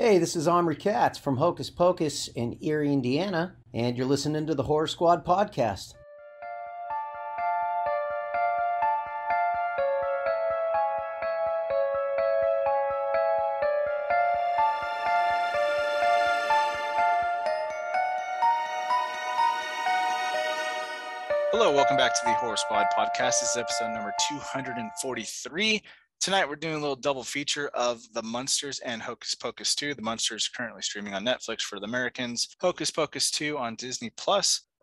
Hey, this is Omri Katz from Hocus Pocus in Erie, Indiana, and you're listening to the Horror Squad podcast. Hello, welcome back to the Horror Squad podcast. This is episode number 243. Tonight we're doing a little double feature of the Munsters and Hocus Pocus 2. The Munsters currently streaming on Netflix for the Americans. Hocus Pocus 2 on Disney+.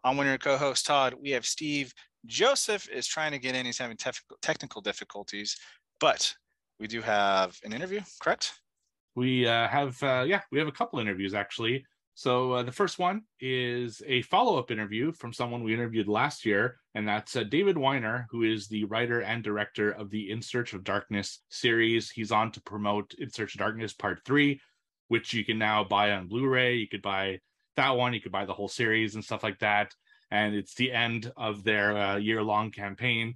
I'm one of your co-hosts, Todd. We have Steve. Joseph is trying to get in. He's having technical difficulties, but we do have an interview, correct? We have a couple interviews actually. So the first one is a follow-up interview from someone we interviewed last year, and that's David Weiner, who is the writer and director of the In Search of Darkness series. He's on to promote In Search of Darkness Part 3, which you can now buy on Blu-ray. You could buy that one, you could buy the whole series and stuff like that. And it's the end of their year-long campaign.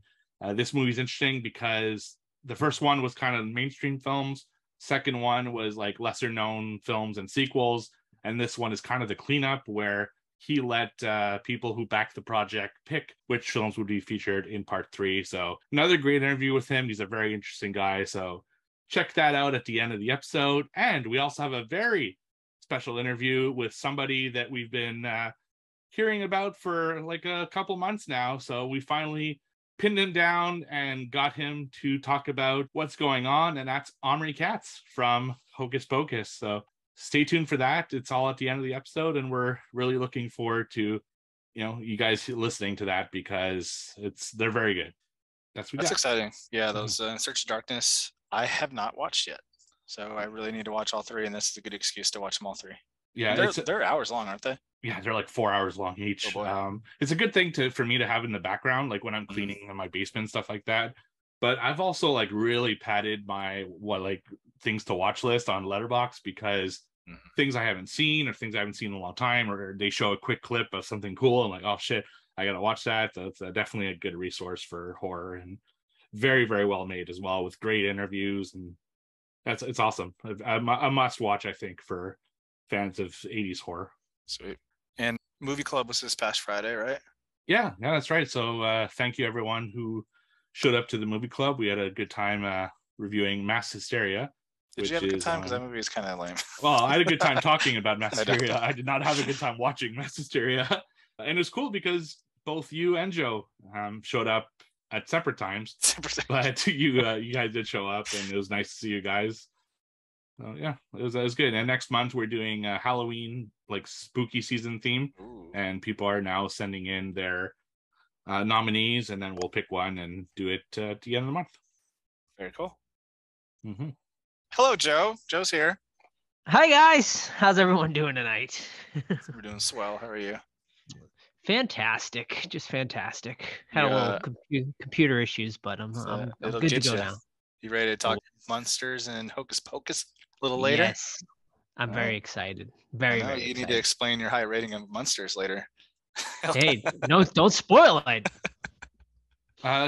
This movie's interesting because the first one was kind of mainstream films. Second one was like lesser-known films and sequels. And this one is kind of the cleanup where he let people who backed the project pick which films would be featured in part 3. So another great interview with him. He's a very interesting guy. So check that out at the end of the episode. And we also have a very special interview with somebody that we've been hearing about for like a couple months now. So we finally pinned him down and got him to talk about what's going on. And that's Omri Katz from Hocus Pocus. So stay tuned for that. It's all at the end of the episode, and we're really looking forward to, you guys listening to that because they're very good. That's exciting. Yeah, those In Search of Darkness, I have not watched yet, so I really need to watch all three, and this is a good excuse to watch them all three. Yeah, they're hours long, aren't they? Yeah, they're like 4 hours long each. Oh, it's a good thing for me to have in the background, like when I'm cleaning in my basement, stuff like that. But I've also like really padded my things to watch list on Letterboxd because things I haven't seen or things I haven't seen in a long time, or they show a quick clip of something cool. I'm like, oh shit, I gotta watch that. That's definitely a good resource for horror, and very, very well made as well, with great interviews, and it's awesome. A must watch, I think, for fans of 80s horror. Sweet. And Movie Club was this past Friday, right? Yeah, that's right. So thank you everyone who showed up to the Movie Club. We had a good time reviewing Mass Hysteria. Did you have a good time? Because that movie is kind of lame. Well, I had a good time talking about Mass Hysteria. I did not have a good time watching Mass Hysteria. And it was cool because both you and Joe showed up at separate times. But you guys did show up, and it was nice to see you guys. So yeah, it was good. And next month we're doing a Halloween, like spooky season theme. Ooh. And people are now sending in their nominees, and then we'll pick one and do it at the end of the month. Very cool. Mm-hmm. Hello, Joe. Joe's here. Hi, guys. How's everyone doing tonight? We're doing swell. How are you? Fantastic. Just fantastic. Had a little computer issues, but I'm good to go now. You ready to talk Munsters and Hocus Pocus a little later? Yes. I'm very excited. Very excited. You need to explain your high rating of Munsters later. Hey, no, don't spoil it.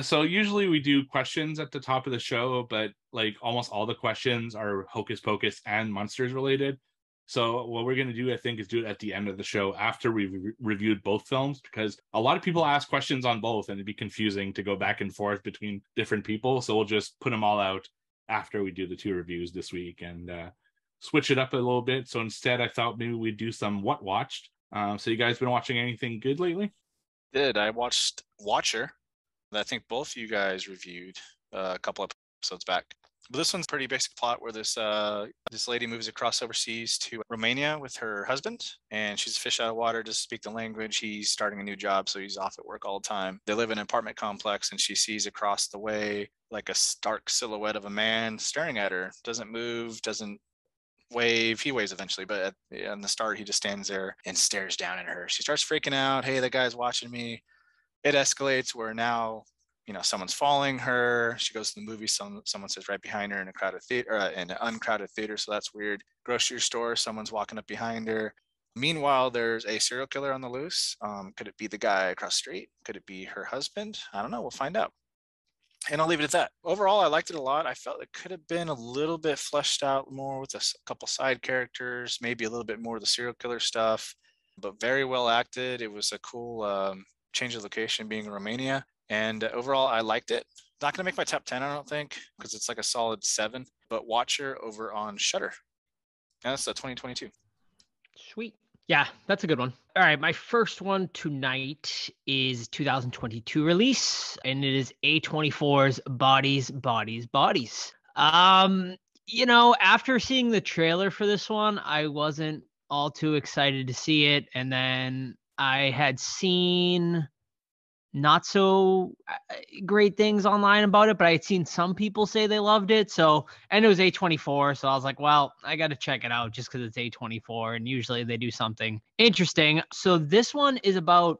So usually we do questions at the top of the show, but like almost all the questions are Hocus Pocus and Munsters related. So what we're going to do, I think, is do it at the end of the show after we've reviewed both films, because a lot of people ask questions on both and it'd be confusing to go back and forth between different people. So we'll just put them all out after we do the two reviews this week and switch it up a little bit. So instead, I thought maybe we'd do some What Watched. So you guys been watching anything good lately? I watched Watcher. I think both you guys reviewed a couple episodes back. But this one's pretty basic plot where this lady moves across overseas to Romania with her husband, and she's a fish out of water, doesn't speak the language. He's starting a new job, so he's off at work all the time. They live in an apartment complex, and she sees across the way like a stark silhouette of a man staring at her. Doesn't move, doesn't wave. He waves eventually, but in the start, he just stands there and stares down at her. She starts freaking out. Hey, that guy's watching me. It escalates where now, someone's following her. She goes to the movie. Someone sits right behind her in a crowded theater, in an uncrowded theater. So that's weird. Grocery store. Someone's walking up behind her. Meanwhile, there's a serial killer on the loose. Could it be the guy across the street? Could it be her husband? I don't know. We'll find out. And I'll leave it at that. Overall, I liked it a lot. I felt it could have been a little bit fleshed out more with a couple side characters, maybe a little bit more of the serial killer stuff, but very well acted. It was a cool change of location being in Romania. And overall, I liked it. Not going to make my top 10, I don't think, because it's like a solid 7, but Watcher over on Shudder. And that's 2022. Sweet. Yeah, that's a good one. All right, my first one tonight is 2022 release, and it is A24's Bodies, Bodies, Bodies. After seeing the trailer for this one, I wasn't all too excited to see it, and then I had seen not so great things online about it, but I had seen some people say they loved it. So, and it was A24. So I was like, well, I got to check it out just because it's A24 and usually they do something interesting. So this one is about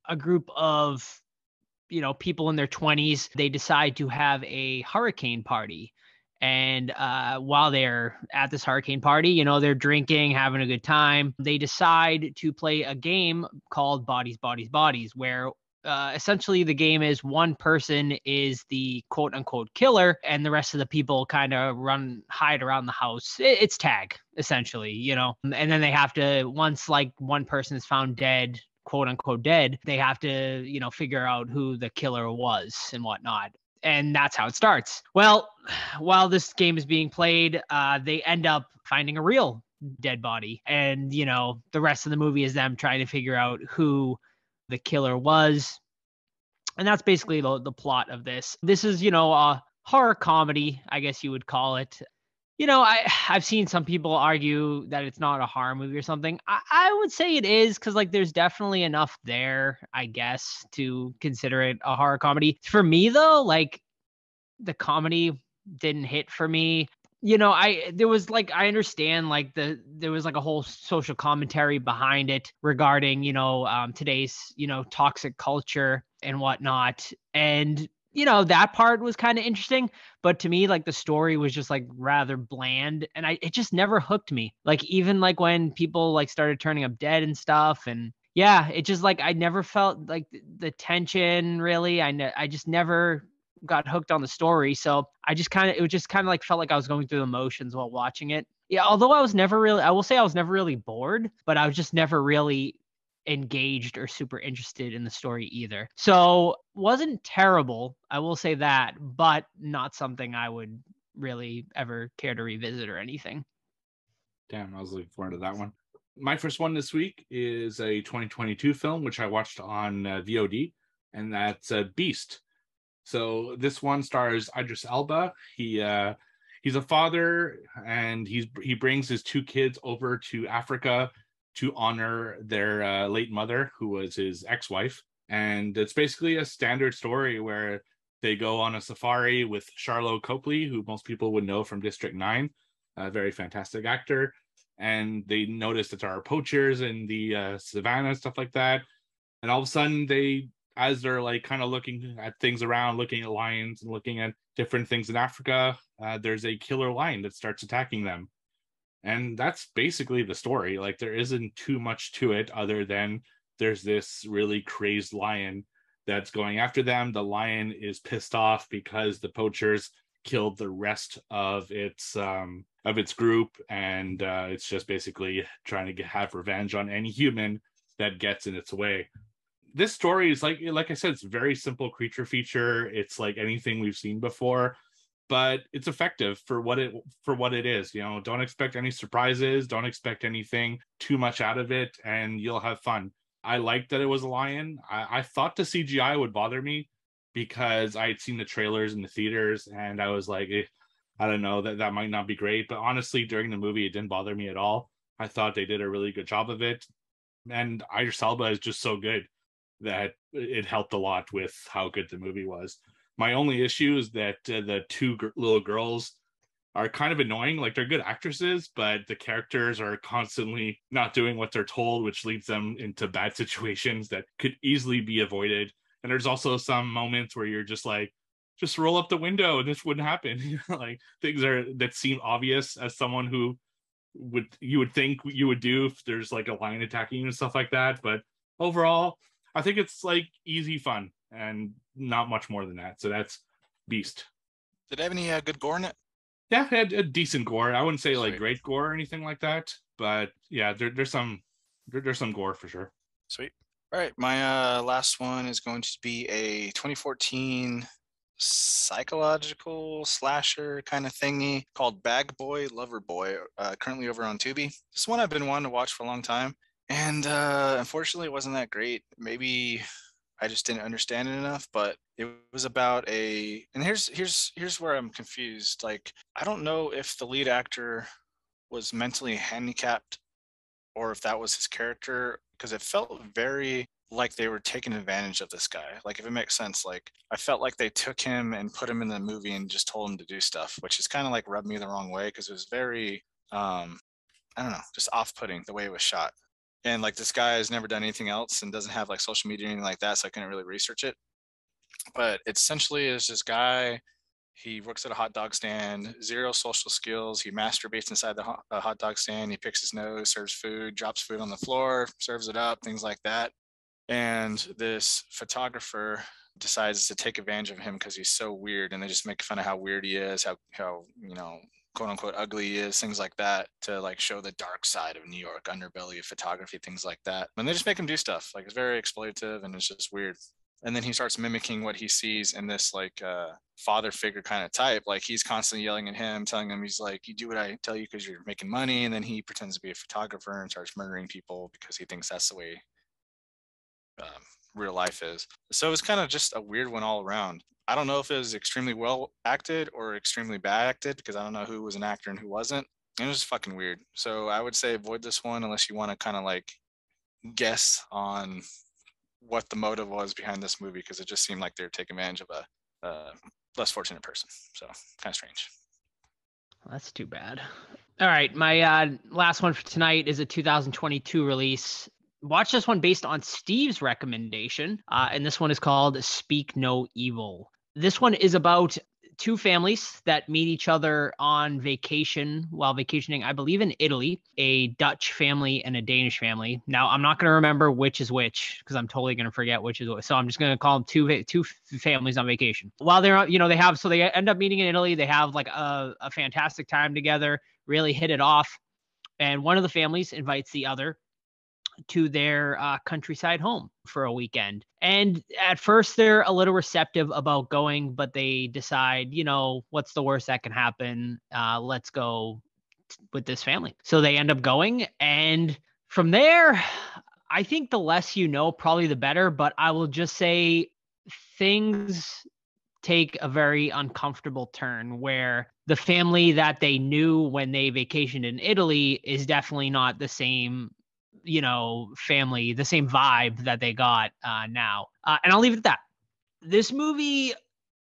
a group of, people in their 20s. They decide to have a hurricane party. And while they're at this hurricane party, they're drinking, having a good time. They decide to play a game called Bodies, Bodies, Bodies, where essentially the game is one person is the quote unquote killer and the rest of the people kind of hide around the house. It's tag essentially, and then they have to, once like one person is found dead, quote unquote dead, they have to, figure out who the killer was and whatnot. And that's how it starts. Well, while this game is being played, they end up finding a real dead body. And, the rest of the movie is them trying to figure out who the killer was. And that's basically the plot of this. This is, a horror comedy, I guess you would call it. I've seen some people argue that it's not a horror movie or something. I would say it is because, like, there's definitely enough there, I guess, to consider it a horror comedy. For me, though, like, the comedy didn't hit for me. I understand like there was like a whole social commentary behind it regarding, today's, toxic culture and whatnot. And, that part was kind of interesting. But to me, like the story was just like rather bland and it just never hooked me. Like even like when people like started turning up dead and stuff. And yeah, it just like I never felt like the tension really. I just never got hooked on the story. So it just kind of like felt like I was going through the motions while watching it. Yeah, although I was never really bored, but I was just never really engaged or super interested in the story either. So wasn't terrible, I will say that, but not something I would really ever care to revisit or anything. Damn, I was looking forward to that one. My first one this week is a 2022 film, which I watched on VOD, and that's Beast. So this one stars Idris Elba. He's a father, and he brings his 2 kids over to Africa to honor their late mother, who was his ex-wife. And it's basically a standard story where they go on a safari with Charlotte Copley, who most people would know from District 9, a very fantastic actor. And they notice that there are poachers in the savannah and stuff like that. And all of a sudden as they're like kind of looking at things around, looking at lions and looking at different things in Africa, there's a killer lion that starts attacking them. And that's basically the story. Like there isn't too much to it other than there's this really crazed lion that's going after them. The lion is pissed off because the poachers killed the rest of its group, and it's just basically trying to have revenge on any human that gets in its way. This story is like I said, it's a very simple creature feature. It's like anything we've seen before, but it's effective for what it is. Don't expect any surprises, don't expect anything too much out of it, and you'll have fun. I liked that it was a lion. I thought the CGI would bother me because I had seen the trailers in the theaters, and I was like, I don't know, that might not be great. But honestly, during the movie, it didn't bother me at all. I thought they did a really good job of it, and Idris Elba is just so good that it helped a lot with how good the movie was. My only issue is that the 2 little girls are kind of annoying. Like they're good actresses, but the characters are constantly not doing what they're told, which leads them into bad situations that could easily be avoided. And there's also some moments where you're just like, just roll up the window and this wouldn't happen. Like things that seem obvious as someone who you would think you would do if there's like a lion attacking you and stuff like that. But overall, I think it's like easy fun and not much more than that. So that's beast. Did it have any good gore in it? Yeah, it had a decent gore. I wouldn't say like Sweet. great gore or anything like that, but yeah, there's some gore for sure. Sweet. All right, my last one is going to be a 2014 psychological slasher kind of thingy called Bag Boy Lover Boy, currently over on Tubi. This one I've been wanting to watch for a long time, and unfortunately it wasn't that great. Maybe I just didn't understand it enough, but it was about and here's where I'm confused. Like, I don't know if the lead actor was mentally handicapped or if that was his character, because it felt very like they were taking advantage of this guy. Like, if it makes sense, like I felt like they took him and put him in the movie and just told him to do stuff, which is kind of like rubbed me the wrong way because it was very I don't know, just off-putting the way it was shot. And like, this guy has never done anything else and doesn't have like social media or anything like that, so I couldn't really research it. But it essentially is this guy. He works at a hot dog stand, zero social skills. He masturbates inside the hot dog stand. He picks his nose, serves food, drops food on the floor, serves it up, things like that. And this photographer decides to take advantage of him because he's so weird, and they just make fun of how weird he is, how quote unquote ugly he is, things like that, to like show the dark side of New York, underbelly of photography, things like that. And they just make him do stuff. Like, it's very exploitative and it's just weird. And then he starts mimicking what he sees in this like father figure kind of type. Like, he's constantly yelling at him, telling him, he's like, you do what I tell you because you're making money. And then he pretends to be a photographer and starts murdering people because he thinks that's the way real life is. So it was kind of just a weird one all around. I don't know if it was extremely well acted or extremely bad acted, because I don't know who was an actor and who wasn't. It was fucking weird. So I would say avoid this one unless you want to kind of like guess on what the motive was behind this movie, because it just seemed like they were taking advantage of a less fortunate person. So kind of strange. Well, that's too bad. All right, my last one for tonight is a 2022 release. Watch this one based on Steve's recommendation, and this one is called Speak No Evil. This one is about two families that meet each other on vacation while vacationing, I believe, in Italy, a Dutch family and a Danish family. Now, I'm not going to remember which is which because I'm totally going to forget which is which. So I'm just going to call them two families on vacation. While they're, they end up meeting in Italy. They have like a fantastic time together, really hit it off. And one of the families invites the other to their countryside home for a weekend. And at first they're a little receptive about going, but they decide, what's the worst that can happen? Let's go with this family. So they end up going. And from there, I think the less you know, probably the better. But I will just say things take a very uncomfortable turn where the family that they knew when they vacationed in Italy is definitely not the same family, the same vibe that they got now. And I'll leave it at that. This movie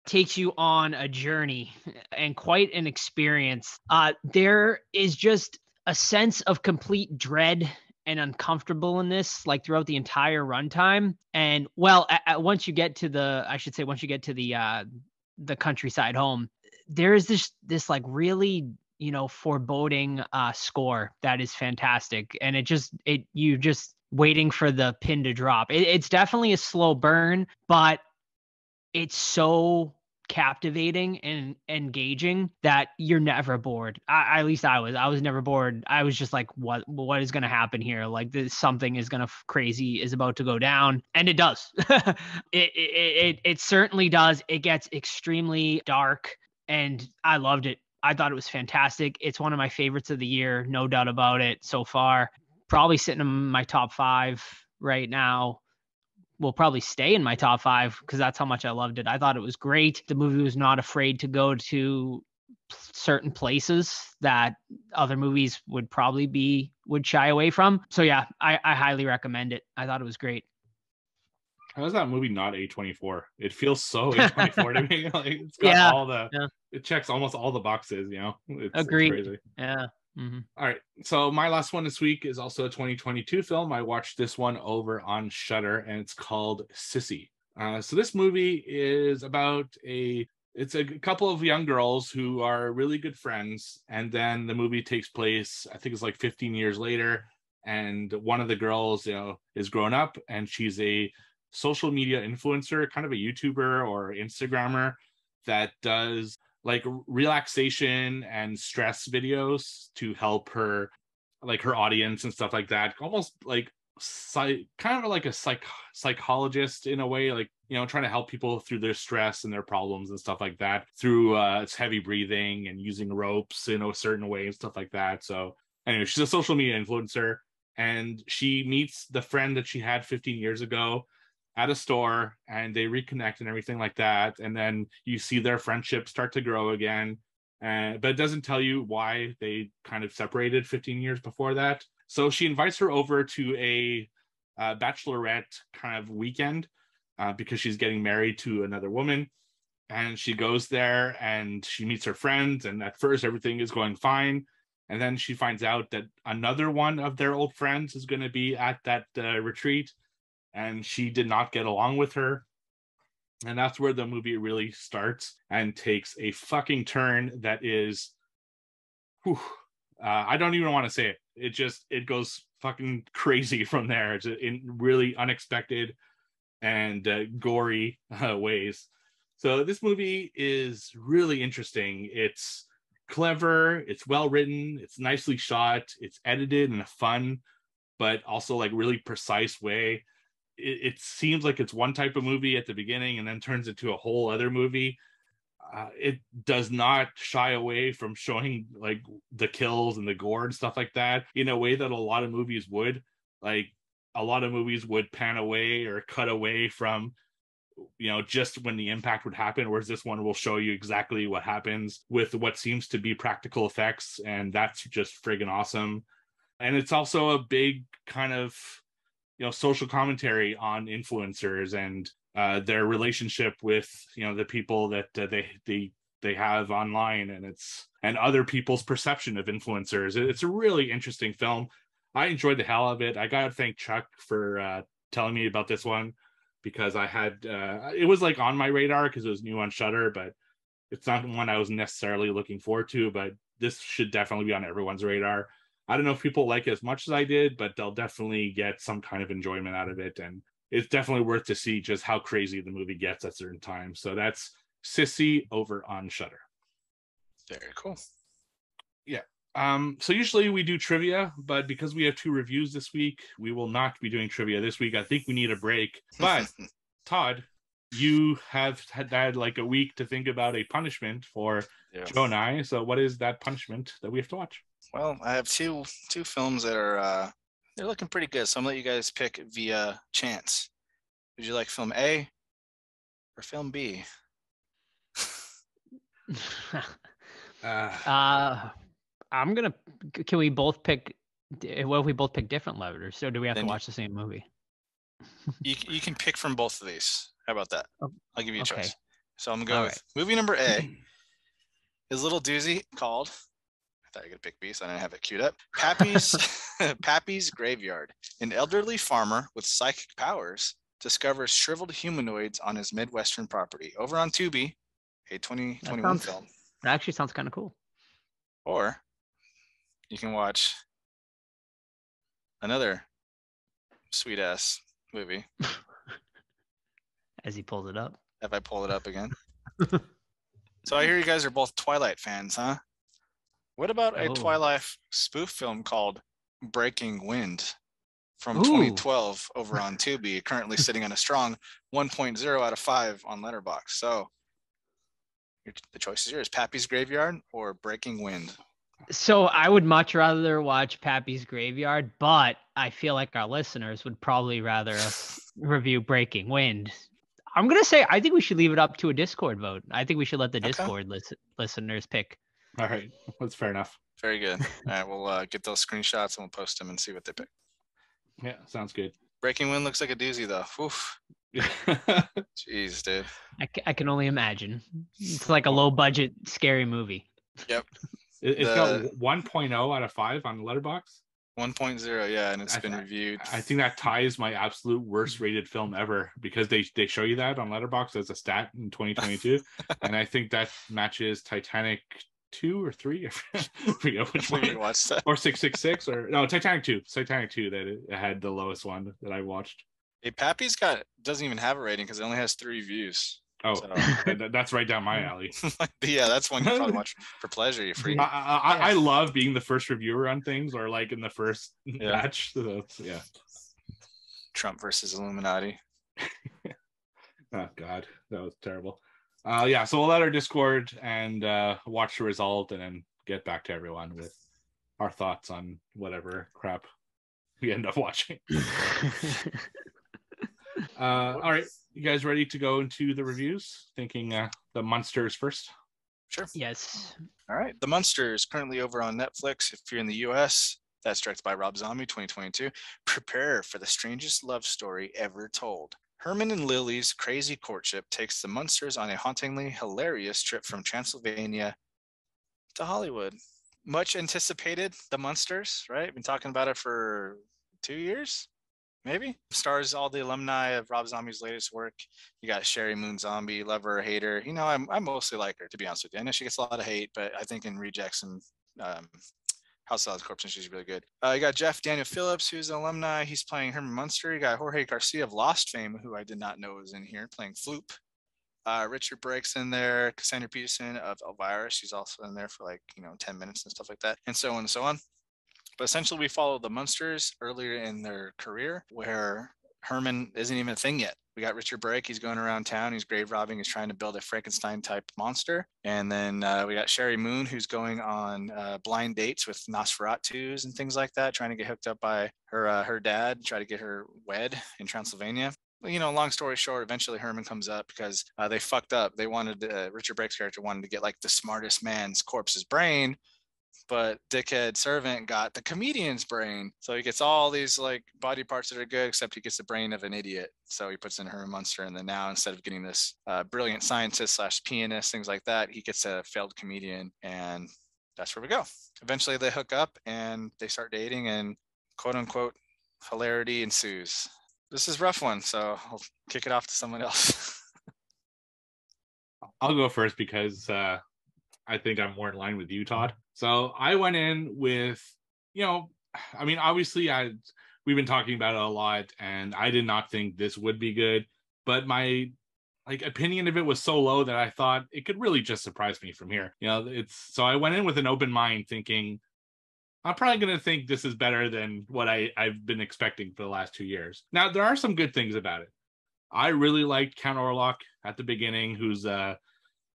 takes you on a journey and quite an experience. There is just a sense of complete dread and uncomfortableness like throughout the entire runtime. And once you get to the countryside home, there is this like really foreboding score that is fantastic, and you just waiting for the pin to drop. It's definitely a slow burn, but it's so captivating and engaging that you're never bored. At least I was never bored. I was just like, what is going to happen here? Like, something is going to crazy is about to go down, and it does. it certainly does. It gets extremely dark, and I loved it. I thought it was fantastic. It's one of my favorites of the year, no doubt about it so far. Probably sitting in my top 5 right now. Will probably stay in my top 5 because that's how much I loved it. I thought it was great. The movie was not afraid to go to certain places that other movies would shy away from. So yeah, I highly recommend it. I thought it was great. How is that movie not A24? It feels so A24 to me. Like, it's got it checks almost all the boxes, It's Agreed. It's crazy. Yeah. Mm-hmm. All right. So my last one this week is also a 2022 film. I watched this one over on Shudder, and it's called Sissy. So this movie is about it's a couple of young girls who are really good friends. And then the movie takes place, I think it's like 15 years later. And one of the girls, is grown up, and she's a social media influencer, kind of a YouTuber or Instagrammer. that does like relaxation and stress videos to help her, like her audience and stuff like that. Almost like kind of like a psychologist in a way, like, you know, trying to help people through their stress and their problems and stuff like that through it's heavy breathing and using ropes in a certain way and stuff like that. So anyway, she's a social media influencer, and she meets the friend that she had 15 years ago at a store, and they reconnect and everything like that. And then you see their friendship start to grow again. But it doesn't tell you why they kind of separated 15 years before that. So she invites her over to a bachelorette kind of weekend because she's getting married to another woman. And she goes there and she meets her friends. And at first, everything is going fine. And then she finds out that another one of their old friends is going to be at that retreat. And she did not get along with her. And that's where the movie really starts and takes a fucking turn that is, I don't even want to say it. It goes fucking crazy from there. It's in really unexpected and gory ways. So this movie is really interesting. It's clever, it's well written, it's nicely shot, it's edited in a fun but also like really precise way. It seems like it's one type of movie at the beginning and then turns into a whole other movie. It does not shy away from showing like the kills and the gore and stuff like that in a way that a lot of movies would. Like a lot of movies would pan away or cut away from, you know, just when the impact would happen, whereas this one will show you exactly what happens with what seems to be practical effects, and that's just friggin' awesome. And it's also a big kind of, you know, social commentary on influencers and their relationship with, you know, the people that they have online, and other people's perception of influencers. It's a really interesting film. I enjoyed the hell of it. I gotta thank Chuck for telling me about this one, because I had it was like on my radar because it was new on Shudder, but it's not one I was necessarily looking forward to. But this should definitely be on everyone's radar. I don't know if people like it as much as I did, but they'll definitely get some kind of enjoyment out of it. And it's definitely worth to see just how crazy the movie gets at certain times. So that's Sissy over on Shudder. Very cool. Yeah. So usually we do trivia, but because we have 2 reviews this week, we will not be doing trivia this week. I think we need a break. But Todd, you have had like a week to think about a punishment for Joe and I. So what is that punishment that we have to watch? Well, I have two films that are they're looking pretty good. So I'm gonna let you guys pick via chance. Would you like film A or film B? I'm gonna. Can we both pick? What if we both pick different letters? Or do we have to watch the same movie? You can pick from both of these. How about that? I'll give you a choice. So I'm gonna go with right. movie number A. Is a little doozy called. I thought you were gonna pick B, so I didn't have it queued up. Pappy's Graveyard. An elderly farmer with psychic powers discovers shriveled humanoids on his Midwestern property. Over on Tubi, a 2021 film. That actually sounds kind of cool. Or you can watch another sweet ass movie. As he pulls it up. If I pull it up again. So I hear you guys are both Twilight fans, huh? What about a Twilight spoof film called Breaking Wind from 2012 over on Tubi, currently sitting on a strong 1.0 out of 5 on Letterboxd. So the choice is yours, Pappy's Graveyard or Breaking Wind. So I would much rather watch Pappy's Graveyard, but I feel like our listeners would probably rather us review Breaking Wind. I'm going to say I think we should leave it up to a Discord vote. I think we should let the Discord listeners pick. All right. That's fair enough. Very good. All right. We'll get those screenshots and we'll post them and see what they pick. Yeah, sounds good. Breaking Wind looks like a doozy, though. Oof. Jeez, dude. I can only imagine. It's like a low-budget, scary movie. Yep. It's got 1.0 out of 5 on Letterboxd. 1.0, yeah, and it's been reviewed. I think that ties my absolute worst rated film ever, because they show you that on Letterboxd as a stat in 2022, and I think that matches Titanic 2 or 3. I forget which one. Watched that. Or 666 or no, Titanic 2. Titanic 2 that it had the lowest one that I watched. Hey, Pappy's doesn't even have a rating because it only has 3 views. Oh, So that's right down my alley. yeah, that's one you probably watch for pleasure. You're free. I love being the first reviewer on things, or like in the first batch. So yeah. Trump versus Illuminati. Oh God, that was terrible. Yeah, so we'll let our Discord and watch the result, and then get back to everyone with our thoughts on whatever crap we end up watching. All right, you guys ready to go into the reviews? Thinking the Munsters first. Sure. Yes. All right. The Munsters, currently over on Netflix. If you're in the US, that's directed by Rob Zombie, 2022. Prepare for the strangest love story ever told. Herman and Lily's crazy courtship takes the Munsters on a hauntingly hilarious trip from Transylvania to Hollywood. Much anticipated, the Munsters, right? Been talking about it for 2 years, maybe. Stars all the alumni of Rob Zombie's latest work. You got Sherry Moon Zombie, love her or hate her. You know, I mostly like her, to be honest with you. I know she gets a lot of hate, but I think in Rejects and House of Corpse, she's really good. You got Jeff Daniel Phillips, who's an alumni. He's playing Herman Munster. You got Jorge Garcia of Lost fame, who I did not know was in here, playing Floop. Richard Brake's in there. Cassandra Peterson of Elvira, she's also in there for 10 minutes and stuff like that, and so on and so on. But essentially, we follow the Munsters earlier in their career, where Herman isn't even a thing yet. We got Richard Brake. He's going around town. He's grave robbing. He's trying to build a Frankenstein-type monster. And then we got Sherry Moon, who's going on blind dates with Nosferatus and things like that, trying to get hooked up by her dad, try to get her wed in Transylvania. Long story short, eventually Herman comes up because they fucked up. They wanted Richard Brake's character wanted to get the smartest man's corpse's brain, but dickhead servant got the comedian's brain. So he gets all these body parts that are good, except he gets the brain of an idiot. So he puts in Herman Munster, and then now instead of getting this brilliant scientist / pianist, things like that, he gets a failed comedian, and that's where we go. Eventually they hook up and they start dating, and quote unquote hilarity ensues. This is a rough one, so I'll kick it off to someone else. I'll go first because I think I'm more in line with you, Todd. So I went in with, obviously we've been talking about it a lot, and I did not think this would be good, but my opinion of it was so low that I thought it could really just surprise me from here. So I went in with an open mind, thinking I'm probably going to think this is better than what I've been expecting for the last 2 years. Now, there are some good things about it. I really liked Count Orlok at the beginning, who's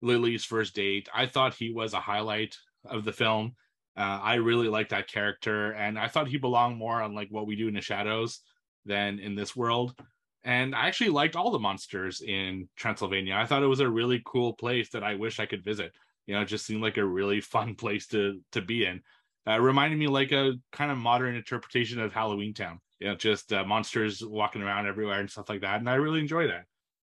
Lily's first date. I thought he was a highlight of the film. I really liked that character, and I thought he belonged more on What We Do in the Shadows than in this world. And I actually liked all the monsters in Transylvania. I thought it was a really cool place that I wish I could visit. It just seemed like a really fun place to be in. Reminded me a kind of modern interpretation of Halloween Town. Just monsters walking around everywhere and stuff like that. And I really enjoy that.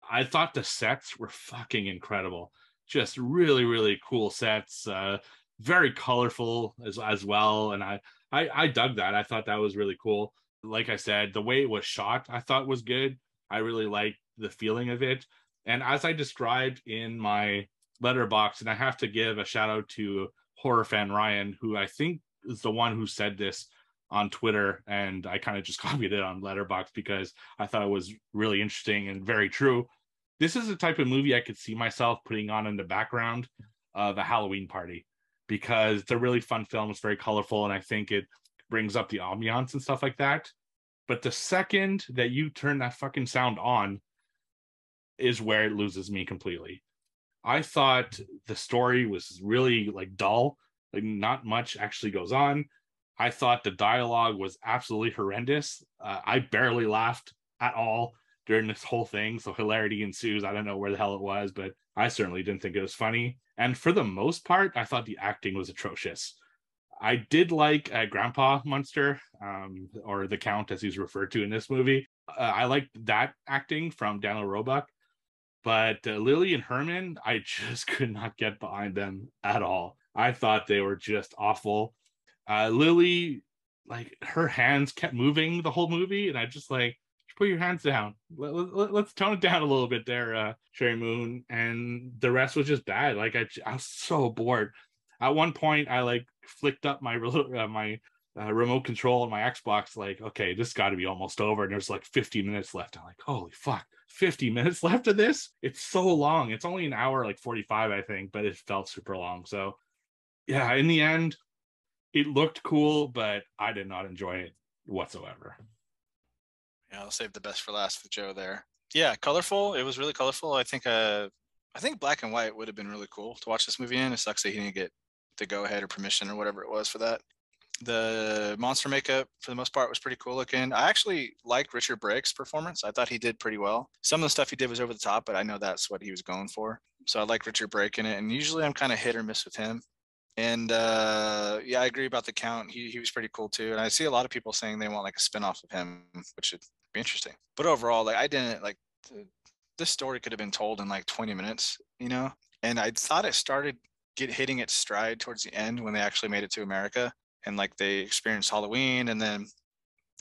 I thought the sets were fucking incredible. Just really, really cool sets. Very colorful as well. And I dug that. I thought that was really cool. Like I said, the way it was shot, I thought was good. I really liked the feeling of it. And as I described in my letterbox, and I have to give a shout out to horror fan Ryan, who I think is the one who said this on Twitter, and I kind of just copied it on Letterboxd because I thought it was really interesting and very true. This is the type of movie I could see myself putting on in the background of a Halloween party, because it's a really fun film. It's very colorful, and I think it brings up the ambiance and stuff like that. But the second that you turn that fucking sound on is where it loses me completely. I thought the story was really dull. Not much actually goes on. I thought the dialogue was absolutely horrendous. I barely laughed at all during this whole thing. So hilarity ensues. I don't know where the hell it was, but I certainly didn't think it was funny. And for the most part, I thought the acting was atrocious. I did like Grandpa Munster, or the Count as he's referred to in this movie. I liked that acting from Daniel Roebuck. But Lily and Herman, I just could not get behind them at all. I thought they were just awful. Lily, her hands kept moving the whole movie, and I just put your hands down. Let's tone it down a little bit there, Sherry Moon. And the rest was just bad. I was so bored. At one point, I flicked up my remote control on my Xbox, like, okay, this got to be almost over. And there's like 50 minutes left. I'm like, holy fuck, 50 minutes left of this? It's so long. It's only an hour, like 45, I think, but it felt super long. So yeah, in the end, it looked cool, but I did not enjoy it whatsoever. Yeah, I'll save the best for last with Joe there. Yeah, colorful. It was really colorful. I think black and white would have been really cool to watch this movie in. It sucks that he didn't get the go-ahead or permission or whatever it was for that. The monster makeup, for the most part, was pretty cool looking. I actually liked Richard Brake's performance. I thought he did pretty well. Some of the stuff he did was over the top, but I know that's what he was going for. So I like Richard Brake in it, and usually I'm kind of hit or miss with him. And yeah, I agree about the Count. He was pretty cool too. And I see a lot of people saying they want like a spinoff of him, which would be interesting. But overall, like I didn't like this story could have been told in like 20 minutes, you know? And I thought it started hitting its stride towards the end when they actually made it to America and like they experienced Halloween. And then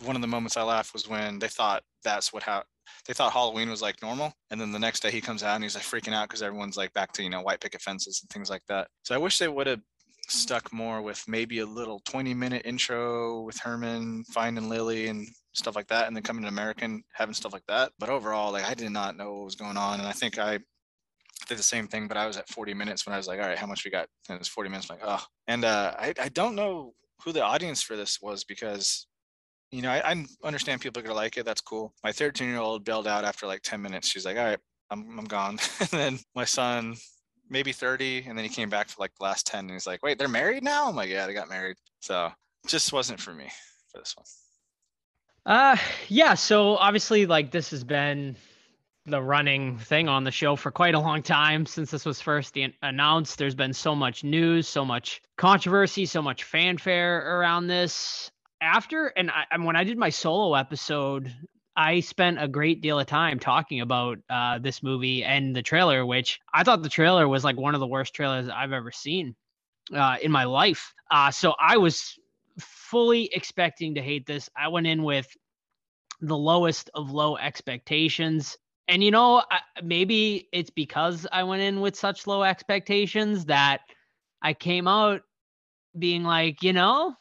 one of the moments I laughed was when they thought they thought Halloween was like normal. And then the next day he comes out and he's like freaking out because everyone's like back to, you know, white picket fences and things like that. So I wish they would have stuck more with maybe a little 20-minute intro with Herman finding Lily and stuff like that, and then coming to American having stuff like that. But overall, like I did not know what was going on, and I think I did the same thing, but I was at 40 minutes when I was like, all right, how much we got? And it was 40 minutes. I'm like, oh. And I don't know who the audience for this was because, you know, I understand people are gonna like it. That's cool. My 13-year-old bailed out after like 10 minutes. She's like, all right, I'm gone. And then my son, maybe 30, and then he came back for like the last 10, and he's like, wait, they're married now? I'm like, yeah, they got married. So just wasn't for me for this one. Yeah, so obviously like this has been the running thing on the show for quite a long time since this was first announced. There's been so much news, so much controversy, so much fanfare around this. When I did my solo episode, I spent a great deal of time talking about this movie and the trailer, which I thought the trailer was like one of the worst trailers I've ever seen in my life. So I was fully expecting to hate this. I went in with the lowest of low expectations. And, you know, maybe it's because I went in with such low expectations that I came out being like, you know,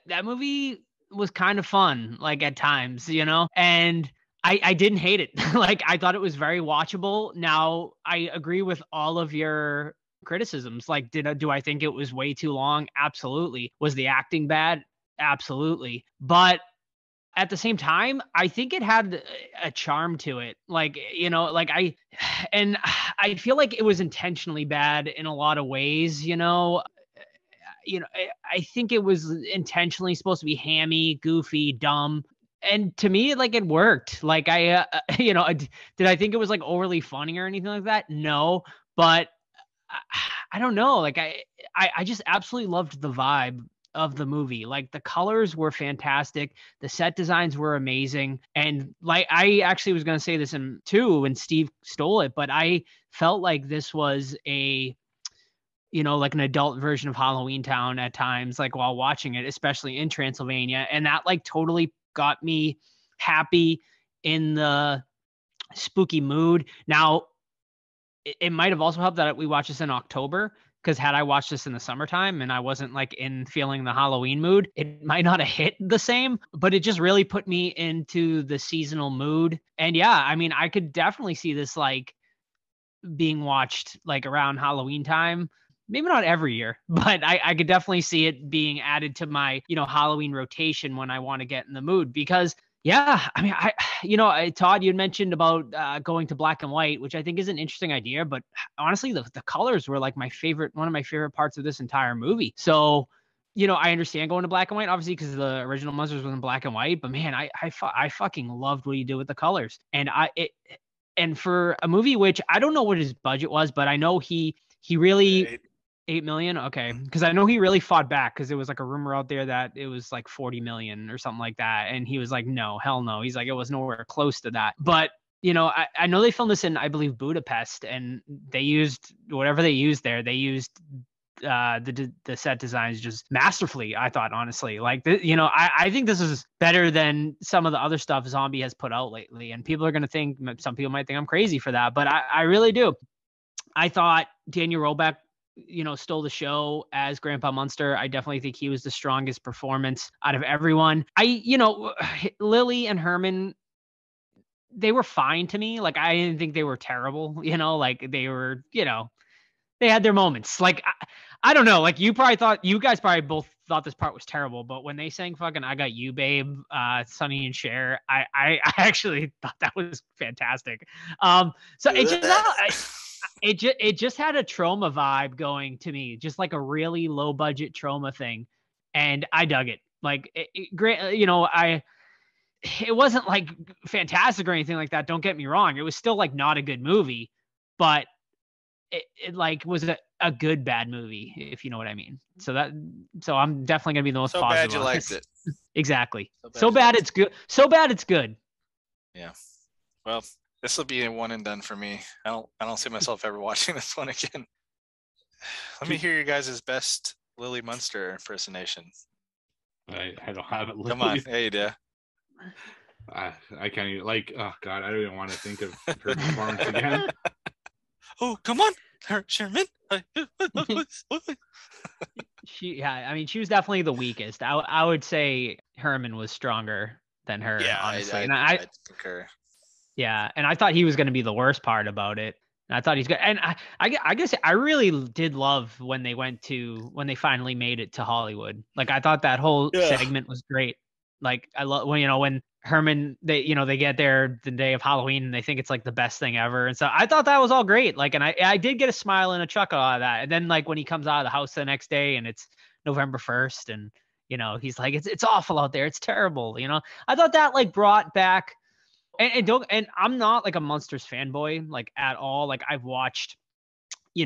that movie was kind of fun, like at times, you know, and I didn't hate it. Like I thought it was very watchable. Now I agree with all of your criticisms. Like, do I think it was way too long? Absolutely. Was the acting bad? Absolutely. But at the same time, I think it had a charm to it. Like, you know, like I feel like it was intentionally bad in a lot of ways, you know. I think it was intentionally supposed to be hammy, goofy, dumb. And to me, like it worked. Like did I think it was like overly funny or anything like that? No, but I don't know. Like I just absolutely loved the vibe of the movie. Like the colors were fantastic. The set designs were amazing. And like, I actually was going to say this too, when Steve stole it, but I felt like this was like an adult version of Halloween Town at times, like while watching it, especially in Transylvania. And that like totally got me happy in the spooky mood. Now, it might have also helped that we watched this in October, because had I watched this in the summertime and I wasn't like in feeling the Halloween mood, it might not have hit the same, but it just really put me into the seasonal mood. And yeah, I mean, I could definitely see this like being watched like around Halloween time. Maybe not every year, but I could definitely see it being added to my, Halloween rotation when I want to get in the mood. Because yeah, I mean, Todd, you had mentioned about going to black and white, which I think is an interesting idea. But honestly, the colors were like one of my favorite parts of this entire movie. So, I understand going to black and white, obviously, because the original Munsters was in black and white. But man, I fucking loved what he did with the colors. And for a movie, which I don't know what his budget was, but I know he really... $8 million? Okay. Because I know he really fought back, because there was like a rumor out there that it was like 40 million or something like that. And he was like, no, hell no. He's like, it was nowhere close to that. But, I know they filmed this in, I believe, Budapest, and they used whatever they used there. They used the set designs just masterfully, I thought, honestly. Like, I think this is better than some of the other stuff Zombie has put out lately. And people are going to some people might think I'm crazy for that, but I really do. I thought Daniel Roebuck stole the show as Grandpa Munster. I definitely think he was the strongest performance out of everyone. Lily and Herman, they were fine to me. Like, I didn't think they were terrible, like they were, they had their moments. Like, I don't know. Like, you guys probably both thought this part was terrible, but when they sang fucking "I Got You, Babe," Sonny and Cher, I actually thought that was fantastic. So it just had a trauma vibe going to me, just like a really low budget trauma thing, and I dug it. Like, it wasn't like fantastic or anything like that. Don't get me wrong. It was still like not a good movie, but it like was a good bad movie, if you know what I mean. So I'm definitely gonna be the most so positive. Bad you liked it. Exactly. So bad it's good. So bad it's good. Yeah. Well, this will be a one and done for me. I don't see myself ever watching this one again. Let me hear your guys' best Lily Munster impersonation. I don't have it. Come on. Yeah, you do. I can't even, like, oh God, I don't even want to think of her performance again. Oh, come on, Sherman. She was definitely the weakest. I would say Herman was stronger than her, honestly. I concur. Yeah, and I thought he was going to be the worst part about it. And I thought he's good. And I guess I really did love when they finally made it to Hollywood. Like, I thought that whole segment was great. Like, I love when Herman, they get there the day of Halloween and they think it's like the best thing ever. And so I thought that was all great. Like, and I did get a smile and a chuckle out of that. And then, like, when he comes out of the house the next day and it's November 1st and, he's like, it's awful out there. It's terrible. I thought that like brought back, and I'm not like a Munsters fanboy, like, at all. Like, I've watched,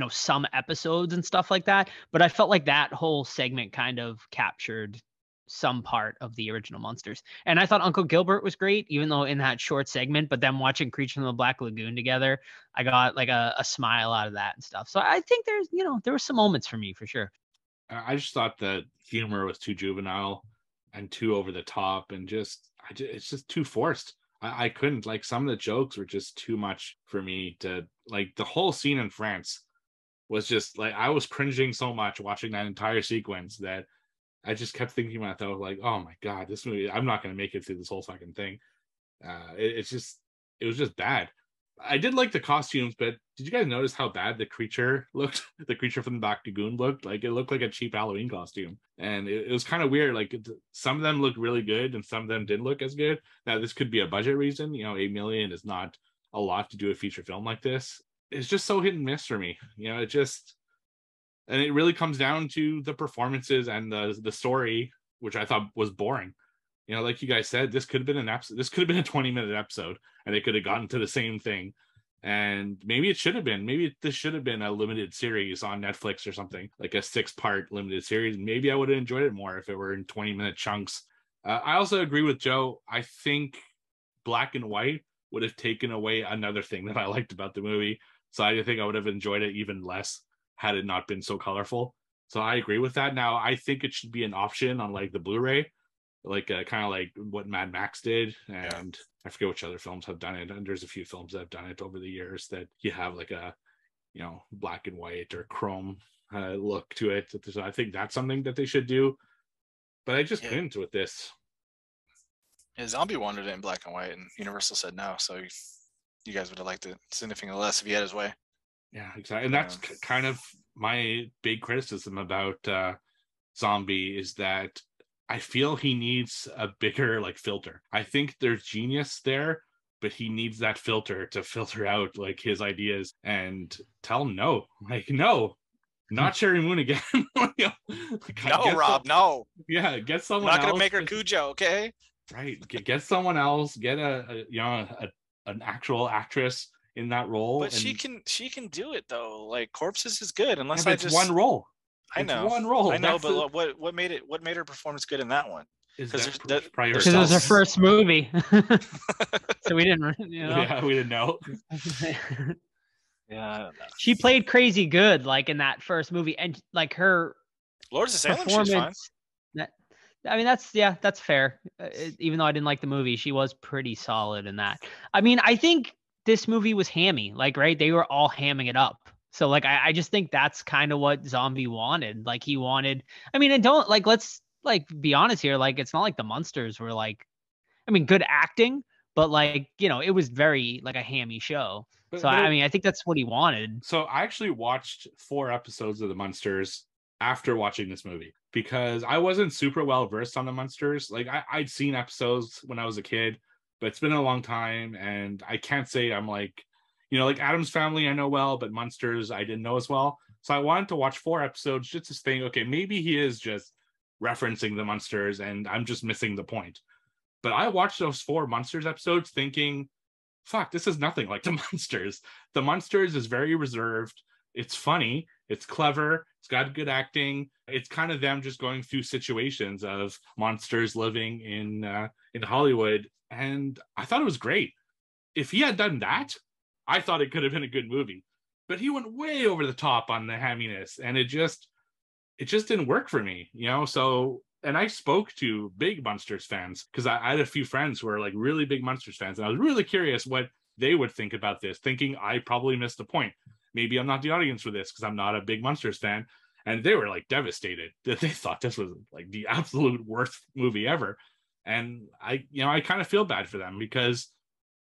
some episodes and stuff like that, but I felt like that whole segment kind of captured some part of the original Munsters. And I thought Uncle Gilbert was great, even though in that short segment, but then watching Creature from the Black Lagoon together, I got like a smile out of that and stuff. So I think there's, there were some moments for me for sure. I just thought the humor was too juvenile and too over the top, and it's just too forced. I couldn't, like, some of the jokes were just too much for me to, like, the whole scene in France was just like, I was cringing so much watching that entire sequence that I just kept thinking about that. Like, oh my God, this movie, I'm not going to make it through this whole fucking thing. It was just bad. I did like the costumes, but did you guys notice how bad the creature looked? The creature from the Black Lagoon looked like, it looked like a cheap Halloween costume. And it was kind of weird. Like, some of them looked really good and some of them didn't look as good. Now, this could be a budget reason. $8 million is not a lot to do a feature film like this. It's just so hit and miss for me. And it really comes down to the performances and the story, which I thought was boring. Like you guys said, this could have been an episode. This could have been a 20-minute episode, and they could have gotten to the same thing. And maybe it should have been. Maybe this should have been a limited series on Netflix or something, like a 6-part limited series. Maybe I would have enjoyed it more if it were in 20-minute chunks. I also agree with Joe. I think black and white would have taken away another thing that I liked about the movie. So I think I would have enjoyed it even less had it not been so colorful. So I agree with that. Now, I think it should be an option on like the Blu-ray, like kind of like what Mad Max did. And I forget which other films have done it. And there's a few films that have done it over the years that you have like a, black and white or chrome look to it. So I think that's something that they should do. But I just couldn't with this. Yeah, Zombie wanted it in black and white, and Universal said no. So you guys would have liked it significantly less if he had his way. Yeah, exactly. And that's kind of my big criticism about Zombie, is that I feel he needs a bigger like filter. I think there's genius there, but he needs that filter to filter out like his ideas and tell him no. Like, no, not Sherry Moon again. No, Rob, no. Yeah, get someone else. I'm not going to make her Cujo, okay? Right. Get someone else. Get an actual actress in that role. But she can do it though. Like, Corpses is good unless it's one role. I know. It's one role. I know, but what made her performance good in that one? Because it was her first movie. So we didn't, Yeah, we didn't know. Yeah, I don't know. She played crazy good, like in that first movie, and like her Lords of Salem, she's fine. That's fair. Even though I didn't like the movie, she was pretty solid in that. I mean, I think this movie was hammy, like, right? They were all hamming it up. So like I just think that's kind of what Zombie wanted. Like he wanted, I mean, and don't like let's like be honest here. Like it's not like the Munsters were like, I mean, good acting, but like, you know, it was very like a hammy show. So I mean, I think that's what he wanted. So I actually watched 4 episodes of the Munsters after watching this movie because I wasn't super well versed on the Munsters. Like I'd seen episodes when I was a kid, but it's been a long time, and I can't say I'm like, you know, like Addams Family I know well, but Munsters I didn't know as well. So I wanted to watch 4 episodes just to think, okay, maybe he is just referencing the Munsters and I'm just missing the point. But I watched those 4 Munsters episodes thinking, fuck, this is nothing like the Munsters. The Munsters is very reserved. It's funny. It's clever. It's got good acting. It's kind of them just going through situations of monsters living in Hollywood. And I thought it was great. If he had done that, I thought it could have been a good movie. But he went way over the top on the hamminess, and it just didn't work for me, you know? So, and I spoke to big Munsters fans because I had a few friends who were like really big Munsters fans, and I was really curious what they would think about this, thinking I probably missed the point. Maybe I'm not the audience for this because I'm not a big Munsters fan. And they were like devastated that they thought this was like the absolute worst movie ever. And I kind of feel bad for them because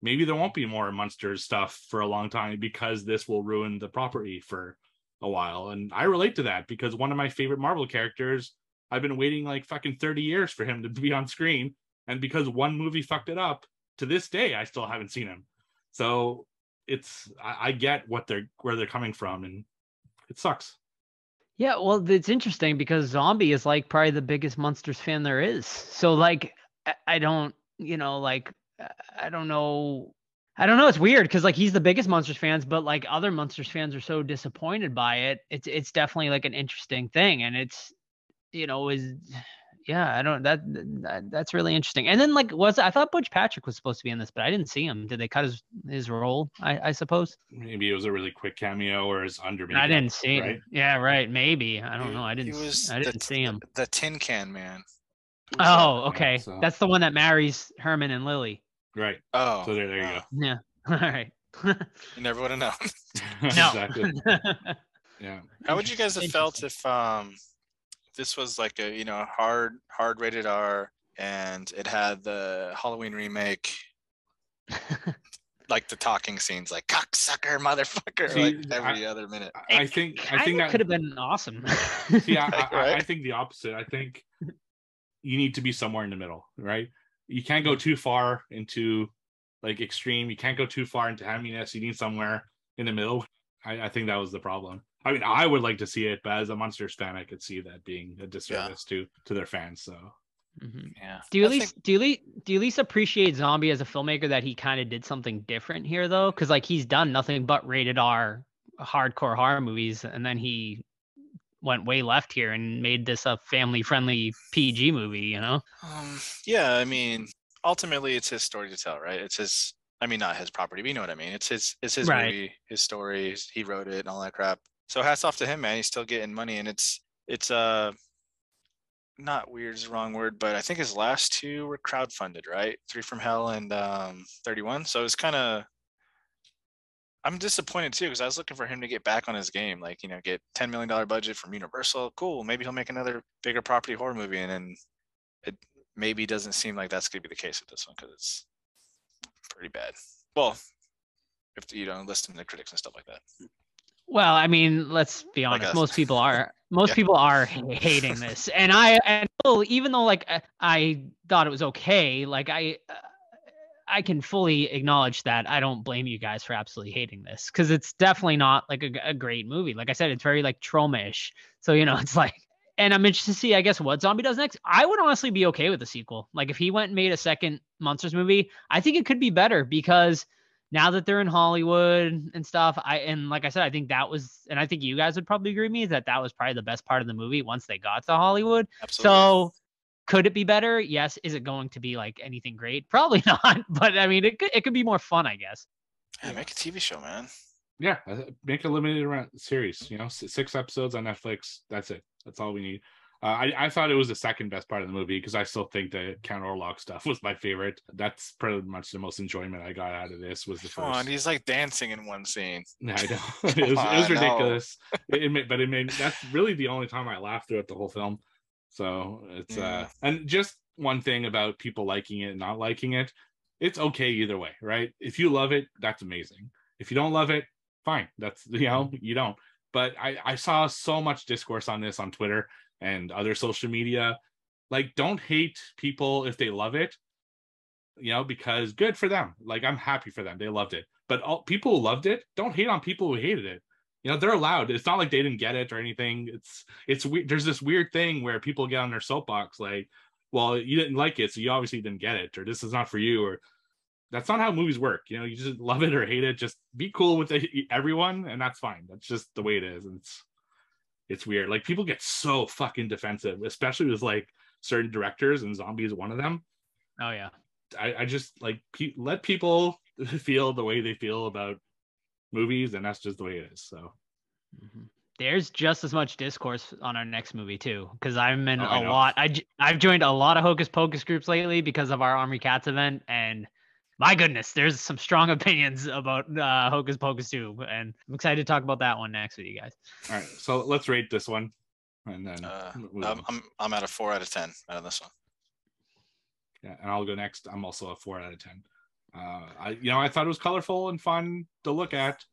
maybe there won't be more Munsters stuff for a long time because this will ruin the property for a while. And I relate to that because one of my favorite Marvel characters, I've been waiting like fucking 30 years for him to be on screen. And because one movie fucked it up, to this day, I still haven't seen him. So I get where they're coming from, and it sucks. Yeah, well, it's interesting because Zombie is like probably the biggest Munsters fan there is. So like, I don't, you know, like, I don't know. It's weird because like he's the biggest Munsters fans, but like other Munsters fans are so disappointed by it. It's definitely like an interesting thing, and it's, you know, yeah, I don't that's really interesting. And then like I thought Butch Patrick was supposed to be in this, but I didn't see him. Did they cut his role? I suppose. Maybe it was a really quick cameo or his under makeup. I didn't see right? him. Yeah, right. Maybe. I don't know. I didn't see him. The Tin Can Man. Oh, okay. Yeah, so. That's the one that marries Herman and Lily. Right. Oh. So there you go. Yeah. All right. You never would have known. No. Exactly. Yeah. How would you guys have felt if this was like a, you know, hard rated R and it had the Halloween remake, like the talking scenes, like cocksucker, motherfucker, See, like every other minute. I think that could have been awesome. Yeah, Right? I think the opposite. I think you need to be somewhere in the middle, right? You can't go too far into like extreme. You can't go too far into hamminess. You need somewhere in the middle. I think that was the problem. I mean, I would like to see it, but as a Munsters fan, I could see that being a disservice to their fans. So, Yeah. Do you at least appreciate Zombie as a filmmaker that he kind of did something different here though? Because like he's done nothing but rated R hardcore horror movies, and then he went way left here and made this a family friendly PG movie. You know? Yeah. I mean, ultimately, it's his story to tell, right? It's his. I mean, not his property, but you know what I mean. It's his Right. movie, his story. He wrote it and all that crap. So hats off to him, man. He's still getting money, and it's not weird is the wrong word, but I think his last 2 were crowdfunded, right? 3 from Hell and 31. So it's kind of, I'm disappointed too because I was looking for him to get back on his game, like, you know, get $10 million budget from Universal. Cool, maybe he'll make another bigger property horror movie, and then it maybe doesn't seem like that's gonna be the case with this one because it's pretty bad. Well, if you don't listen to the critics and stuff like that. Well, I mean, let's be honest. us. Most people are hating this, and even though like I thought it was okay, like I can fully acknowledge that. I don't blame you guys for absolutely hating this because it's definitely not like a great movie. Like I said, it's very like trauma-ish. So you know, it's like, and I'm interested to see, I guess, what Zombie does next. I would honestly be okay with a sequel. Like if he went and made a second Munsters movie, I think it could be better because now that they're in Hollywood and stuff, and like I said, I think that was, and I think you guys would probably agree with me that was probably the best part of the movie once they got to Hollywood. Absolutely. So could it be better? Yes. Is it going to be like anything great? Probably not. But I mean, it could be more fun, I guess. Yeah, make a TV show, man. Yeah, make a limited series. You know, 6 episodes on Netflix. That's it. That's all we need. I thought it was the second best part of the movie because I still think the Count Orlok stuff was my favorite. That's pretty much the most enjoyment I got out of this was the Come first. on, he's like dancing in one scene. Yeah, I know. It was ridiculous. It made that's really the only time I laughed throughout the whole film. So it's and just one thing about people liking it and not liking it, it's okay either way, right? If you love it, that's amazing. If you don't love it, fine. That's you don't. But I saw so much discourse on this on Twitter and other social media. Like, don't hate people if they love it, because good for them. Like, I'm happy for them. They loved it. But all people who loved it, don't hate on people who hated it. They're allowed. It's not like they didn't get it or anything. It's weird. There's this weird thing where people get on their soapbox like, well, you didn't like it, so you obviously didn't get it, or this is not for you, or that's not how movies work. You just love it or hate it. Just be cool with everyone, and that's fine. That's just the way it is. And it's weird. Like, people get so fucking defensive, especially with like certain directors, and Zombie is one of them. Oh yeah. I just like let people feel the way they feel about movies, and that's just the way it is. So there's just as much discourse on our next movie too, because I'm in a lot. I've joined a lot of Hocus Pocus groups lately because of our Omri Katz event, and my goodness, there's some strong opinions about Hocus Pocus 2, and I'm excited to talk about that one next with you guys. All right, so let's rate this one, and then I'm at a 4 out of 10 out of this one. Yeah, and I'll go next. I'm also a 4 out of 10. I thought it was colorful and fun to look at,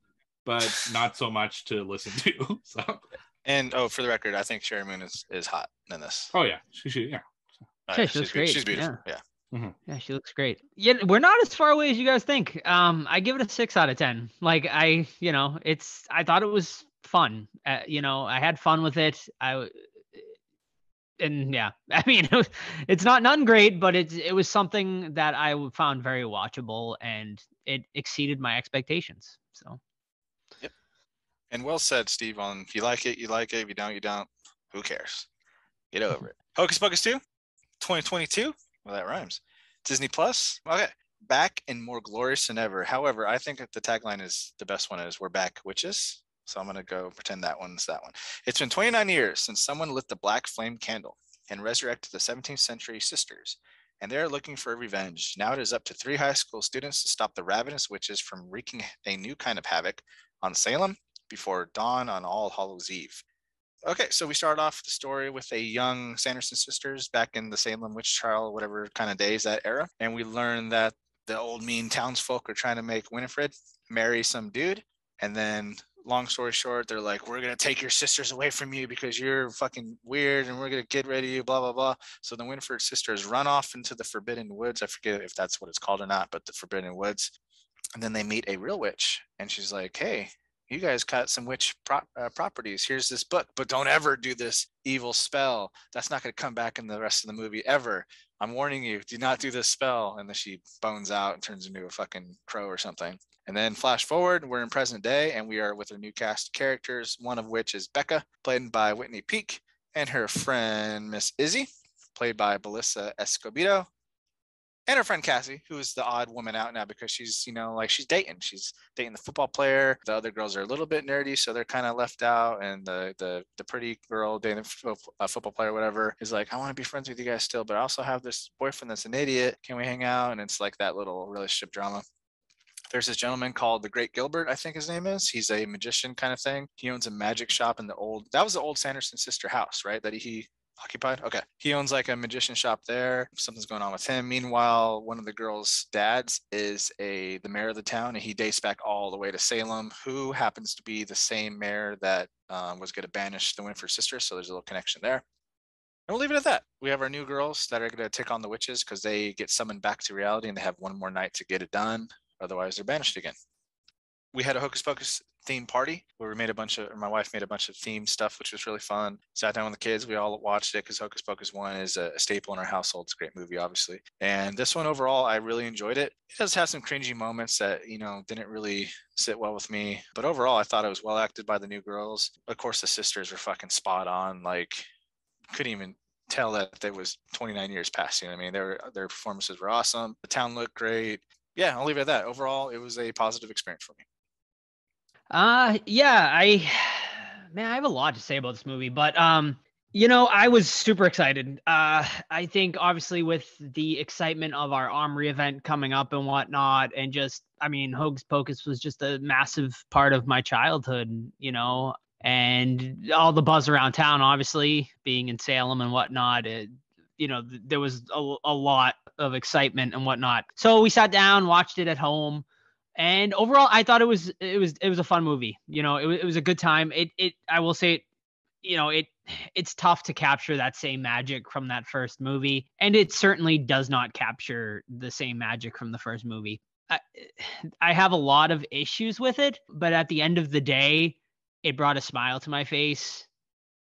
but not so much to listen to. So, and for the record, I think Sherry Moon is hot in this. Oh yeah, she Yeah, she looks great. She's beautiful. Yeah. Mm-hmm. Yeah, she looks great. Yeah, we're not as far away as you guys think. I give it a 6 out of 10. Like I thought it was fun. I had fun with it. It's not none great, but it was something that I found very watchable, and it exceeded my expectations. So. Yep. And well said, Steve. On if you like it, you like it. If you don't, you don't. Who cares? Get over it. Hocus Pocus 2, 2022. Well, that rhymes. Disney Plus. Okay. Back and more glorious than ever. However, I think that the tagline is the best one is "We're back, witches." So I'm going to go pretend that one's that one. It's been 29 years since someone lit the black flame candle and resurrected the 17th century sisters, and they're looking for revenge. Now it is up to 3 high school students to stop the ravenous witches from wreaking a new kind of havoc on Salem before dawn on All Hallows Eve. Okay, so we start off the story with a young Sanderson sisters back in the Salem witch trial, whatever kind of days, that era, and we learn that the old mean townsfolk are trying to make Winifred marry some dude, and then long story short, they're like, we're going to take your sisters away from you because you're fucking weird, and we're going to get rid of you, blah, blah, blah. So the Winifred sisters run off into the Forbidden Woods. I forget if that's what it's called or not, but the Forbidden Woods. And then they meet a real witch, and she's like, hey, you guys got some witch properties. Here's this book, but don't ever do this evil spell. That's not going to come back in the rest of the movie ever. I'm warning you, do not do this spell. And then she bones out and turns into a fucking crow or something. And then flash forward, we're in present day, and we are with our new cast of characters, one of which is Becca, played by Whitney Peak, and her friend Miss Izzy, played by Belissa Escobedo, and her friend Cassie, who is the odd woman out now because she's, she's dating the football player. The other girls are a little bit nerdy, so they're kind of left out. And the pretty girl dating a football player, whatever, is like, I want to be friends with you guys still, but I also have this boyfriend that's an idiot. Can we hang out? And it's like that little relationship drama. There's this gentleman called the Great Gilbert, I think his name is. He's a magician kind of thing. He owns a magic shop in that was the old Sanderson sister house, right? That he occupied. Okay. He owns like a magician shop there. Something's going on with him. Meanwhile, one of the girls' dads is the mayor of the town, and he dates back all the way to Salem, who happens to be the same mayor that was going to banish the Winifred sisters. So there's a little connection there. And we'll leave it at that. We have our new girls that are going to take on the witches because they get summoned back to reality, and they have one more night to get it done. Otherwise, they're banished again. We had a Hocus Pocus theme party where my wife made a bunch of theme stuff, which was really fun. Sat down with the kids. We all watched it because Hocus Pocus 1 is a staple in our household. It's a great movie, obviously. And this one overall, I really enjoyed it. It does have some cringy moments that, didn't really sit well with me. But overall, I thought it was well acted by the new girls. Of course, the sisters were fucking spot on. Like, couldn't even tell that there was 29 years past. I mean, their performances were awesome. The town looked great. Yeah, I'll leave it at that. Overall, it was a positive experience for me. I have a lot to say about this movie, but I was super excited. I think obviously with the excitement of our Omri event coming up and whatnot, and just, Hocus Pocus was just a massive part of my childhood, and all the buzz around town, obviously being in Salem and whatnot, there was a lot of excitement and whatnot. So we sat down, watched it at home. And overall, I thought it was a fun movie. It was a good time. I will say, it's tough to capture that same magic from that first movie, and it certainly does not capture the same magic from the first movie. I have a lot of issues with it, but at the end of the day, it brought a smile to my face.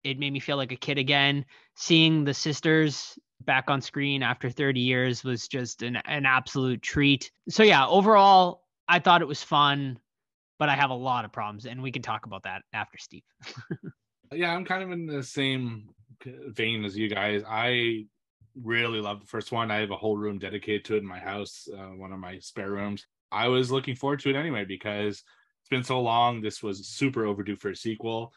It made me feel like a kid again. Seeing the sisters back on screen after 30 years was just an absolute treat. So yeah, overall, I thought it was fun, but I have a lot of problems, and we can talk about that after Steve. Yeah, I'm kind of in the same vein as you guys. I really love the first one. I have a whole room dedicated to it in my house, one of my spare rooms. I was looking forward to it anyway because it's been so long. This was super overdue for a sequel.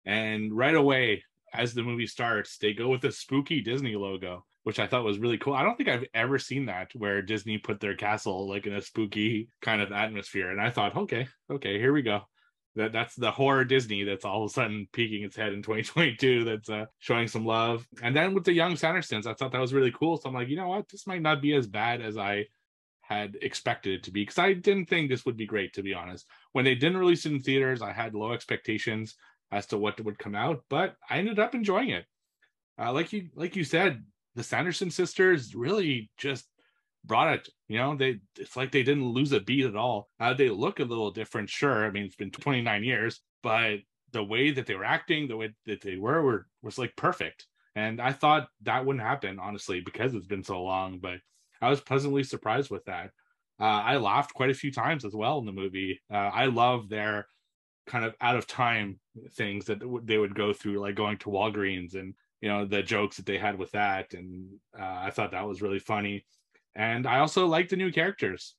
And right away, as the movie starts, they go with a spooky Disney logo, which I thought was really cool. I don't think I've ever seen that where Disney put their castle like in a spooky kind of atmosphere. And I thought, okay, here we go. That's the horror Disney that's all of a sudden peeking its head in 2022. That's showing some love. And then with the young Sandersons, I thought that was really cool. So I'm like, you know what? This might not be as bad as I had expected it to be, because I didn't think this would be great, to be honest. When they didn't release it in theaters, I had low expectations as to what would come out, but I ended up enjoying it. Like you said, the Sanderson sisters really just brought it. It's like they didn't lose a beat at all. They look a little different, sure. I mean, it's been 29 years, but the way that they were acting, the way that they was like perfect. And I thought that wouldn't happen, honestly, because it's been so long. But I was pleasantly surprised with that. I laughed quite a few times as well in the movie. I love their kind of out of time things that they would go through, like going to Walgreens, and the jokes that they had with that. And I thought that was really funny. And I also liked the new characters.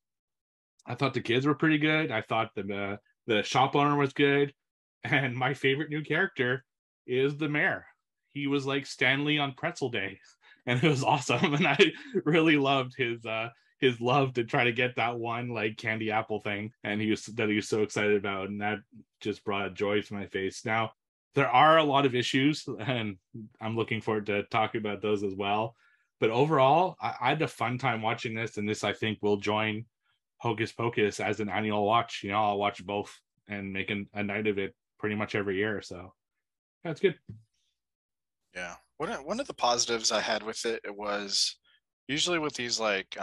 I thought the kids were pretty good. I thought the shop owner was good. And my favorite new character is the mayor. He was like Stanley on Pretzel Day, and it was awesome. And I really loved his love to try to get that one like candy apple thing, and he was so excited about, and that just brought joy to my face. Now, there are a lot of issues, and I'm looking forward to talking about those as well. But overall, I had a fun time watching this, and this, I think, will join Hocus Pocus as an annual watch. I'll watch both and make a night of it pretty much every year. So that's good. Yeah. One of the positives I had with it was usually with these like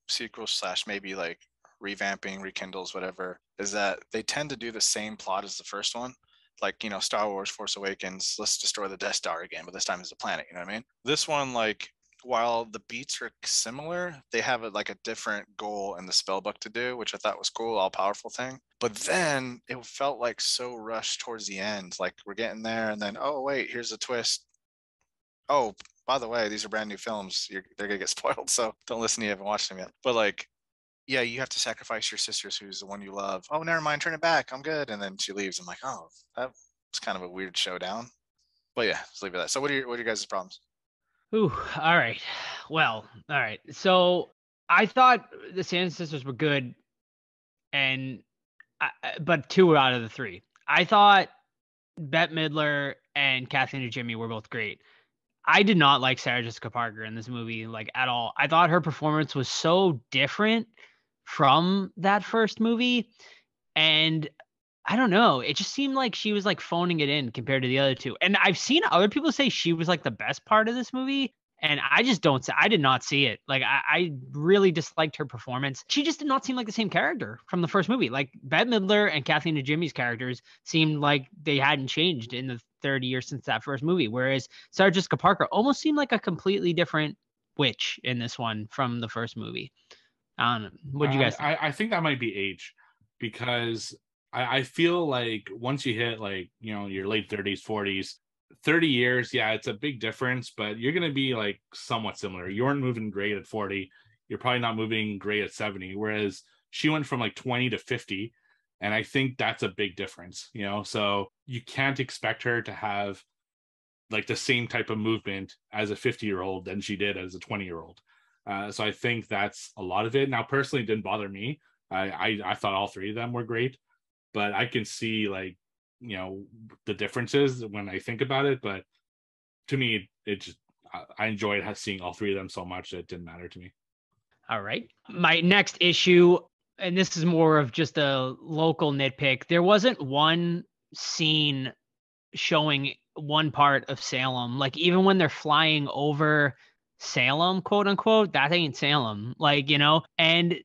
sequels / maybe like revamping, rekindles, whatever, is that they tend to do the same plot as the first one. Like, Star Wars Force Awakens, let's destroy the Death Star again, but this time it's a planet, you know what I mean? This one, like, while the beats are similar, they have a different goal in the spell book to do, which I thought was cool, all powerful thing. But then it felt like so rushed towards the end. Like, we're getting there, and then, oh wait, here's a twist. Oh, by the way, these are brand new films. They're gonna get spoiled, so don't listen to you haven't watched them yet. But like, yeah, you have to sacrifice your sisters, who's the one you love. Oh, never mind, turn it back, I'm good. And then she leaves. I'm like, oh, that was kind of a weird showdown. But yeah, let's leave it at that. So what are your guys' problems? Ooh, all right. Well, all right. So I thought the Sanderson sisters were good, but 2 out of the 3. I thought Bette Midler and Kathleen and Jimmy were both great. I did not like Sarah Jessica Parker in this movie, like, at all. I thought her performance was so different from that first movie, and I don't know. It just seemed like she was like phoning it in compared to the other two. And I've seen other people say she was like the best part of this movie. And I just I did not see it. Like, I really disliked her performance. She just did not seem like the same character from the first movie. Like, Bette Midler and Kathleen and Jimmy's characters seemed like they hadn't changed in the 30 years since that first movie. Whereas Sarah Jessica Parker almost seemed like a completely different witch in this one from the first movie. I don't know. What do you guys think? I think that might be age, because I feel like once you hit like, your late 30s, 40s, 30 years, yeah, it's a big difference, but you're going to be like somewhat similar. You weren't moving great at 40. You're probably not moving great at 70, whereas she went from like 20 to 50. And I think that's a big difference, so you can't expect her to have like the same type of movement as a 50-year-old than she did as a 20-year-old. So I think that's a lot of it. Now, personally, it didn't bother me. I thought all three of them were great, but I can see like, you know, the differences when I think about it. But to me, it just, I enjoyed seeing all three of them so much that it didn't matter to me. All right. My next issue, and this is more of just a local nitpick. There wasn't one scene showing one part of Salem. Like even when they're flying over Salem, quote unquote, that ain't Salem. Like, you know, and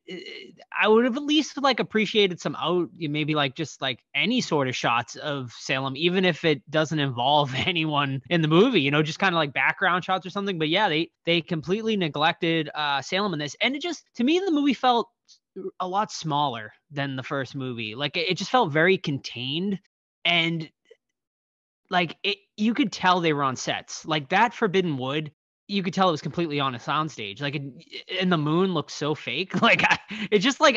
I would have at least like appreciated some maybe like just like any sort of shots of Salem, even if it doesn't involve anyone in the movie, you know, just kind of like background shots or something. But yeah, they completely neglected Salem in this. And it just, to me, the movie felt a lot smaller than the first movie. Like it just felt very contained, and like you could tell they were on sets. Like that Forbidden Wood, you could tell it was completely on a soundstage. Like, and the moon looked so fake. Like, I was just like,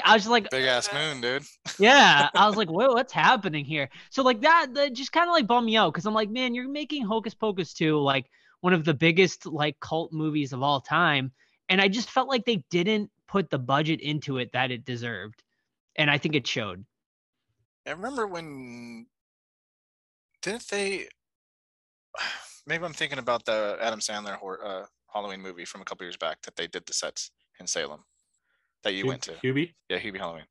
big ass moon, dude. Yeah, I was like, what's happening here? So like that just kind of like bummed me out, because I'm like, man, you're making Hocus Pocus 2 like one of the biggest like cult movies of all time, and I just felt like they didn't put the budget into it that it deserved, and I think it showed. I remember when didn't they? Maybe I'm thinking about the Adam Sandler Halloween movie from a couple years back that they did the sets in Salem that you went to. Hubie? Yeah, Hubie Halloween.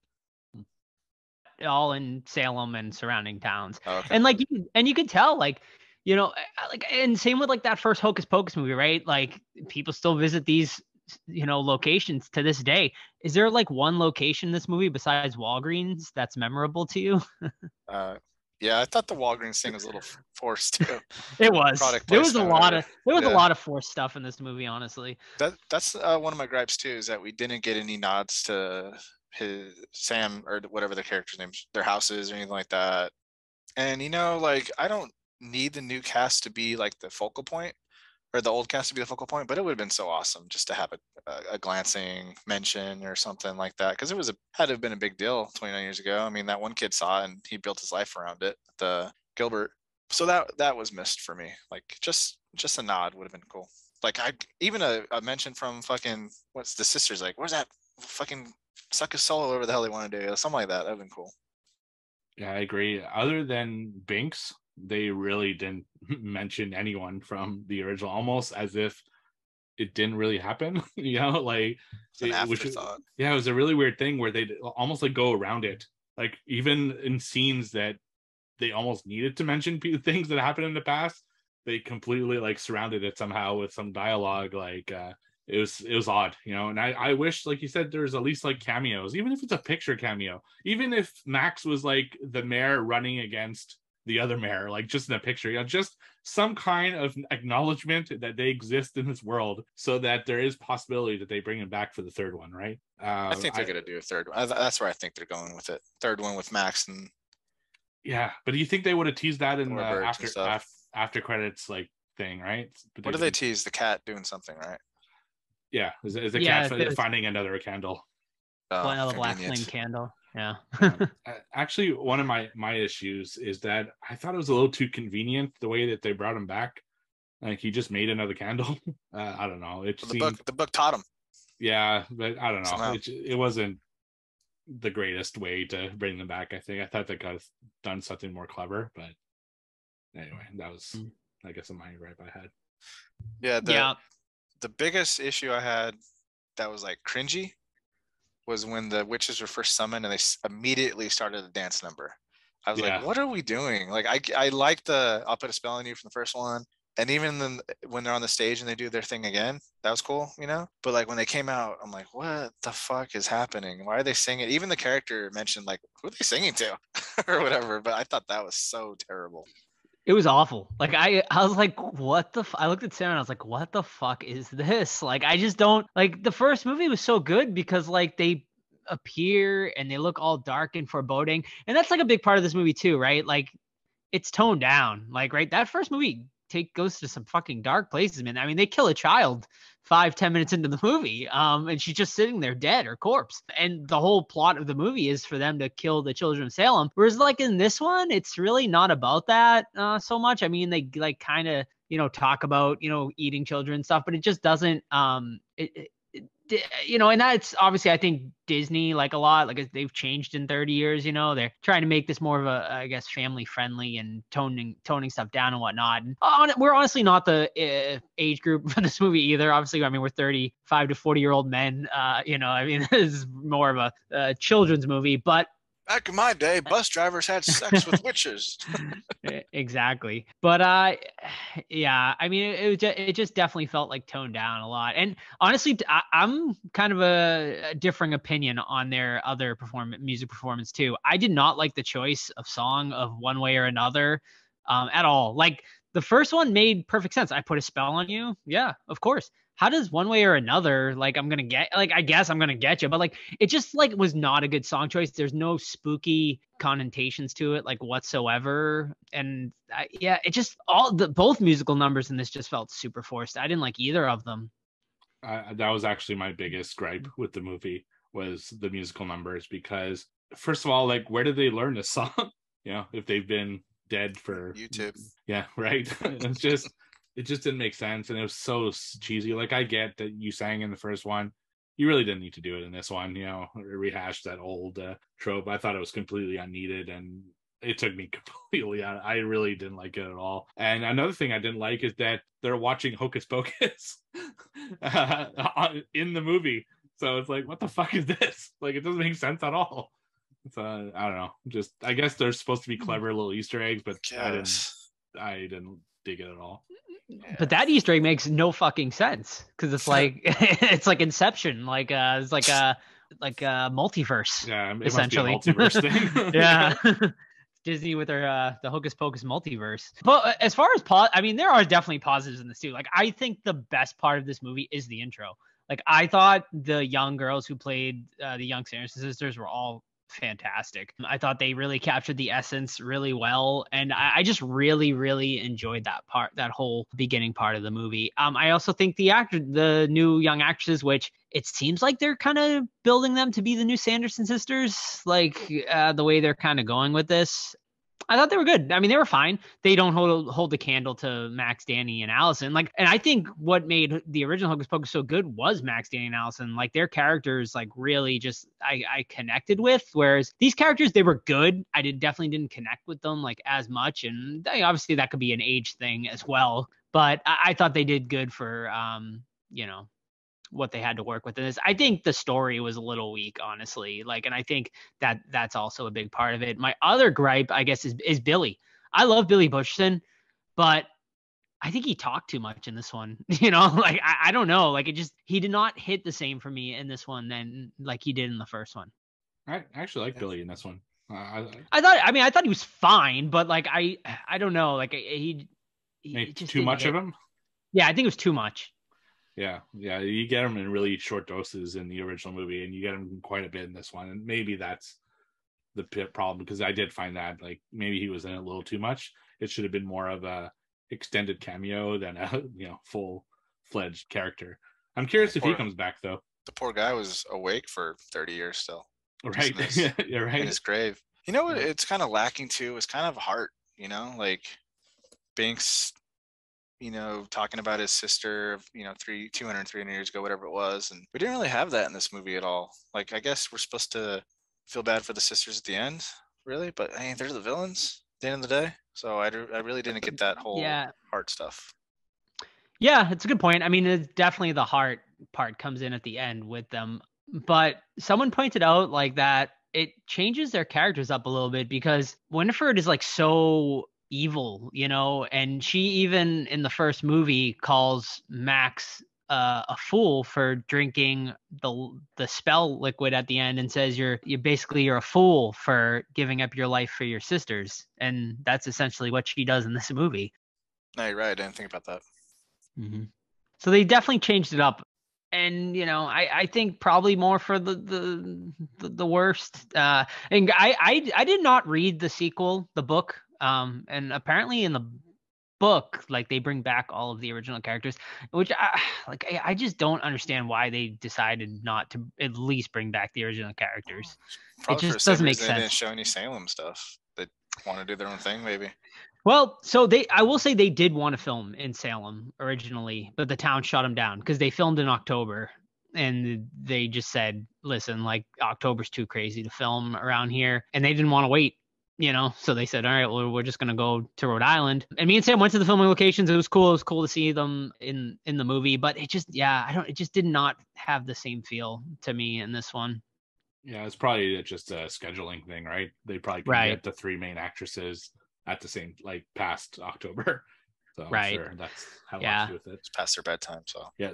All in Salem and surrounding towns. Oh, okay. And like you could tell, like, you know, like, and same with like that first Hocus Pocus movie, right? Like people still visit these, you know, locations to this day. Is there like one location in this movie besides Walgreens that's memorable to you? Yeah, I thought the Walgreens thing was a little forced too. It was. There was a lot of forced stuff in this movie, honestly. That's one of my gripes too, is that we didn't get any nods to Sam or whatever the character's name, their houses or anything like that. And you know, like I don't need the new cast to be like the focal point, or the old cast to be the focal point, but it would have been so awesome just to have a glancing mention or something like that, because it had to have been a big deal 29 years ago. I mean, that one kid saw it and he built his life around it, the Gilbert. So that was missed for me. Like just a nod would have been cool. Like even a mention from fucking what's the sisters, like where's that fucking suck his soul, whatever the hell they want to do, something like that. That'd been cool. Yeah, I agree. Other than Binks, they really didn't mention anyone from the original, almost as if it didn't really happen. You know, like it's an afterthought. It was a really weird thing where they almost like go around it, like even in scenes that they almost needed to mention things that happened in the past, they completely like surrounded it somehow with some dialogue. Like it was odd, you know. And I wish, like you said, there's at least like cameos, even if it's a picture cameo, even if Max was like the mayor running against the other mayor, like just in a picture, you know, just some kind of acknowledgement that they exist in this world, so that there is possibility that they bring him back for the third one, right? I think they're gonna do a third one. That's where I think they're going with it. Third one with Max and. Yeah, but do you think they would have teased that in the after credits like thing, right? What do they tease? The cat doing something, right? Yeah, is the cat finding another candle? Well, a black flame candle. Yeah. Actually, one of my issues is that I thought it was a little too convenient the way that they brought him back. Like he just made another candle. I don't know. The book taught him. Yeah, but I don't know. It wasn't the greatest way to bring them back. I thought they could have done something more clever, but anyway, that was I guess a minor gripe I had. Yeah. The biggest issue I had that was like cringy was when the witches were first summoned and they immediately started a dance number. I was like, what are we doing? Like, I like I'll put a spell on you from the first one. And even then, when they're on the stage and they do their thing again, that was cool, you know? But like when they came out, I'm like, what the fuck is happening? Why are they singing? Even the character mentioned like, who are they singing to or whatever. But I thought that was so terrible. It was awful. Like I was like, what the I looked at Sarah and I was like, what the fuck is this? Like, I just don't like, the first movie was so good because like they appear and they look all dark and foreboding. And that's like a big part of this movie too, right? Like it's toned down, like, right. That first movie goes to some fucking dark places, man. I mean, they kill a child 5-10 minutes into the movie, and she's just sitting there dead, or corpse. And the whole plot of the movie is for them to kill the children of Salem. Whereas like in this one, it's really not about that so much. I mean, they like kind of talk about, eating children and stuff, but it just doesn't, and that's obviously, I think Disney, like a lot, like they've changed in 30 years, they're trying to make this more of a, I guess, family friendly and toning stuff down and whatnot. And we're honestly not the age group for this movie either. Obviously, I mean, we're 35 to 40-year-old men, this is more of a children's movie, but back in my day, bus drivers had sex with witches. Exactly. But yeah, I mean, it just definitely felt like toned down a lot. And honestly, I'm kind of a differing opinion on their other music performance too. I did not like the choice of song of One Way or Another at all. Like the first one made perfect sense. I put a spell on you. Yeah, of course. How does One Way or Another, like, I guess I'm going to get you, but like, it just like was not a good song choice. There's no spooky connotations to it, like whatsoever. And it just, both musical numbers in this just felt super forced. I didn't like either of them. That was actually my biggest gripe with the movie, was the musical numbers, because first of all, like, where did they learn this song? If they've been dead for YouTube. Yeah, right. It just didn't make sense, and it was so cheesy. Like, I get that you sang in the first one, you really didn't need to do it in this one, rehash that old trope. I thought it was completely unneeded, and it took me completely out. I really didn't like it at all. And another thing I didn't like is that they're watching Hocus Pocus in the movie. So it's like, what the fuck is this? Like, it doesn't make sense at all. So I don't know. Just, I guess they're supposed to be clever little Easter eggs, but I didn't dig it at all. Yeah. But that Easter egg makes no fucking sense, because it's like it's like Inception, like it's like a multiverse. Yeah, it essentially must be a multiverse thing. Yeah. Disney with their the Hocus Pocus multiverse. But as far as I mean, there are definitely positives in this too. Like, I think the best part of this movie is the intro. Like, I thought the young girls who played the young Sanderson sisters were all fantastic. I thought they really captured the essence really well, and I just really, really enjoyed that whole beginning part of the movie. I also think the new young actresses, which it seems like they're kind of building them to be the new Sanderson sisters, like the way they're kind of going with this. I thought they were good. I mean, they were fine. They don't hold the candle to Max, Danny, and Allison. Like, and I think what made the original Hocus Pocus so good was Max, Danny, and Allison. Like, their characters, like, really just I connected with. Whereas these characters, they were good. I definitely didn't connect with them like as much. And obviously that could be an age thing as well. But I thought they did good for what they had to work with in this. I think the story was a little weak, honestly. Like, and I think that's also a big part of it. My other gripe, I guess, is Billy. I love Billy Butcherson, but I think he talked too much in this one. Like, I don't know. Like, he did not hit the same for me in this one than like he did in the first one. I actually like Billy in this one. I thought he was fine, but like I don't know. Like he just too much of him. Yeah, I think it was too much. Yeah, you get him in really short doses in the original movie, and you get him quite a bit in this one, and maybe that's the problem, because I did find that like maybe he was in it a little too much. It should have been more of a extended cameo than a full-fledged character. I'm curious if he comes back though. The poor guy was awake for 30 years still. Right, you're right. In his grave. You know what? It's kind of lacking too. It's kind of heart. Like Binks. Talking about his sister, 200, 300 years ago, whatever it was. And we didn't really have that in this movie at all. Like, I guess we're supposed to feel bad for the sisters at the end, really. But, I mean, they're the villains at the end of the day. So I really didn't get that whole heart stuff. Yeah, it's a good point. I mean, it's definitely the heart part comes in at the end with them. But someone pointed out, like, that it changes their characters up a little bit, because Winifred is, like, so evil, and she even in the first movie calls Max a fool for drinking the spell liquid at the end, and says you're a fool for giving up your life for your sisters, and that's essentially what she does in this movie. No, you're right. I didn't think about that. Mm-hmm. So they definitely changed it up, and I think probably more for the worst. And I did not read the sequel, the book. And apparently in the book, like, they bring back all of the original characters, which I just don't understand why they decided not to at least bring back the original characters. Probably it just doesn't make sense. They didn't show any Salem stuff. They want to do their own thing, maybe. Well, I will say they did want to film in Salem originally, but the town shut them down because they filmed in October, and they just said, listen, like October's too crazy to film around here, and they didn't want to wait. So they said, all right, well, we're just gonna go to Rhode Island. And me and Sam went to the filming locations. It was cool. It was cool to see them in the movie, but it just, it just did not have the same feel to me in this one. Yeah, it's probably just a scheduling thing, right? They probably couldn't get the 3 main actresses at the same, like, past October. So I'm sure that's how much to do with it. It's past their bedtime, so yeah.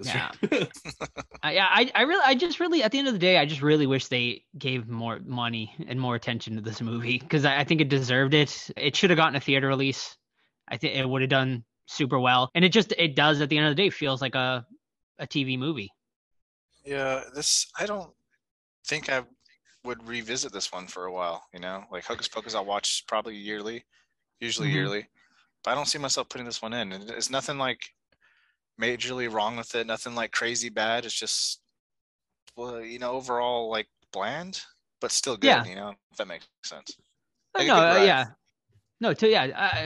Right. I just really, at the end of the day, I just really wish they gave more money and more attention to this movie, because I think it deserved it. It should have gotten a theater release. I think it would have done super well, and it does at the end of the day feels like a TV movie. Yeah, I don't think I would revisit this one for a while. Like Hocus Pocus, I'll watch probably usually yearly. But I don't see myself putting this one in. And there's nothing like majorly wrong with it. Nothing like crazy bad. It's just, overall like bland, but still good. Yeah. If that makes sense. I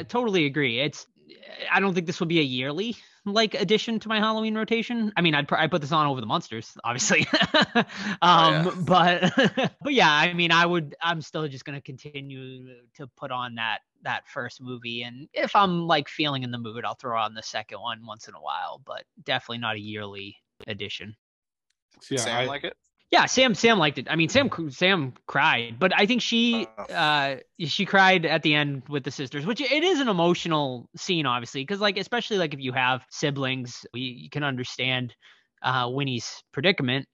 totally agree. I don't think this will be a yearly addition to my Halloween rotation. I mean, I put this on over the Munsters, obviously. But yeah, I mean, I'm still just going to continue to put on that first movie. And if I'm like feeling in the mood, I'll throw on the second one once in a while, but definitely not a yearly edition. Yeah, Sam like it? Yeah, Sam liked it. I mean, Sam cried, but I think she cried at the end with the sisters, which it is an emotional scene, obviously, because especially if you have siblings, you can understand Winnie's predicament,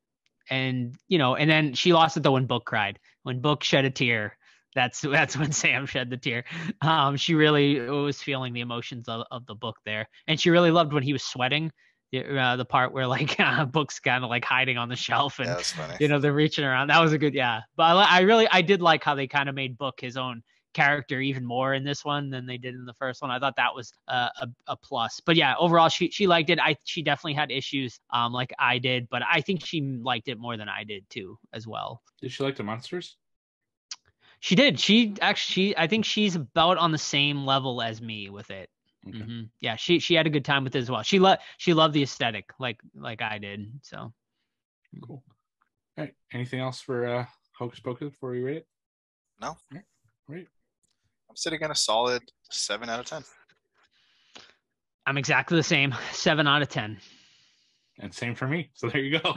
and and then she lost it though when Book cried. When Book shed a tear, that's when Sam shed the tear. She really was feeling the emotions of the Book there, and she really loved when he was sweating. The part where Book's kind of hiding on the shelf, and that's funny. They're reaching around. That was a good, But I did like how they kind of made Book his own character even more in this one than they did in the first one. I thought that was a plus. But yeah, overall she liked it. She definitely had issues like I did, but I think she liked it more than I did too as well. Did she like the Munsters? She did. I think she's about on the same level as me with it. Okay. Mm-hmm. Yeah, she had a good time with it as well. She loved the aesthetic like I did. So cool. All right. Anything else for Hocus Pocus before we rate it? No. All right. Great. I'm sitting at a solid 7 out of 10. I'm exactly the same. 7 out of 10. And same for me. So there you go.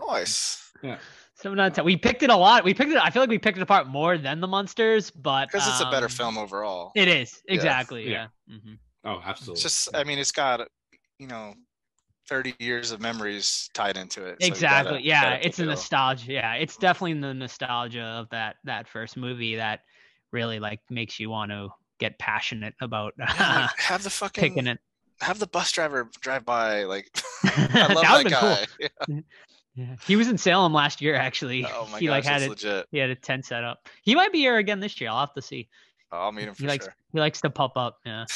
Nice. Yeah. 7 out of 10. We picked it a lot. I feel like we picked it apart more than the Munsters, but because it's a better film overall. It is exactly. Yeah. Mm-hmm. Oh, absolutely. It's just, I mean, it's got 30 years of memories tied into it. Exactly. So it's a nostalgia. Yeah, it's definitely the nostalgia of that first movie that really makes you want to get passionate about have the fucking picking it. Have the bus driver drive by. I love that guy. Cool. Yeah. He was in Salem last year, actually. Oh my gosh, that's legit. He had a tent set up. He might be here again this year. I'll have to see. I'll meet him for sure. He likes to pop up. Yeah.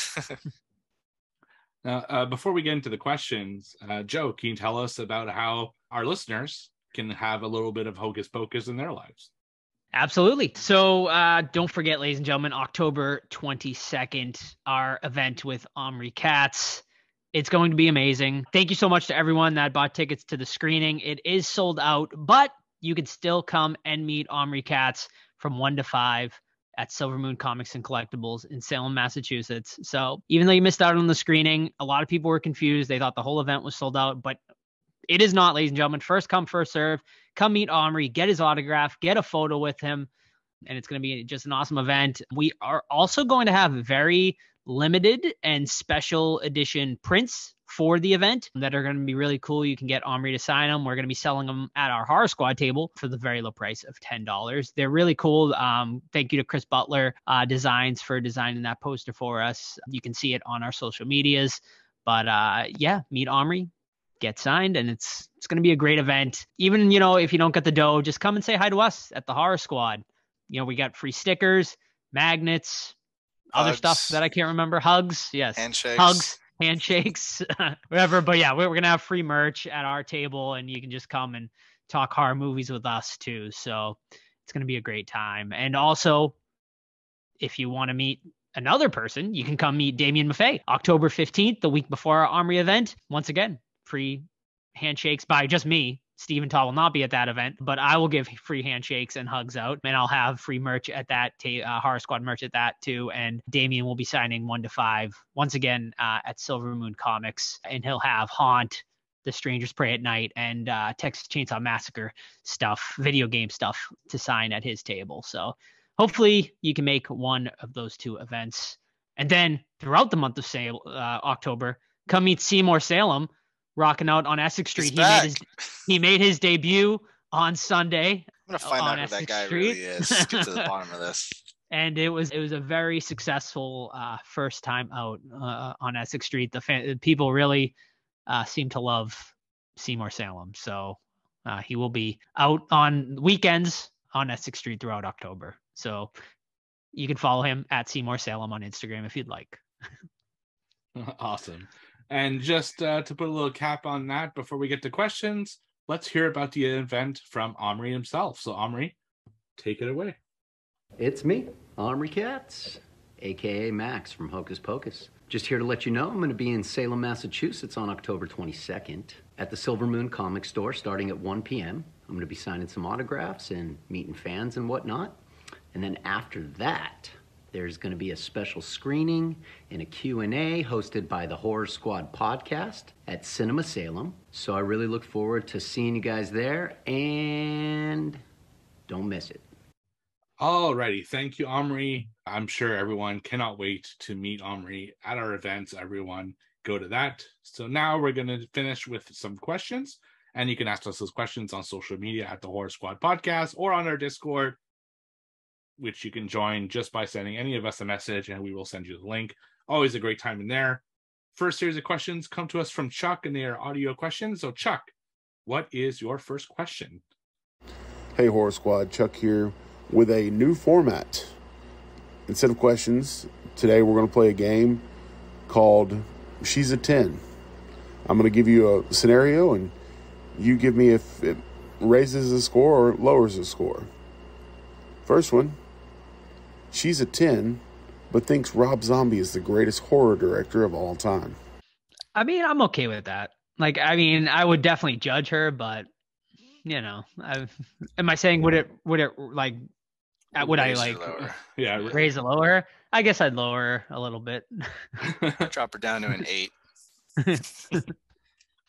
Now, before we get into the questions, Joe, can you tell us about how our listeners can have a little bit of Hocus Pocus in their lives? Absolutely. So don't forget, ladies and gentlemen, October 22nd, our event with Omri Katz. It's going to be amazing. Thank you so much to everyone that bought tickets to the screening. It is sold out, but you can still come and meet Omri Katz from 1 to 5 at Silver Moon Comics and Collectibles in Salem, Massachusetts. So even though you missed out on the screening, a lot of people were confused. They thought the whole event was sold out, but it is not, ladies and gentlemen. First come, first serve. Come meet Omri, get his autograph, get a photo with him, and it's going to be just an awesome event. We are also going to have very limited and special edition prints for the event that are going to be really cool. You can get Omri to sign them. We're going to be selling them at our Horror Squad table for the very low price of $10. They're really cool. Thank you to Chris Butler Designs for designing that poster for us. You can see it on our social medias. But meet Omri, get signed, and it's going to be a great event. Even, if you don't get the dough, just come and say hi to us at the Horror Squad. We got free stickers, magnets, other stuff that I can't remember. Hugs. Yes. Handshakes, whatever. But yeah, we're going to have free merch at our table, and you can just come and talk horror movies with us too. So it's going to be a great time. And also, if you want to meet another person, you can come meet Damien Maffei October 15th, the week before our Omri event. Once again, free handshakes by just me. Steve and Todd will not be at that event, but I will give free handshakes and hugs out, and I'll have free merch at that, Horror Squad merch at that too. And Damien will be signing 1 to 5 once again at Silver Moon Comics, and he'll have Haunt, The Strangers Pray at Night, and Texas Chainsaw Massacre stuff, video game stuff to sign at his table. So hopefully you can make one of those 2 events. And then throughout the month of October, come meet Seymour Salem, rocking out on Essex Street. He made his debut on Sunday. I'm gonna find out who that guy really is. Get to the bottom of this. And it was a very successful first time out on Essex Street. The people really seem to love Seymour Salem, so he will be out on weekends on Essex Street throughout October. So you can follow him at Seymour Salem on Instagram if you'd like. Awesome. And just to put a little cap on that before we get to questions, let's hear about the event from Omri himself. So Omri, take it away. It's me, Omri Katz, aka Max from Hocus Pocus. Just here to let you know I'm going to be in Salem, Massachusetts on October 22nd at the Silver Moon Comic Store starting at 1 p.m. I'm going to be signing some autographs and meeting fans and whatnot. And then after that, there's going to be a special screening and a Q&A hosted by the Horror Squad podcast at Cinema Salem. So I really look forward to seeing you guys there, and don't miss it. Alrighty, thank you, Omri. I'm sure everyone cannot wait to meet Omri at our events. Everyone go to that. So now we're going to finish with some questions, and you can ask us those questions on social media at the Horror Squad podcast or on our Discord, which you can join just by sending any of us a message, and we will send you the link. Always a great time in there. First series of questions come to us from Chuck, and they are audio questions. So Chuck, what is your first question? Hey, Horror Squad, Chuck here with a new format. Instead of questions, today we're going to play a game called She's a 10. I'm going to give you a scenario, and you give me if it raises the score or lowers the score. First one, she's a 10, but thinks Rob Zombie is the greatest horror director of all time. I mean, I'm okay with that. Like, I mean, I would definitely judge her, but you know, am I saying would it like, would I like raise it lower? I guess I'd lower her a little bit. Drop her down to an 8.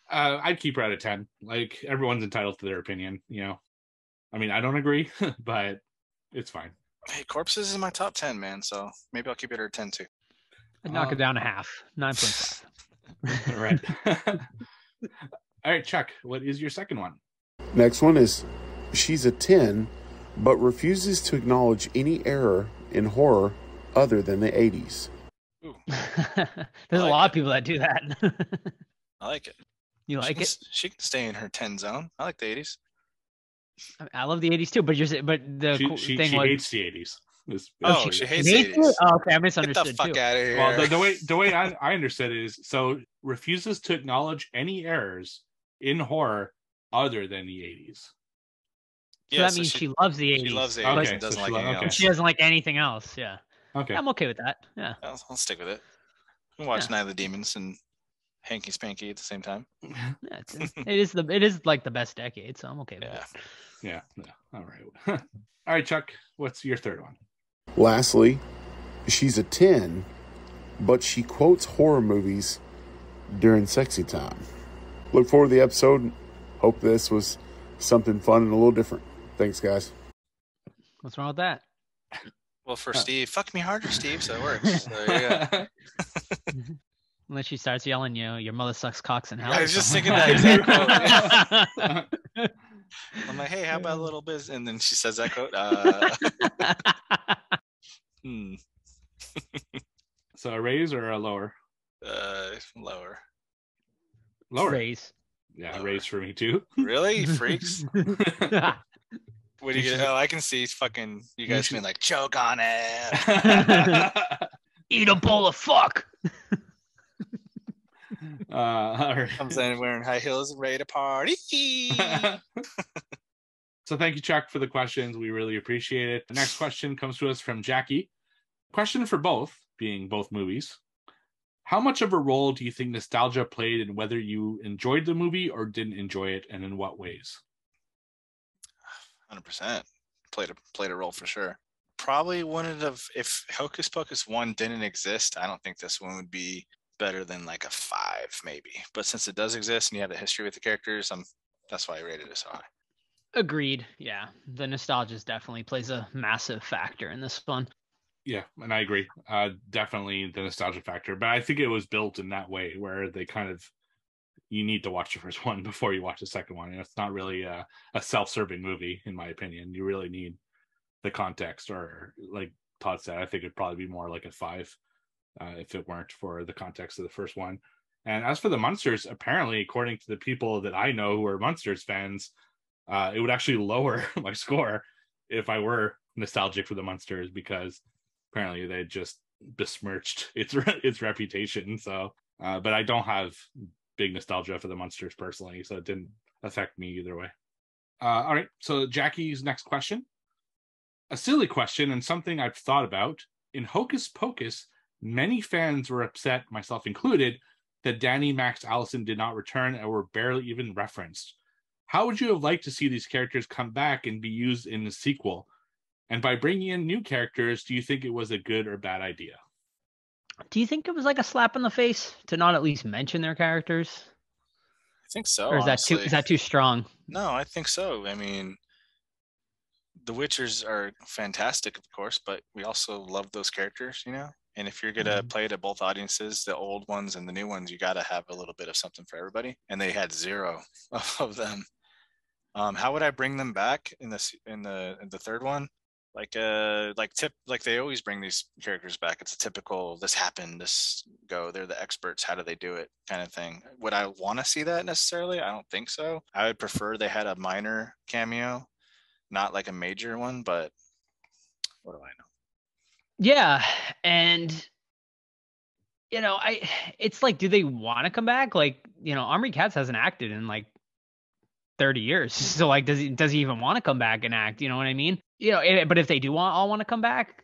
I'd keep her at a 10. Like, everyone's entitled to their opinion, you know. I mean, I don't agree, but it's fine. Hey, Corpses is in my top 10, man. So maybe I'll keep it at a 10 too. I'd knock it down a half, 9.5. Right. All right, Chuck, what is your second one? Next one is she's a 10, but refuses to acknowledge any error in horror other than the 80s. Ooh. There's a lot of people that do that. I like it. You like it? She can stay in her 10 zone. I like the 80s. I love the 80s too, but She hates the 80s. She hates the 80s. Oh, okay, I misunderstood. Get the fuck too. out of here. Well, the way I understood it is, so refuses to acknowledge any errors in horror other than the 80s. So that means she loves the 80s. She loves the 80s and doesn't like anything else. She doesn't like anything else, yeah. Okay. Yeah, I'm okay with that, yeah. I'll stick with it. We can watch Night of the Demons and Hanky Spanky at the same time. Yeah, it is like the best decade, so I'm okay with it. Yeah. All right. All right, Chuck, what's your third one? Lastly, she's a 10, but she quotes horror movies during sexy time. Look forward to the episode. Hope this was something fun and a little different. Thanks, guys. What's wrong with that? Well, for Steve, fuck me harder, Steve, so it works. So there you go. Unless she starts yelling, your mother sucks cocks in hell. I was just thinking that exact quote. I'm like, hey, how about a little bit? And then she says that quote. So a raise or a lower? Lower. Lower. Raise. Yeah, lower. Raise for me too. Really, freaks? What do you get? Oh, I can see fucking you guys being like, choke on it. Eat a bowl of fuck. All right. Comes in wearing high heels and ready to party. So thank you, Chuck, for the questions. We really appreciate it. The next question comes to us from Jackie. Question for both. being both movies. How much of a role do you think nostalgia played in whether you enjoyed the movie or didn't enjoy it, and in what ways? 100% played a role for sure. Probably wouldn't have, if Hocus Pocus 1 didn't exist, I don't think this one would be better than like a 5 maybe. But since it does exist and you have a history with the characters, that's why I rated it so high. Agreed. Yeah, the nostalgia definitely plays a massive factor in this one. Yeah, and I agree. Definitely the nostalgia factor. But I think it was built in that way where they kind of, you need to watch the first one before you watch the second one. And it's not really a self-serving movie, in my opinion. You really need the context, or like Todd said, I think it'd probably be more like a 5 if it weren't for the context of the first one. And as for the Munsters, apparently, according to the people that I know who are Munsters fans, it would actually lower my score if I were nostalgic for the Munsters, because apparently they just besmirched its reputation. So, but I don't have big nostalgia for the Munsters personally, so it didn't affect me either way. All right, so Jackie's next question. A silly question and something I've thought about. In Hocus Pocus, many fans were upset, myself included, that Danny, Max, Allison did not return and were barely even referenced. How would you have liked to see these characters come back and be used in the sequel? And by bringing in new characters, do you think it was a good or bad idea? Do you think it was like a slap in the face to not at least mention their characters? I think so. Or is honestly. that too strong? No, I think so. I mean, the Witchers are fantastic, of course, but we also love those characters, you know? And if you're going to play to both audiences, the old ones and the new ones, you got to have a little bit of something for everybody. And they had 0 of them. How would I bring them back in the third one? Like they always bring these characters back. It's a typical, this happened, this go, they're the experts, how do they do it kind of thing. Would I want to see that necessarily? I don't think so. I would prefer they had a minor cameo, not like a major one, but what do I know? Yeah, and it's like, do they want to come back? Like, Omri Katz hasn't acted in like 30 years. So like, does he even want to come back and act? You know what I mean? But if they do all want to come back,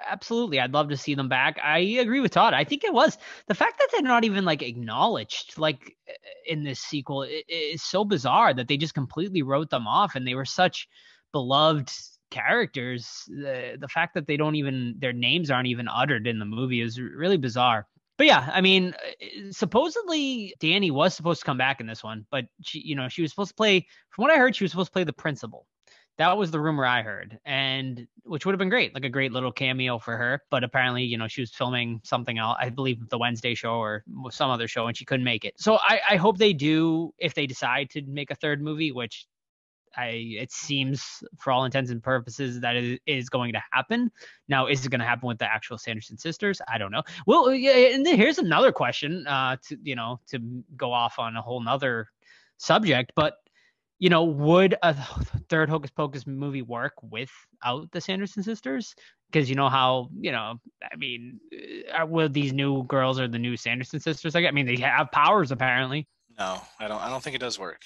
absolutely, I'd love to see them back. I agree with Todd. I think it was the fact that they're not even like acknowledged like in this sequel is so bizarre that they just completely wrote them off, and they were such beloved characters. The fact that they don't even, their names aren't even uttered in the movie is really bizarre. But yeah, I mean, supposedly Danny was supposed to come back in this one, but she was supposed to play, from what I heard, she was supposed to play the principal. That was the rumor I heard, and which would have been great, like a great little cameo for her. But apparently, she was filming something else, I believe the Wednesday show or some other show, and she couldn't make it. So I hope they do, if they decide to make a third movie, which it seems for all intents and purposes that it is going to happen. Now, is it going to happen with the actual Sanderson sisters? I don't know. Well, yeah, and then here's another question to go off on a whole nother subject, but would a third Hocus Pocus movie work without the Sanderson sisters? Because how, I mean, will these new girls or the new Sanderson sisters? I mean, they have powers apparently. No, I don't think it does work,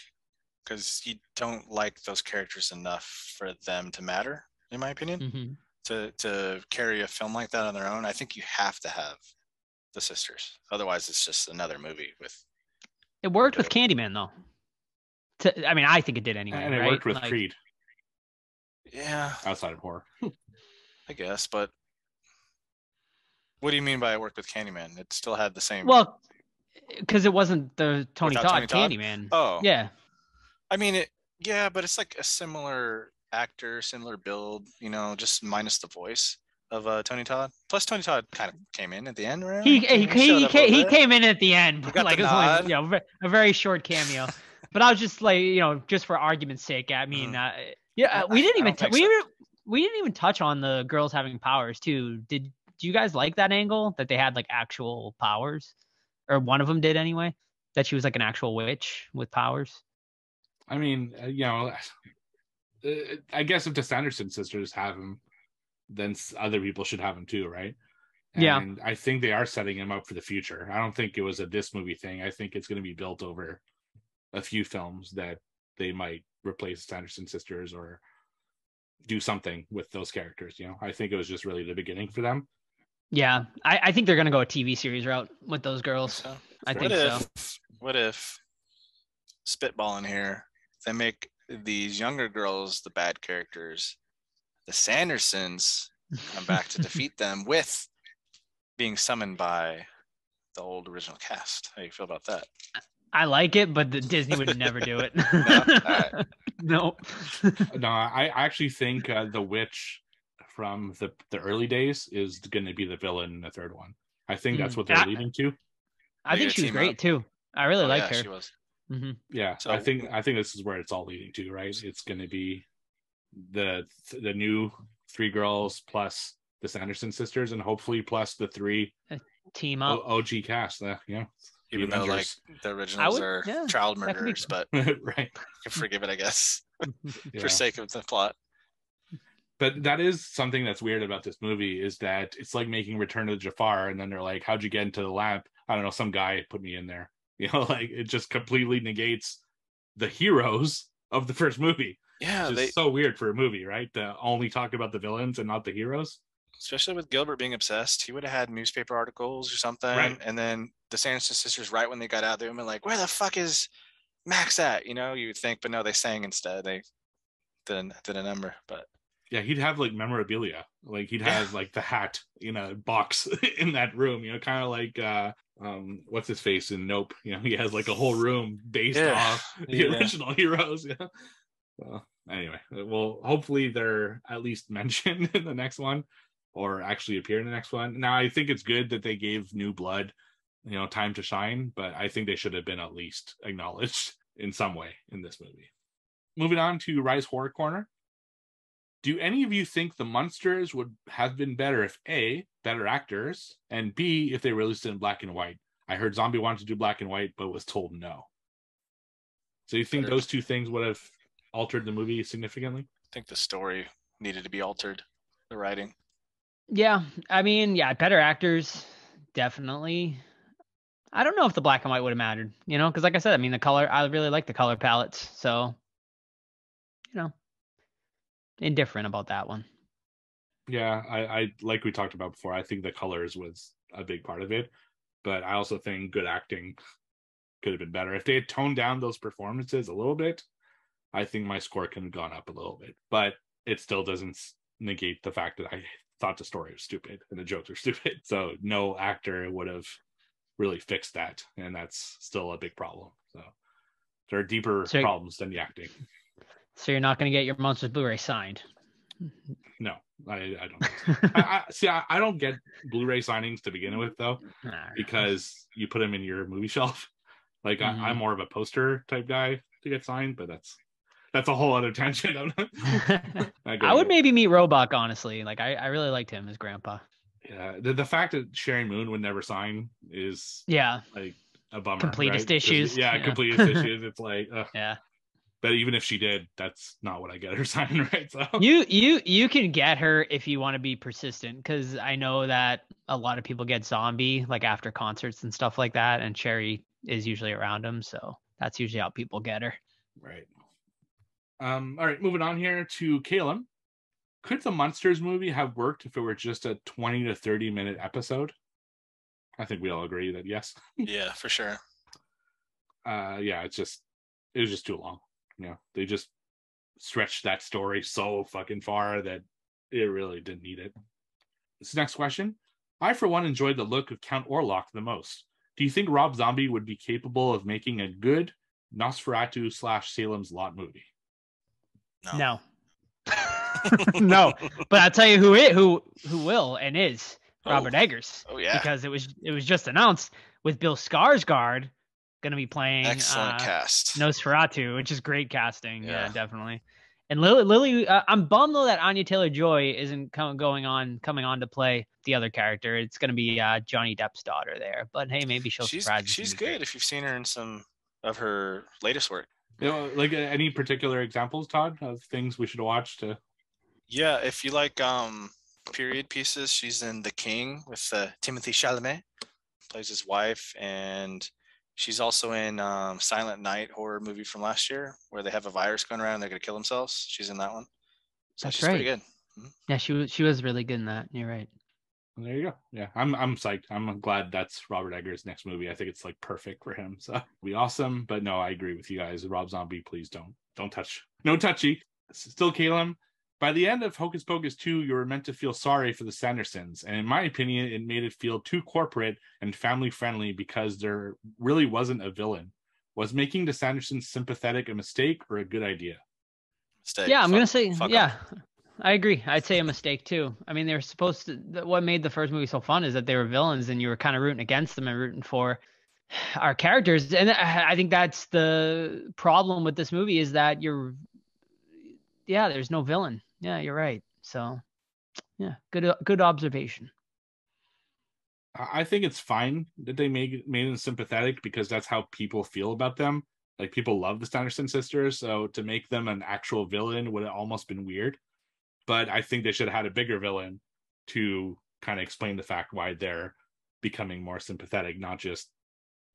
because you don't like those characters enough for them to matter, in my opinion. Mm-hmm. To carry a film like that on their own, I think you have to have the sisters. Otherwise, it's just another movie with. It worked with Candyman, though. I mean, I think it did anyway. And it worked with Creed. Yeah. Outside of horror. I guess, but what do you mean by it worked with Candyman? It still had the same. Well, because it wasn't the Tony Todd Candyman. Oh. Yeah. I mean, but it's like a similar actor, similar build, just minus the voice of Tony Todd. Plus, Tony Todd kind of came in at the end, right? He came in at the end, like it was only, a very short cameo. But I was just like, just for argument's sake. I mean, we didn't even touch on the girls having powers too. Do you guys like that angle that they had like actual powers, or one of them did anyway? That she was like an actual witch with powers. I mean, I guess if the Sanderson sisters have him, then other people should have him too, right? And I think they are setting him up for the future. I don't think it was a this movie thing. I think it's going to be built over a few films that they might replace Sanderson sisters or do something with those characters. I think it was just really the beginning for them. Yeah, I think they're gonna go a TV series route with those girls. So, I think so. what if spitballing here, they make these younger girls the bad characters, the Sandersons come back to defeat them with being summoned by the old original cast. How do you feel about that? I like it, but the Disney would never do it. No? All right. No. No, I actually think the witch from the early days is going to be the villain in the third one. I think that's what they're leading to. I think she was great too. I really liked her. She was. Mm-hmm. Yeah, so I think this is where it's all leading to, right? It's going to be the new 3 girls plus the Sanderson sisters, and hopefully plus the 3 team up OG cast. Yeah, even though like the originals are child murderers, but right, you can forgive it, I guess, for sake of the plot. But that is something that's weird about this movie, is that it's like making Return of the Jafar, and then they're like, "How'd you get into the lamp?" I don't know. Some guy put me in there. Like it just completely negates the heroes of the first movie. Yeah, it's so weird for a movie, right? To only talk about the villains and not the heroes. Especially with Gilbert being obsessed, he would have had newspaper articles or something, right. And then the Sanderson sisters, right when they got out, they would be like, "Where the fuck is Max at?" You would think, but no, they sang instead. They did a number, but. Yeah, he'd have like memorabilia. Like he'd have like the hat in a box in that room, kind of like what's his face in Nope. He has like a whole room based off the original heroes. Yeah. Well, anyway, well, hopefully they're at least mentioned in the next one, or actually appear in the next one. Now, I think it's good that they gave new blood, time to shine, but I think they should have been at least acknowledged in some way in this movie. Moving on to Rise Horror Corner. Do any of you think the Munsters would have been better if A, better actors, and B, if they released it in black and white? I heard Zombie wanted to do black and white, but was told no. So you think those two things would have altered the movie significantly? I think the story needed to be altered, the writing. Yeah, I mean, better actors, definitely. I don't know if the black and white would have mattered, because like I said, I mean, the color, I really like the color palettes, so, indifferent about that one. Yeah, I like we talked about before, I think the colors was a big part of it, but I also think good acting could have been better. If they had toned down those performances a little bit, I think my score could have gone up a little bit, but it still doesn't negate the fact that I thought the story was stupid and the jokes were stupid. So no actor would have really fixed that, and that's still a big problem. So there are deeper problems than the acting. So you're not going to get your Munsters Blu-ray signed? No, I don't. See, I don't get Blu-ray signings to begin with, though, because you put them in your movie shelf. Like I'm more of a poster type guy to get signed, but that's a whole other tangent. I would maybe meet Roebuck, honestly. Like I really liked him as Grandpa. Yeah, the fact that Sherry Moon would never sign is like a bummer. Completist right? issues. Completist issues. It's like yeah. But even if she did, that's not what I get her sign, right? So you can get her if you want to be persistent, because I know that a lot of people get Zombie like after concerts and stuff like that, and Sherry is usually around them, so that's usually how people get her. Right. All right, moving on here to Caleb. Could the Munsters movie have worked if it were just a 20 to 30 minute episode? I think we all agree that yes. Yeah, for sure. Yeah, it was just too long. They just stretched that story so fucking far that it really didn't need it. This next question. I, for one, enjoyed the look of Count Orlok the most. Do you think Rob Zombie would be capable of making a good Nosferatu/Salem's Lot movie? No. No. But I'll tell you who will and is Robert Eggers. Oh yeah. Because it was just announced with Bill Skarsgård going to be playing excellent cast Nosferatu, which is great casting. Yeah, definitely. And Lily, I'm bummed though that Anya Taylor-Joy isn't coming on to play the other character. It's going to be Johnny Depp's daughter there. But hey, maybe she'll surprise us. She's good if you've seen her in some of her latest work. Like any particular examples, Todd, of things we should watch to? Yeah, if you like period pieces, she's in The King with Timothy Chalamet, plays his wife, and she's also in Silent Night horror movie from last year where they have a virus going around and they're going to kill themselves. She's in that one. So That's she's pretty good. Yeah, she was really good in that. You're right. There you go. Yeah, I'm psyched. I'm glad that's Robert Eggers' next movie. I think it's like perfect for him. So it'll be awesome. But no, I agree with you guys. Rob Zombie, please don't touch. No touchy. Still, Caleb. By the end of Hocus Pocus 2, you were meant to feel sorry for the Sandersons, and in my opinion, it made it feel too corporate and family-friendly because there really wasn't a villain. Was making the Sandersons sympathetic a mistake or a good idea? Mistake. Yeah, I'm going to say, yeah. I agree. I'd say a mistake too. I mean, they're supposed to. What made the first movie so fun is that they were villains, and you were kind of rooting against them and rooting for our characters. And I think that's the problem with this movie is that there's no villain. Yeah, you're right. So, yeah, good observation. I think it's fine that they made them sympathetic because that's how people feel about them. Like, people love the Sanderson sisters, so to make them an actual villain would have almost been weird. But I think they should have had a bigger villain to kind of explain the fact why they're becoming more sympathetic, not just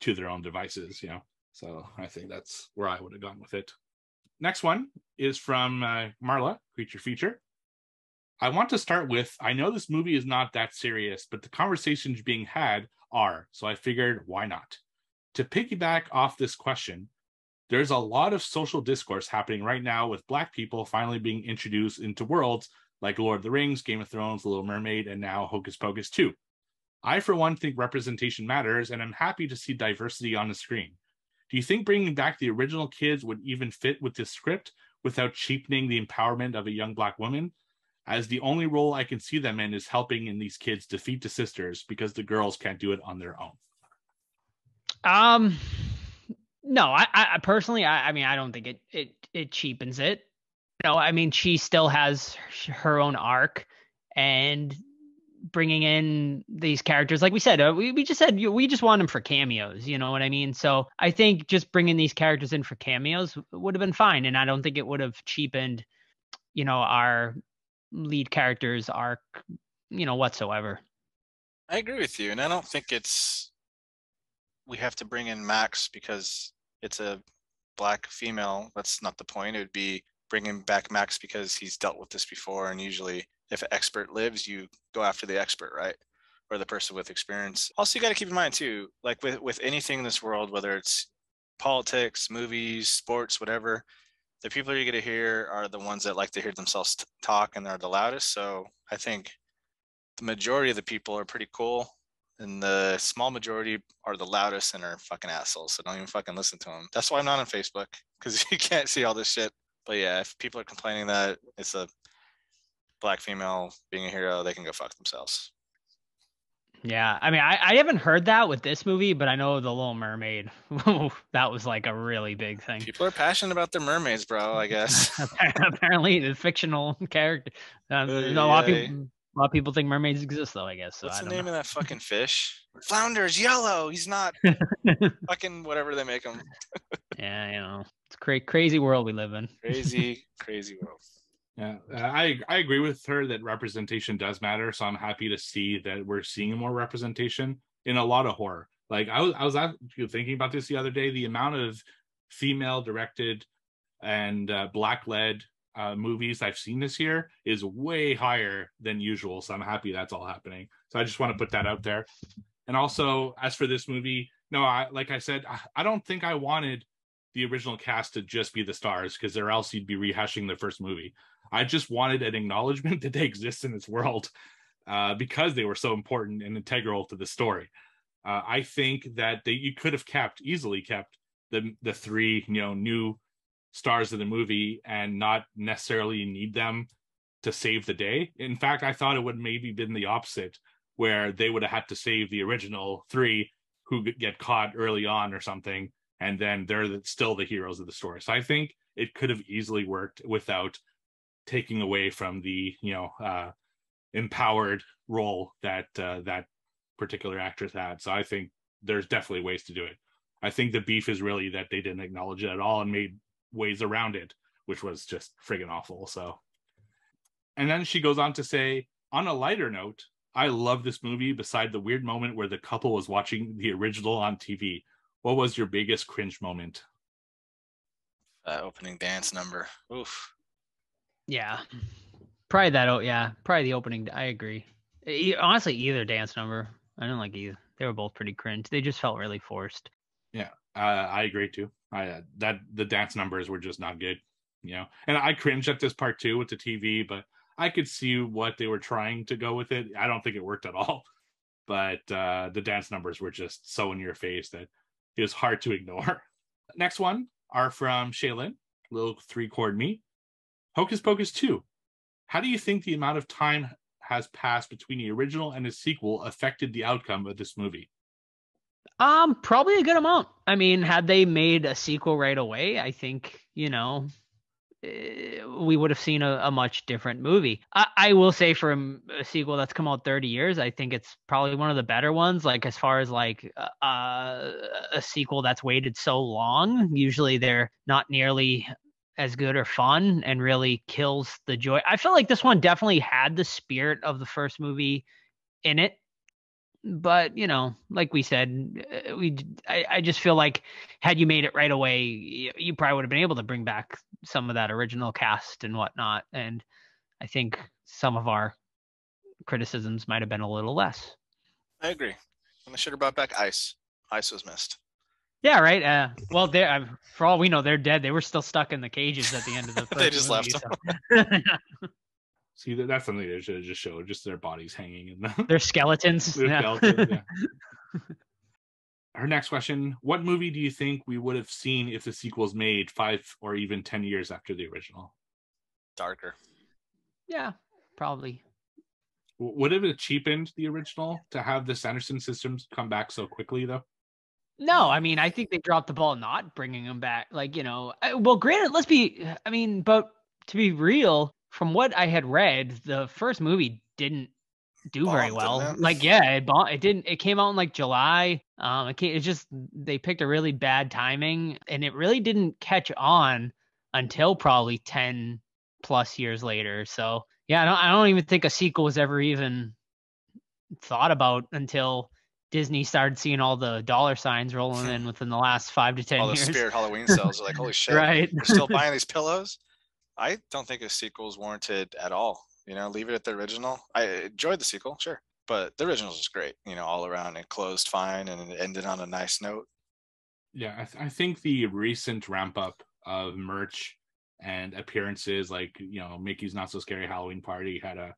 to their own devices, So I think that's where I would have gone with it. Next one is from Marla, Creature Feature. I want to start with, I know this movie is not that serious, but the conversations being had are, so I figured, why not? To piggyback off this question, there's a lot of social discourse happening right now with Black people finally being introduced into worlds like Lord of the Rings, Game of Thrones, The Little Mermaid, and now Hocus Pocus 2. I, for one, think representation matters, and I'm happy to see diversity on the screen. Do you think bringing back the original kids would even fit with this script without cheapening the empowerment of a young Black woman? As the only role I can see them in is helping in these kids defeat the sisters because the girls can't do it on their own. No, I personally, I mean, I don't think it cheapens it. I mean, she still has her own arc, and bringing in these characters, like we said, we just said we just want them for cameos. You know what I mean? So I think just bringing these characters in for cameos would have been fine, and I don't think it would have cheapened, our lead character's arc, whatsoever. I agree with you, and I don't think we have to bring in Max because it's a Black female. That's not the point. It would be bringing back Max because he's dealt with this before, and usually if an expert lives, you go after the expert, right? Or the person with experience. Also, you got to keep in mind too, like with anything in this world, whether it's politics, movies, sports, whatever, the people you're going to hear are the ones that like to hear themselves talk, and they're the loudest. So I think the majority of the people are pretty cool, and the small majority are the loudest and are fucking assholes. So don't even fucking listen to them. That's why I'm not on Facebook, because you can't see all this shit. But yeah, if people are complaining that it's a Black female being a hero, they can go fuck themselves. Yeah, I mean, I haven't heard that with this movie, but I know The Little Mermaid, that was like a really big thing. People are passionate about their mermaids, bro, I guess. Apparently, the fictional character. A lot of people think mermaids exist, though, I guess. So What's the name of that fucking fish? Flounder's yellow. He's not fucking whatever they make him. Yeah, it's a crazy world we live in. Crazy world. Yeah, I agree with her that representation does matter. So I'm happy to see that we're seeing more representation in a lot of horror. Like I was actually thinking about this the other day. The amount of female directed and Black led movies I've seen this year is way higher than usual. So I'm happy that's all happening. So I just want to put that out there. And also, as for this movie, like I said, I don't think I wanted the original cast to just be the stars, because or else you'd be rehashing the first movie. I just wanted an acknowledgement that they exist in this world because they were so important and integral to the story. I think that you could have easily kept the three new stars of the movie and not necessarily need them to save the day. In fact, I thought it would maybe been the opposite, where they would have had to save the original three who get caught early on or something, and then they're still the heroes of the story. So I think it could have easily worked without taking away from the empowered role that that particular actress had. So I think there's definitely ways to do it. I think the beef is really that they didn't acknowledge it at all and made ways around it, which was just friggin' awful. So, and then she goes on to say, on a lighter note, I love this movie beside the weird moment where the couple was watching the original on TV. What was your biggest cringe moment? Opening dance number. Oof. Yeah. Probably that. Oh, yeah. Probably the opening. I agree. Honestly, either dance number. I didn't like either. They were both pretty cringe. They just felt really forced. Yeah, I agree too. That the dance numbers were just not good, And I cringed at this part too with the TV, but I could see what they were trying to go with it. I don't think it worked at all, but the dance numbers were just so in your face that it was hard to ignore. Next one are from Shaylin, little 3-chord me. Hocus Pocus 2. How do you think the amount of time has passed between the original and the sequel affected the outcome of this movie? Probably a good amount. I mean, had they made a sequel right away, I think, we would have seen a much different movie. I will say for a sequel that's come out 30 years, I think it's probably one of the better ones. Like as far as like a sequel that's waited so long, usually they're not nearly as good or fun and really kills the joy. I feel like this one definitely had the spirit of the first movie in it. But like we said, I just feel like had you made it right away, you probably would have been able to bring back some of that original cast and whatnot. And I think some of our criticisms might have been a little less. I agree. And they should have brought back Ice. Ice was missed. Yeah, right. Well, for all we know, they're dead. They were still stuck in the cages at the end of the first They just movie, left them. So. See, that's something they should have just showed, just their bodies hanging in them. Their skeletons. Skeletons, yeah. Our next question, what movie do you think we would have seen if the sequel's made 5 or even 10 years after the original? Darker. Yeah, probably. Would it have cheapened the original to have the Sanderson systems come back so quickly, though? No, I mean, I think they dropped the ball not bringing them back. Like, well, granted, but to be real, from what I had read, the first movie didn't do very well. Like, yeah, it didn't. It came out in like July. They picked a really bad timing, and it really didn't catch on until probably 10 plus years later. So yeah, I don't even think a sequel was ever even thought about until Disney started seeing all the dollar signs rolling in within the last 5 to 10 years. All the Spirit Halloween sales are like, holy shit, right? We're still buying these pillows. I don't think a sequel is warranted at all. Leave it at the original. I enjoyed the sequel, sure, but the original is just great. All around. It closed fine and it ended on a nice note. Yeah, I think the recent ramp up of merch and appearances, like Mickey's Not So Scary Halloween Party had a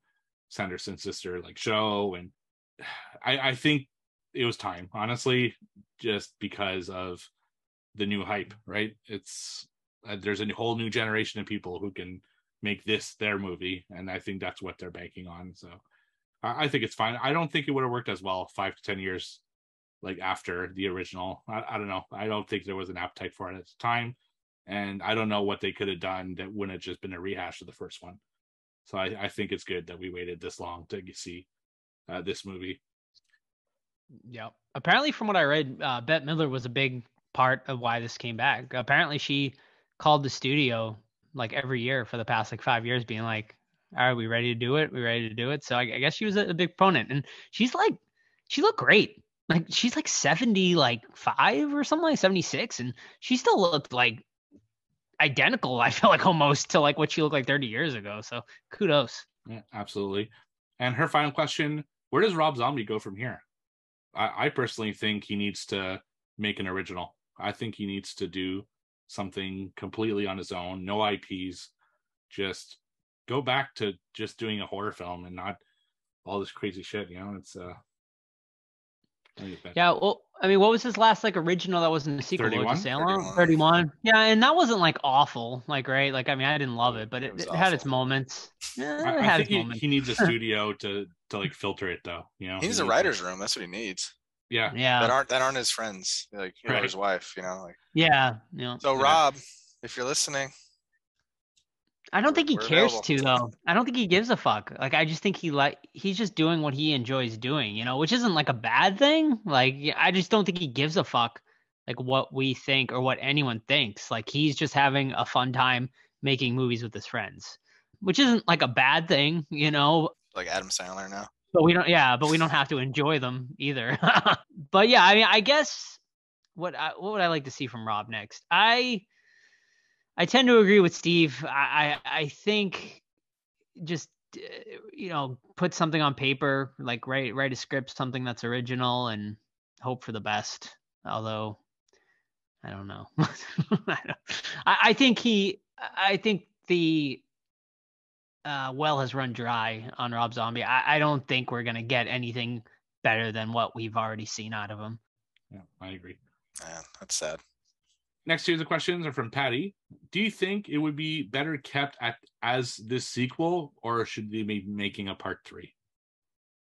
Sanderson sister like show, and I think it was time, honestly, just because of the new hype. Right? It's there's a whole new generation of people who can make this their movie, and I think that's what they're banking on. So I think it's fine. I don't think it would have worked as well 5 to 10 years like after the original. I don't know. I don't think there was an appetite for it at the time, and I don't know what they could have done that wouldn't have just been a rehash of the first one. So I think it's good that we waited this long to see this movie. Yeah. Apparently, from what I read, Bette Midler was a big part of why this came back. Apparently, she called the studio like every year for the past like 5 years, being like, "Are we ready to do it? We ready to do it?" So I guess she was a big proponent, and she looked great. Like she's like 75 or something, like 76, and she still looked like identical. I feel like almost to like what she looked like 30 years ago. So kudos. Yeah, absolutely. And her final question: where does Rob Zombie go from here? I personally think he needs to make an original. I think he needs to do something completely on his own, no IPs, just go back to just doing a horror film and not all this crazy shit. It's yeah. Well, I mean, what was his last like original that wasn't a sequel? 31. Yeah, and that wasn't like awful, like right. Like I mean, I didn't love it, but it had its moments. I think he needs a studio to like filter it though. He needs a writer's room. That's what he needs. Yeah. That aren't his friends, like or his wife. Yeah. So Rob, if you're listening, I don't think he cares to though. I don't think he gives a fuck. Like I just think he's just doing what he enjoys doing, which isn't like a bad thing. Like I just don't think he gives a fuck like what we think or what anyone thinks. Like he's just having a fun time making movies with his friends, which isn't like a bad thing, Like Adam Sandler now. But we don't have to enjoy them either. But yeah, I mean, I guess what would I like to see from Rob next? I tend to agree with Steve. I think just put something on paper, like write a script, something that's original, and hope for the best. Although, I don't know. I think the well has run dry on Rob Zombie. I don't think we're gonna get anything better than what we've already seen out of him. Yeah, I agree. Man, that's sad. Next series of questions are from Patty. Do you think it would be better kept as this sequel, or should they be making a part 3?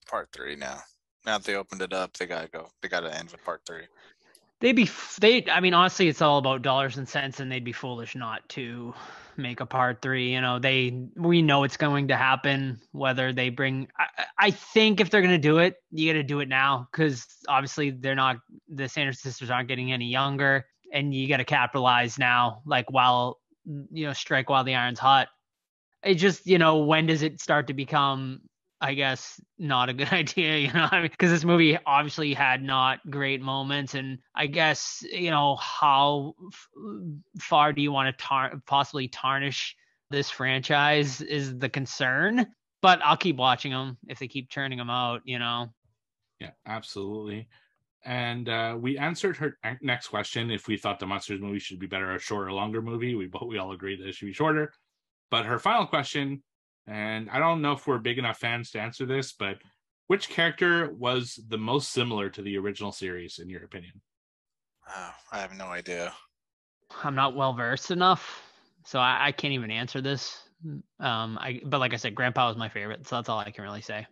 Part 3 now. Now that they opened it up, they gotta go. They gotta end with part 3. I mean, honestly, it's all about dollars and cents, and they'd be foolish not to make a part 3. We know it's going to happen. Whether they bring, I think if they're gonna do it, you got to do it now, because obviously the Sanders sisters aren't getting any younger. And you got to capitalize now, like strike while the iron's hot. It just, when does it start to become, I guess, not a good idea, because this movie obviously had not great moments. And I guess, how far do you want to possibly tarnish this franchise is the concern. But I'll keep watching them if they keep churning them out, Yeah, absolutely. And we answered her next question if we thought the Munsters movie should be better, a shorter or longer movie. We all agreed that it should be shorter. But her final question, and I don't know if we're big enough fans to answer this, but which character was the most similar to the original series, in your opinion? Oh, I have no idea. I'm not well versed enough, so I can't even answer this. But like I said, Grandpa was my favorite, so that's all I can really say.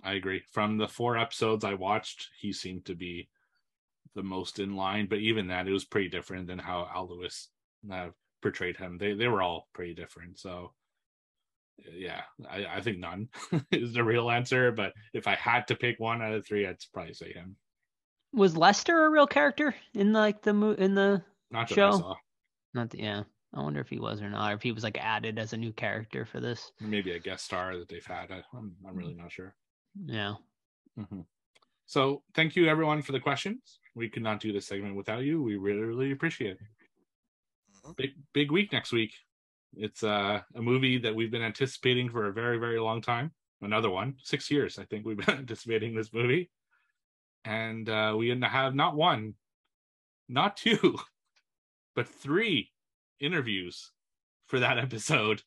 I agree. From the 4 episodes I watched, he seemed to be the most in line. But even that, it was pretty different than how Al Lewis portrayed him. They were all pretty different. So, yeah, I think none is the real answer. But if I had to pick one out of 3, I'd probably say him. Was Lester a real character in the Not that show? I saw. Yeah. I wonder if he was or not, or if he was added as a new character for this. Maybe a guest star that they've had. I'm really not sure. Yeah. Mm-hmm. So thank you everyone for the questions. We could not do this segment without you. We really, really appreciate it. Big week next week. It's a movie that we've been anticipating for a very, very long time. Another one, 6 years, I think we've been anticipating this movie. And we have not 1, not 2, but 3 interviews for that episode.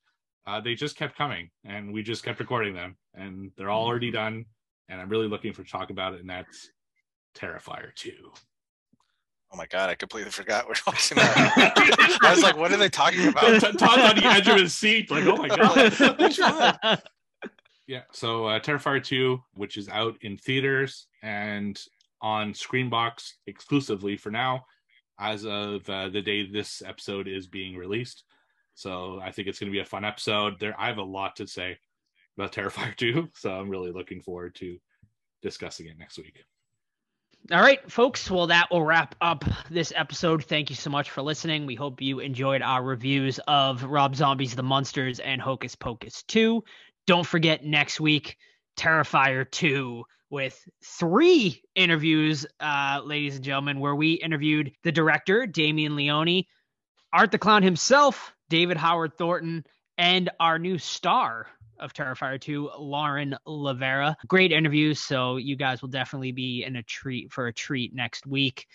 They just kept coming, and we just kept recording them, and they're all already done, and I'm really looking for to talk about it, and that's Terrifier 2. Oh my God, I completely forgot we're watching that. I was like, what are they talking about? Todd's on the edge of his seat, like, oh my God. Which one? Yeah, so Terrifier 2, which is out in theaters and on Screenbox exclusively for now, as of the day this episode is being released. So I think it's going to be a fun episode. I have a lot to say about Terrifier 2, so I'm really looking forward to discussing it next week. All right, folks. Well, that will wrap up this episode. Thank you so much for listening. We hope you enjoyed our reviews of Rob Zombie's The Munsters and Hocus Pocus 2. Don't forget next week, Terrifier 2, with 3 interviews, ladies and gentlemen, where we interviewed the director, Damien Leone, Art the Clown himself, David Howard Thornton, and our new star of Terrifier 2, Lauren Lavera. Great interviews, so you guys will definitely be in a treat next week.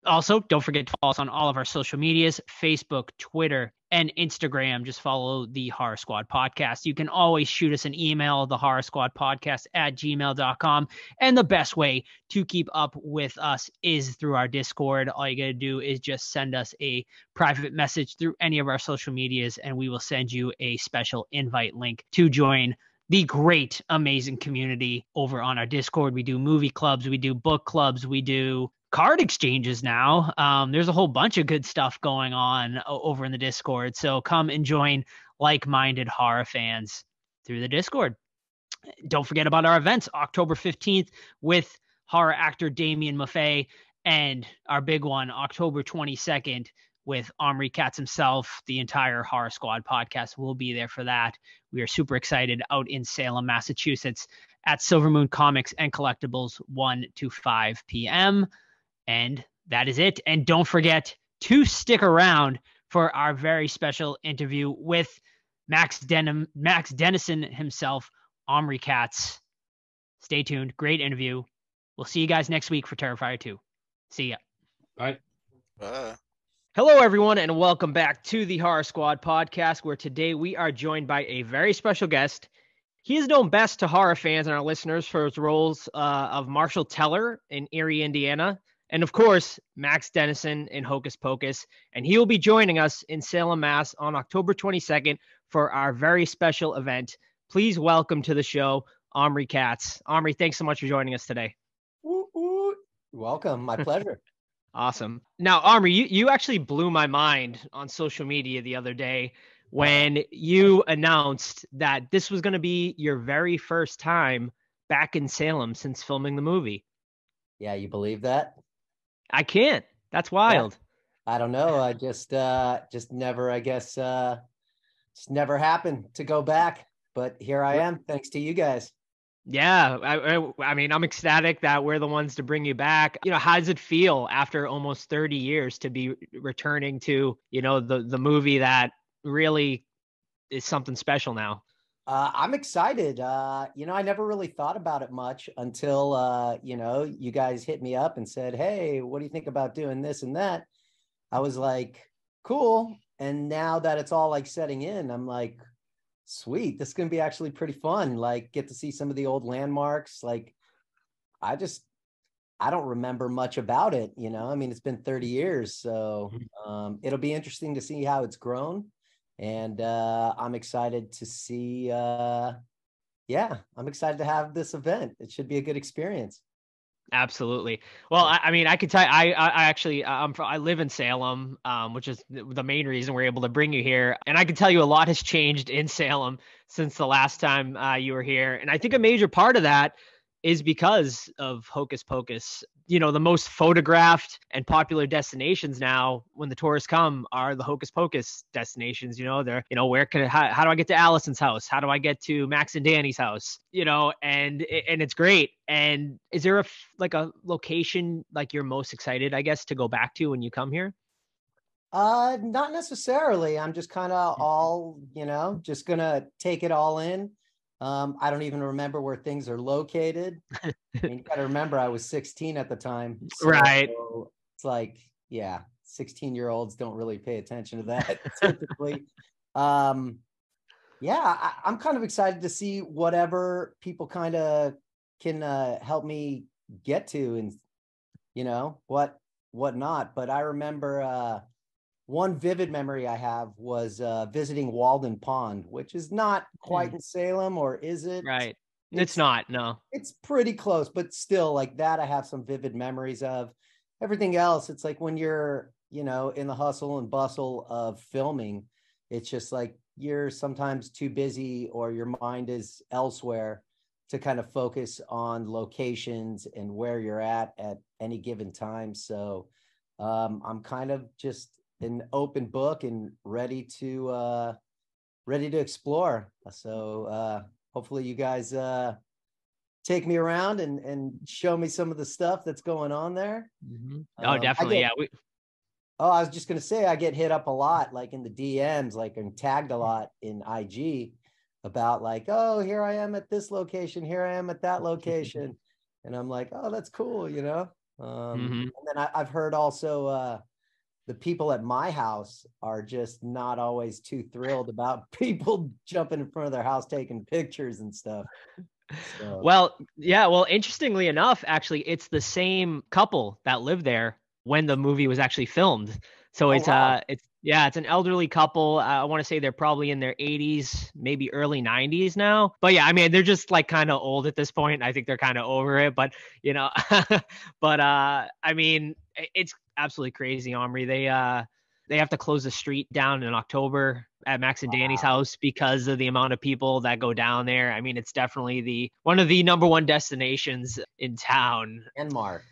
Also, don't forget to follow us on all of our social medias, Facebook, Twitter, and Instagram. Just follow the Horror Squad Podcast. You can always shoot us an email, thehorrorsquadpodcast@gmail.com. And the best way to keep up with us is through our Discord. All you got to do is just send us a private message through any of our social medias, and we will send you a special invite link to join the great, amazing community over on our Discord. We do movie clubs, we do book clubs, we do card exchanges now. There's a whole bunch of good stuff going on over in the Discord. So come and join like-minded horror fans through the Discord. Don't forget about our events, October 15th with horror actor Damien Maffei, and our big one, October 22nd with Omri Katz himself. The entire Horror Squad podcast will be there for that. We are super excited out in Salem, Massachusetts at Silver Moon Comics and Collectibles, 1 to 5 p.m. And that is it. And don't forget to stick around for our very special interview with Max Dennison himself, Omri Katz. Stay tuned. Great interview. We'll see you guys next week for Terrifier 2. See ya. Bye. Hello, everyone, and welcome back to the Horror Squad podcast, where today we are joined by a very special guest. He is known best to horror fans and our listeners for his roles of Marshall Teller in Erie, Indiana, and of course, Max Dennison in Hocus Pocus. And he will be joining us in Salem, Mass on October 22nd for our very special event. Please welcome to the show, Omri Katz. Omri, thanks so much for joining us today. Welcome. My pleasure. Awesome. Now, Omri, you actually blew my mind on social media the other day when you announced that this was going to be your very first time back in Salem since filming the movie. Yeah, you believe that? I can't. That's wild. Yeah. I don't know. I just never, I guess, just never happened to go back. But here I am, thanks to you guys. Yeah, I mean, I'm ecstatic that we're the ones to bring you back. You know, how does it feel after almost 30 years to be returning to, you know, the movie that really is something special now? I'm excited. You know, I never really thought about it much until, you know, you guys hit me up and said, hey, what do you think about doing this and that? I was like, cool. And now that it's all like setting in, I'm like, sweet, this is going to be actually pretty fun. Like, get to see some of the old landmarks. Like, I don't remember much about it, you know. I mean, it's been 30 years, so it'll be interesting to see how it's grown. And I'm excited to see, I'm excited to have this event. It should be a good experience. Absolutely. Well, I mean, I could tell you, I live in Salem, which is the main reason we're able to bring you here. And I can tell you a lot has changed in Salem since the last time you were here. And I think a major part of that is because of Hocus Pocus. You know, the most photographed and popular destinations now when the tourists come are the Hocus Pocus destinations. You know, they're, you know, how do I get to Allison's house? How do I get to Max and Danny's house? You know, and it's great. And is there a location like you're most excited, I guess, to go back to when you come here? Not necessarily. I'm just kind of all, you know, just gonna take it all in. I don't even remember where things are located. And you got to remember, I was 16 at the time. So right. It's like, yeah, 16-year-olds don't really pay attention to that typically. I'm kind of excited to see whatever people kind of can help me get to, and you know what not. But I remember one vivid memory I have was visiting Walden Pond, which is not quite in Salem, or is it? Right. It's not, no. It's pretty close, but still, like that, I have some vivid memories of. Everything else, it's like when you're, you know, in the hustle and bustle of filming, it's just like you're sometimes too busy or your mind is elsewhere to kind of focus on locations and where you're at any given time. So I'm kind of just an open book and ready to explore. So hopefully you guys take me around and show me some of the stuff that's going on there. Mm-hmm. Oh, definitely. I was just going to say, I get hit up a lot, like in the DMs, like and tagged a lot in IG about like, oh, here I am at this location. Here I am at that location. And I'm like, oh, that's cool. You know? And then I've heard also, the people at my house are just not always too thrilled about people jumping in front of their house, taking pictures and stuff. So. Well, interestingly enough, actually, it's the same couple that lived there when the movie was actually filmed. So it's an elderly couple. I want to say they're probably in their 80s, maybe early 90s now. But yeah, I mean, they're just like kind of old at this point. I think they're kind of over it, but you know, I mean, it's absolutely crazy, Omri. They have to close the street down in October at Max and Danny's house because of the amount of people that go down there. I mean, it's definitely one of the number one destinations in town. Landmark.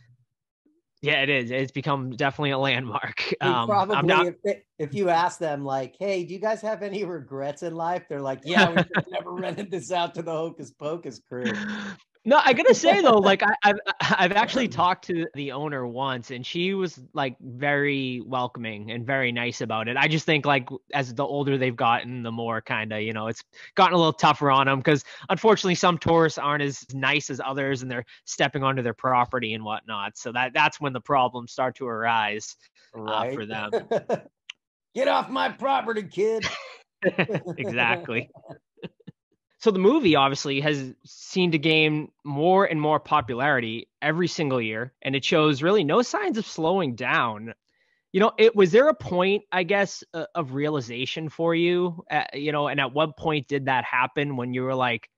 Yeah, it is. It's become definitely a landmark. Probably, if you ask them, like, hey, do you guys have any regrets in life? They're like, yeah, we never rented this out to the Hocus Pocus crew. No, I gotta say though, like I've actually talked to the owner once, and she was like very welcoming and very nice about it. I just think like as the older they've gotten, the more kind of it's gotten a little tougher on them because unfortunately some tourists aren't as nice as others, and they're stepping onto their property and whatnot. So that's when the problems start to arise Right. for them. Get off my property, kid. Exactly. So the movie obviously has seen to gain more and more popularity every single year, and it shows really no signs of slowing down. Was there a point, I guess, of realization for you, and at what point did that happen when you were like,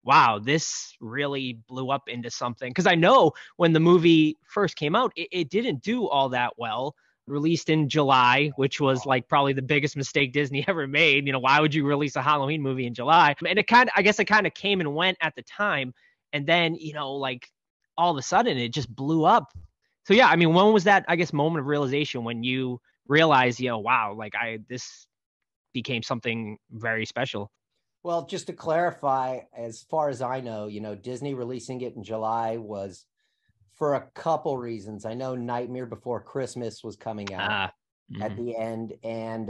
wow, this really blew up into something? Because I know when the movie first came out, it didn't do all that well. Released in July, which was like probably the biggest mistake Disney ever made. Why would you release a Halloween movie in July? And it kind of came and went at the time. And then, like all of a sudden it just blew up. So yeah, I mean, when was that, I guess, moment of realization when you realized, wow, like this became something very special? Well, just to clarify, as far as I know, Disney releasing it in July was for a couple reasons. I know Nightmare Before Christmas was coming out at the end. And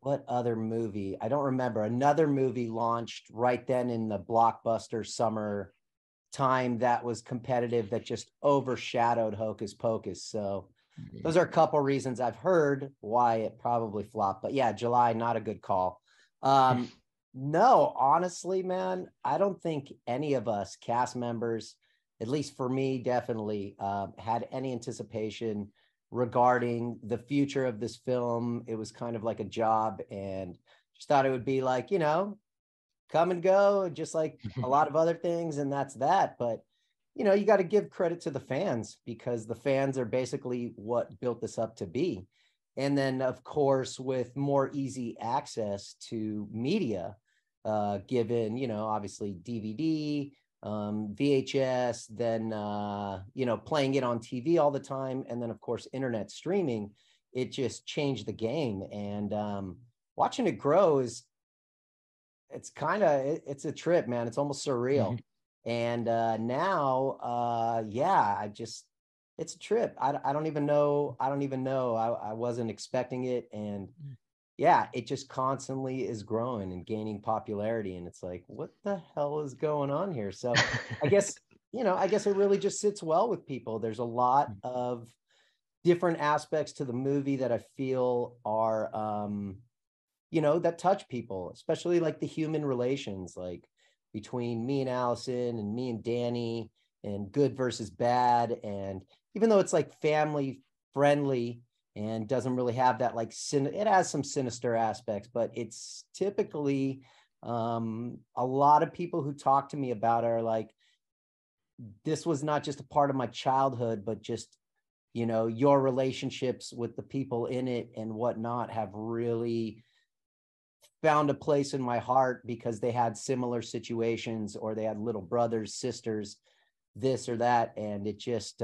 what other movie? I don't remember. Another movie launched right then in the blockbuster summer time that was competitive that just overshadowed Hocus Pocus. So those are a couple reasons I've heard why it probably flopped. But yeah, July, not a good call. No, honestly, man, I don't think any of us cast members, at least for me, definitely had any anticipation regarding the future of this film. It was kind of like a job, and just thought it would be like, come and go, just like a lot of other things, and that's that. But, you got to give credit to the fans, because the fans are basically what built this up to be. And then, of course, with more easy access to media, given, obviously DVD, VHS, then playing it on TV all the time, and then of course internet streaming, it just changed the game. And watching it grow it's a trip, man. It's almost surreal. And now it's a trip. I don't even know. I wasn't expecting it, and yeah, it just constantly is growing and gaining popularity. And it's like, what the hell is going on here? So I guess it really just sits well with people. There's a lot of different aspects to the movie that I feel are, that touch people, especially like the human relations, like between me and Allison and me and Danny, and good versus bad. And even though it's like family friendly, and doesn't really have that like it has some sinister aspects, but it's typically a lot of people who talk to me about it are like, this was not just a part of my childhood, but just your relationships with the people in it and whatnot have really found a place in my heart, because they had similar situations, or they had little brothers, sisters, this or that. And it just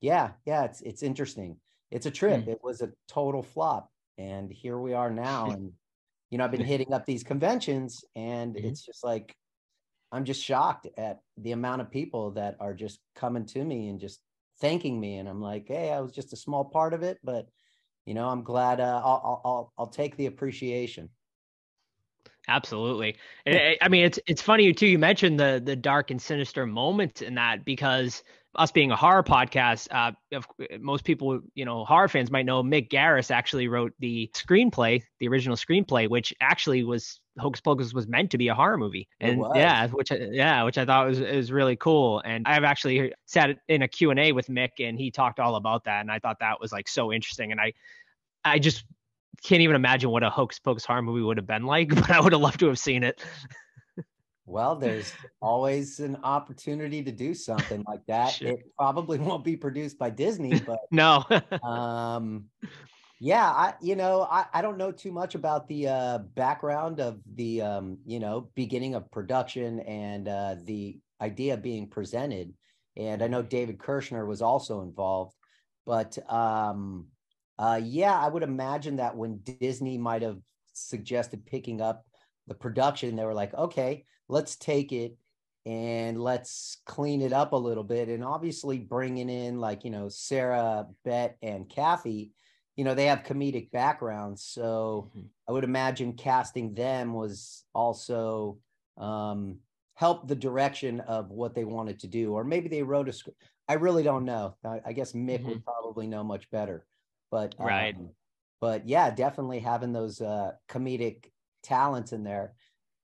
it's interesting. It's a trip. It was a total flop, and here we are now. And I've been hitting up these conventions, and it's just like, I'm just shocked at the amount of people that are just coming to me and just thanking me. And I'm like, hey, I was just a small part of it, but I'm glad. I'll take the appreciation. Absolutely. I mean, it's funny too. You mentioned the dark and sinister moments in that, because us being a horror podcast, most people, horror fans might know Mick Garris actually wrote the original screenplay, which actually was Hocus Pocus was meant to be a horror movie. And which I thought was really cool. And I've actually sat in a Q&A with Mick, and he talked all about that. And I thought that was like so interesting. And I just can't even imagine what a Hocus Pocus horror movie would have been like, but I would have loved to have seen it. Well, there's always an opportunity to do something like that. Sure. It probably won't be produced by Disney, but no. Yeah, I don't know too much about the background of the beginning of production and the idea being presented. And I know David Kirshner was also involved, but I would imagine that when Disney might have suggested picking up the production, they were like, okay, let's take it and let's clean it up a little bit. And obviously bringing in like, Sarah, Bet, and Kathy, they have comedic backgrounds. So I would imagine casting them was also help the direction of what they wanted to do. Or maybe they wrote a script. I really don't know. I guess Mick would probably know much better. But Right. But yeah, definitely having those comedic talents in there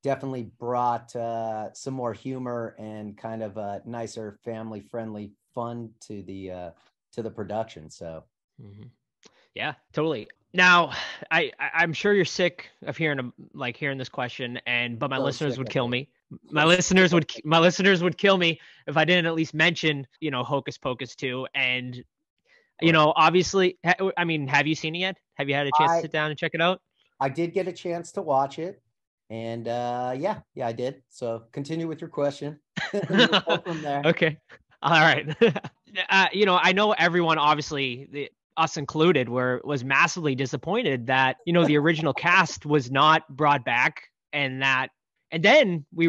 definitely brought some more humor and kind of a nicer family-friendly fun to the production. So Yeah, totally. Now, I'm sure you're sick of hearing this question, but my listeners would kill me. My listeners would kill me if I didn't at least mention, Hocus Pocus 2. And, obviously, I mean, have you seen it yet? Have you had a chance to sit down and check it out? I did get a chance to watch it. And yeah, I did. So continue with your question. We'll go from there. Okay. All right. I know everyone, obviously, us included, was massively disappointed that, the original cast was not brought back, and then we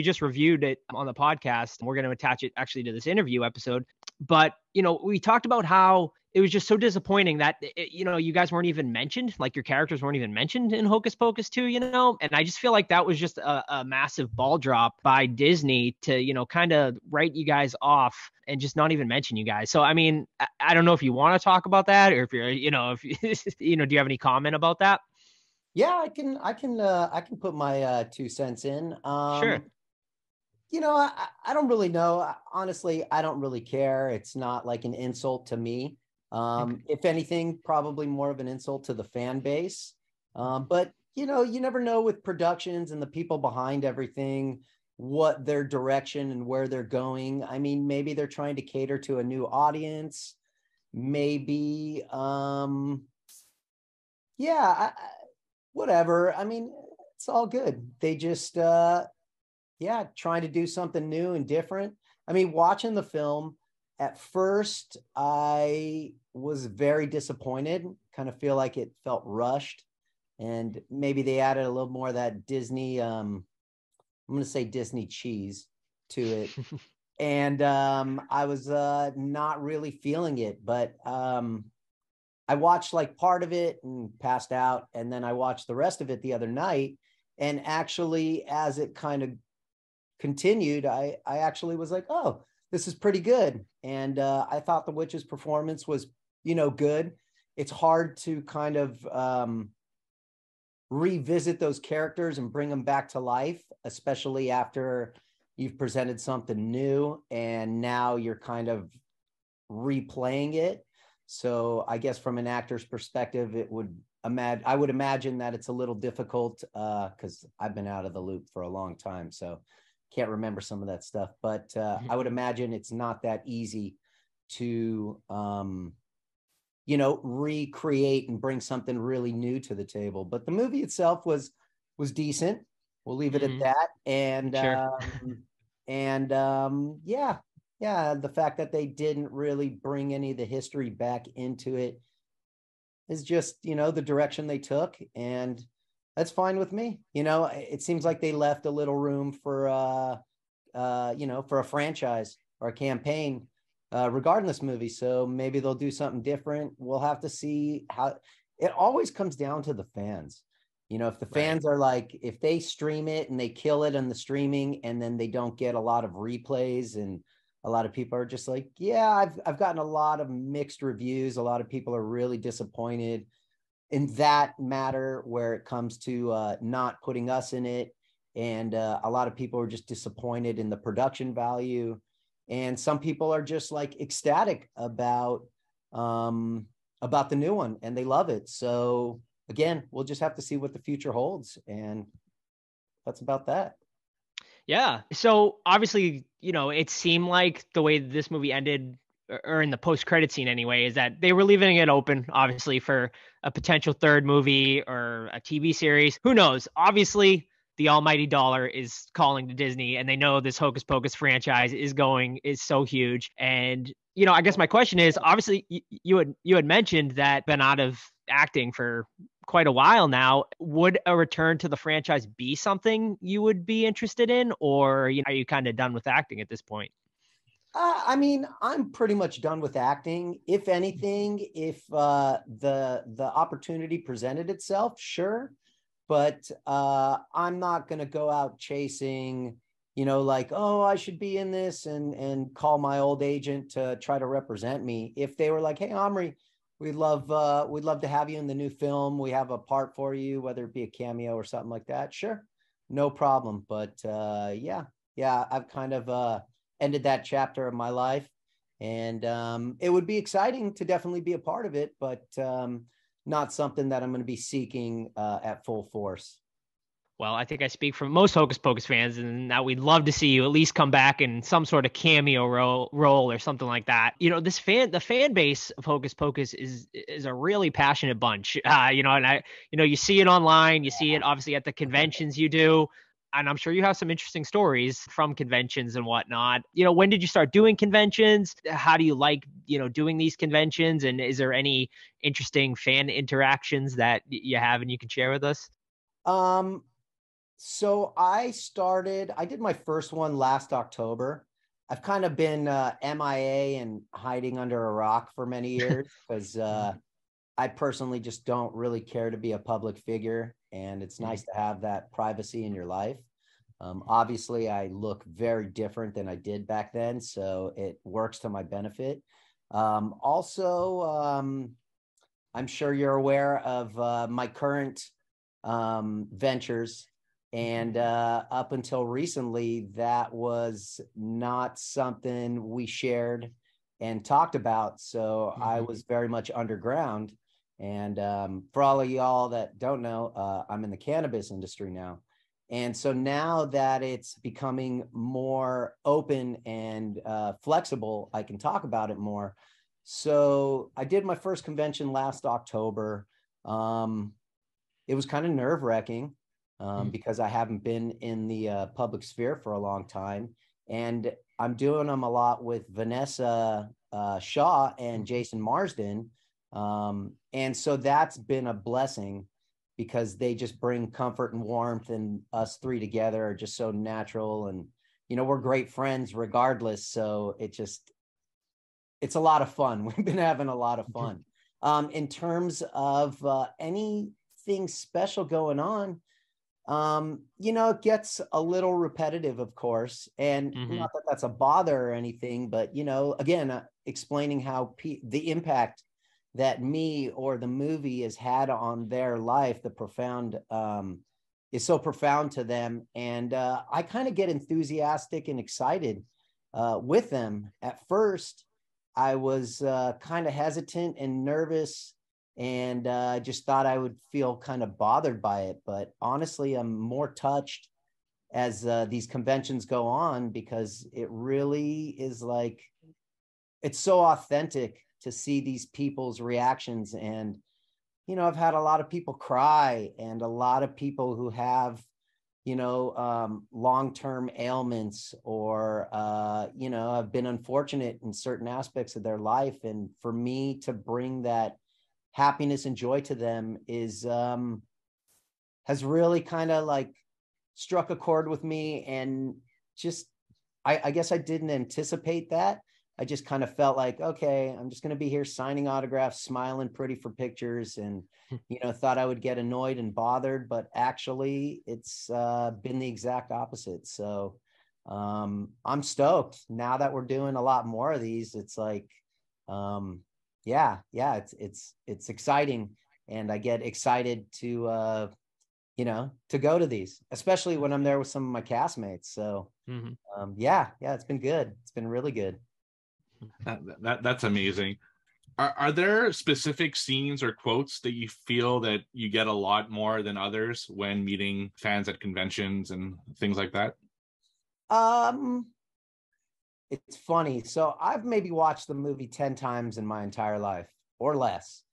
just reviewed it on the podcast. We're going to attach it actually to this interview episode. But, we talked about how it was just so disappointing that, you guys weren't even mentioned, like your characters weren't even mentioned in Hocus Pocus 2, and I just feel like that was just a massive ball drop by Disney to, kind of write you guys off and just not even mention you guys. So, I mean, I don't know if you want to talk about that, or if you're, do you have any comment about that? Yeah, I can put my 2 cents in. Sure. I don't really know. Honestly, I don't really care. It's not like an insult to me. If anything, probably more of an insult to the fan base. But, you never know with productions and the people behind everything, what their direction and where they're going. I mean, maybe they're trying to cater to a new audience. Maybe, whatever. I mean, it's all good. They just, trying to do something new and different. I mean, watching the film, at first, I was very disappointed, kind of feel like it felt rushed. And maybe they added a little more of that Disney, I'm going to say Disney cheese to it. And I was not really feeling it. But I watched like part of it and passed out. And then I watched the rest of it the other night. And actually, as it kind of continued, I actually was like, oh, this is pretty good. And I thought the witch's performance was, good. It's hard to kind of revisit those characters and bring them back to life, especially after you've presented something new and now you're kind of replaying it. So I guess from an actor's perspective, I would imagine that it's a little difficult because I've been out of the loop for a long time. So can't remember some of that stuff, but I would imagine it's not that easy to, recreate and bring something really new to the table. But the movie itself was decent. We'll leave it at that. And Sure. The fact that they didn't really bring any of the history back into it is just, the direction they took, and that's fine with me. It seems like they left a little room for a franchise or a campaign regarding this movie. So maybe they'll do something different. We'll have to see how. It always comes down to the fans. If the fans are like, if they stream it and they kill it on the streaming and then they don't get a lot of replays, and a lot of people are just like, yeah, I've gotten a lot of mixed reviews. A lot of people are really disappointed in that matter where it comes to not putting us in it. And a lot of people are just disappointed in the production value. And some people are just like ecstatic about the new one and they love it. So again, we'll just have to see what the future holds. And that's about that. Yeah. So obviously, it seemed like the way this movie ended, or in the post-credit scene anyway, is that they were leaving it open, obviously, for a potential third movie or a TV series. Who knows? Obviously, the almighty dollar is calling to Disney, and they know this Hocus Pocus franchise is so huge. And, I guess my question is, obviously, you had mentioned that been out of acting for quite a while now. Would a return to the franchise be something you would be interested in, or are you kind of done with acting at this point? I mean, I'm pretty much done with acting. If anything, if the opportunity presented itself, sure. But I'm not going to go out chasing, like, oh, I should be in this and call my old agent to try to represent me. If they were like, hey, Omri, we'd love to have you in the new film. We have a part for you, whether it be a cameo or something like that. Sure, no problem. But yeah, I've kind of ended that chapter of my life, and it would be exciting to definitely be a part of it, but not something that I'm going to be seeking at full force. Well, I think I speak for most Hocus Pocus fans, and that we'd love to see you at least come back in some sort of cameo role or something like that. The fan base of Hocus Pocus is a really passionate bunch. And you see it online, you see it obviously at the conventions you do, and I'm sure you have some interesting stories from conventions and whatnot. When did you start doing conventions? How do you like, doing these conventions? And is there any interesting fan interactions that you have and you can share with us? So I did my first one last October. I've kind of been MIA and hiding under a rock for many years because I personally just don't really care to be a public figure, and it's nice to have that privacy in your life. Obviously, I look very different than I did back then, so it works to my benefit. Also, I'm sure you're aware of my current ventures. And up until recently, that was not something we shared and talked about. So I was very much underground. And for all of y'all that don't know, I'm in the cannabis industry now. And so now that it's becoming more open and flexible, I can talk about it more. So I did my first convention last October. It was kind of nerve-wracking. Because I haven't been in the public sphere for a long time. And I'm doing them a lot with Vanessa Shaw and Jason Marsden. And so that's been a blessing because they just bring comfort and warmth, and us three together are just so natural. And, we're great friends regardless. So it's a lot of fun. We've been having a lot of fun. In terms of anything special going on, it gets a little repetitive, of course, and not that that's a bother or anything, but, again, explaining how the impact that me or the movie has had on their life, the profound, is so profound to them. And I kind of get enthusiastic and excited with them. At first, I was kind of hesitant and nervous, and I just thought I would feel kind of bothered by it. But honestly, I'm more touched as these conventions go on, because it really is like, it's so authentic to see these people's reactions. And, I've had a lot of people cry, and a lot of people who have, long-term ailments, or, have been unfortunate in certain aspects of their life. And for me to bring that happiness and joy to them has really kind of like struck a chord with me. And just, I guess I didn't anticipate that. I just kind of felt like, okay, I'm just going to be here signing autographs, smiling pretty for pictures, and, thought I would get annoyed and bothered, but actually it's been the exact opposite. So I'm stoked now that we're doing a lot more of these. It's like, it's exciting, and I get excited to go to these, especially when I'm there with some of my castmates. So it's been good. It's been really good. That's amazing. Are there specific scenes or quotes that you feel that you get a lot more than others when meeting fans at conventions and things like that? It's funny. So I've maybe watched the movie 10 times in my entire life or less.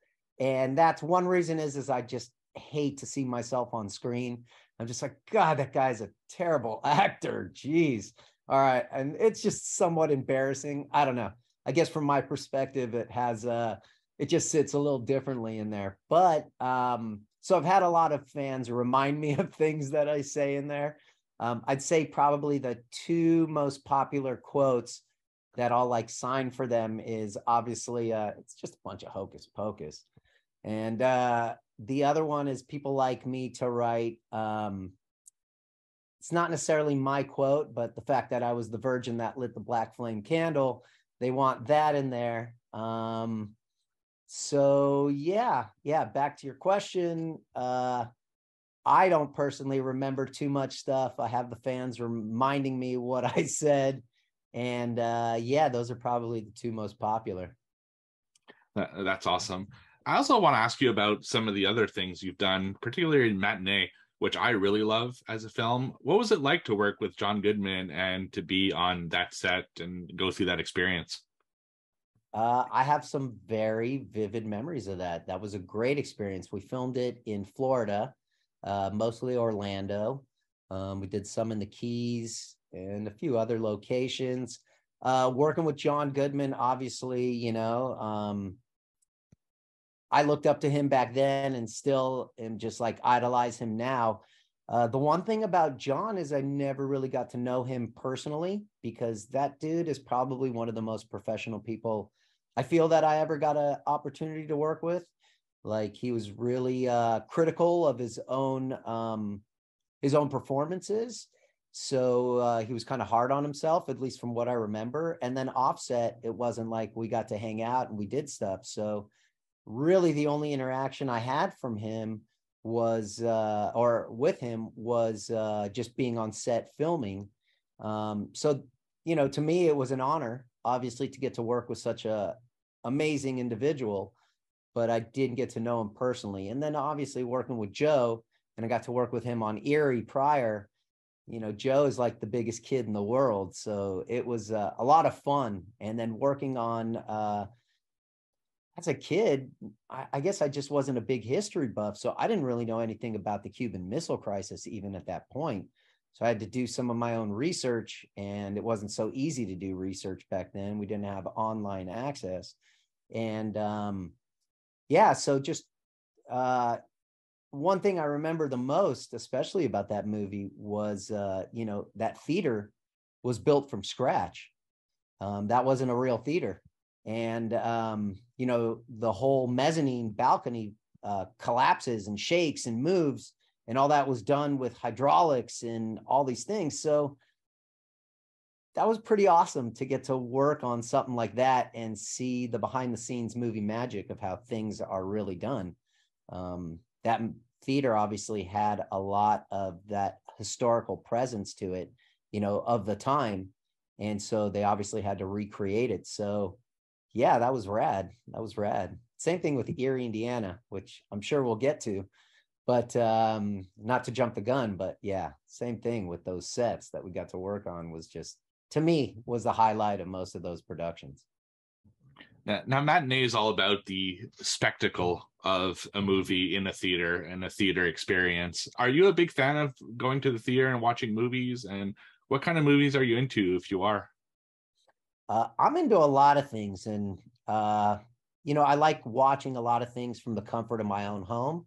And that's one reason is I just hate to see myself on screen. I'm just like, God, that guy's a terrible actor. Jeez. All right. And it's just somewhat embarrassing. I don't know. I guess from my perspective, it just sits a little differently in there. But So I've had a lot of fans remind me of things that I say in there. I'd say probably the two most popular quotes that I'll like sign for them is obviously it's just a bunch of hocus pocus. And the other one is people like me to write, it's not necessarily my quote, but the fact that I was the virgin that lit the black flame candle, they want that in there. So yeah, back to your question. I don't personally remember too much stuff. I have the fans reminding me what I said. And yeah, those are probably the two most popular. That's awesome. I also want to ask you about some of the other things you've done, particularly in Matinee, which I really love as a film. What was it like to work with John Goodman and to be on that set and go through that experience? I have some very vivid memories of that. That was a great experience. We filmed it in Florida, mostly Orlando. We did some in the Keys and a few other locations. Working with John Goodman, obviously, you know, I looked up to him back then and still am just like idolize him now. The one thing about John is I never really got to know him personally, because that dude is probably one of the most professional people I feel that I ever got an opportunity to work with. Like, he was really critical of his own performances. So he was kind of hard on himself, at least from what I remember. And then offset, it wasn't like we got to hang out and we did stuff. So really the only interaction I had from him was or with him was just being on set filming. So, you know, to me, it was an honor, obviously, to get to work with such a amazing individual, but I didn't get to know him personally. And then obviously working with Joe, and I got to work with him on Eerie prior. You know, Joe is like the biggest kid in the world. So it was a lot of fun. And then working on as a kid, I guess I just wasn't a big history buff. So I didn't really know anything about the Cuban Missile Crisis, even at that point. So I had to do some of my own research, and it wasn't so easy to do research back then. We didn't have online access. And yeah, so just one thing I remember the most, especially about that movie, was, you know, that theater was built from scratch. That wasn't a real theater. And, you know, the whole mezzanine balcony collapses and shakes and moves, and all that was done with hydraulics and all these things. So that was pretty awesome to get to work on something like that and see the behind the scenes movie magic of how things are really done. That theater obviously had a lot of that historical presence to it, you know, of the time. And so they obviously had to recreate it. So yeah, that was rad. That was rad. Same thing with Erie, Indiana, which I'm sure we'll get to, but not to jump the gun, but yeah, same thing with those sets that we got to work on was just, to me, was the highlight of most of those productions. Now, Matinee is all about the spectacle of a movie in a theater and a theater experience. Are you a big fan of going to the theater and watching movies? And what kind of movies are you into, if you are? I'm into a lot of things. And, you know, I like watching a lot of things from the comfort of my own home,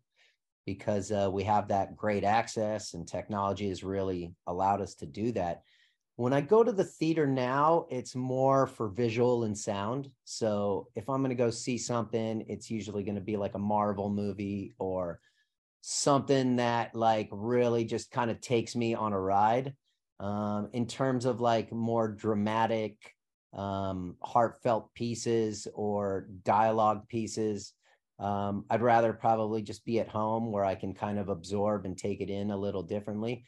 because we have that great access, and technology has really allowed us to do that. When I go to the theater now, it's more for visual and sound. So if I'm going to go see something, it's usually going to be like a Marvel movie or something that like really just kind of takes me on a ride. In terms of like more dramatic, heartfelt pieces or dialogue pieces, I'd rather probably just be at home where I can kind of absorb and take it in a little differently.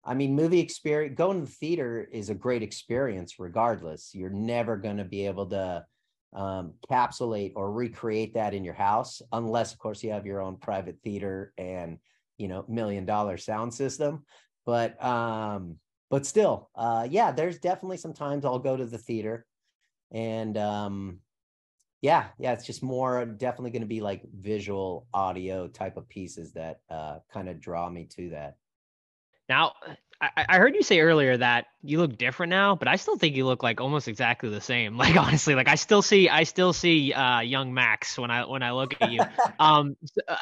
I mean, movie experience, going to the theater is a great experience regardless. You're never going to be able to encapsulate or recreate that in your house, unless, of course, you have your own private theater and, you know, $1 million sound system. But still, yeah, there's definitely some times I'll go to the theater, and yeah, it's just more definitely going to be like visual audio type of pieces that kind of draw me to that. Now, I heard you say earlier that you look different now, but I still think you look like almost exactly the same. Like honestly, like I still see young Max when I look at you.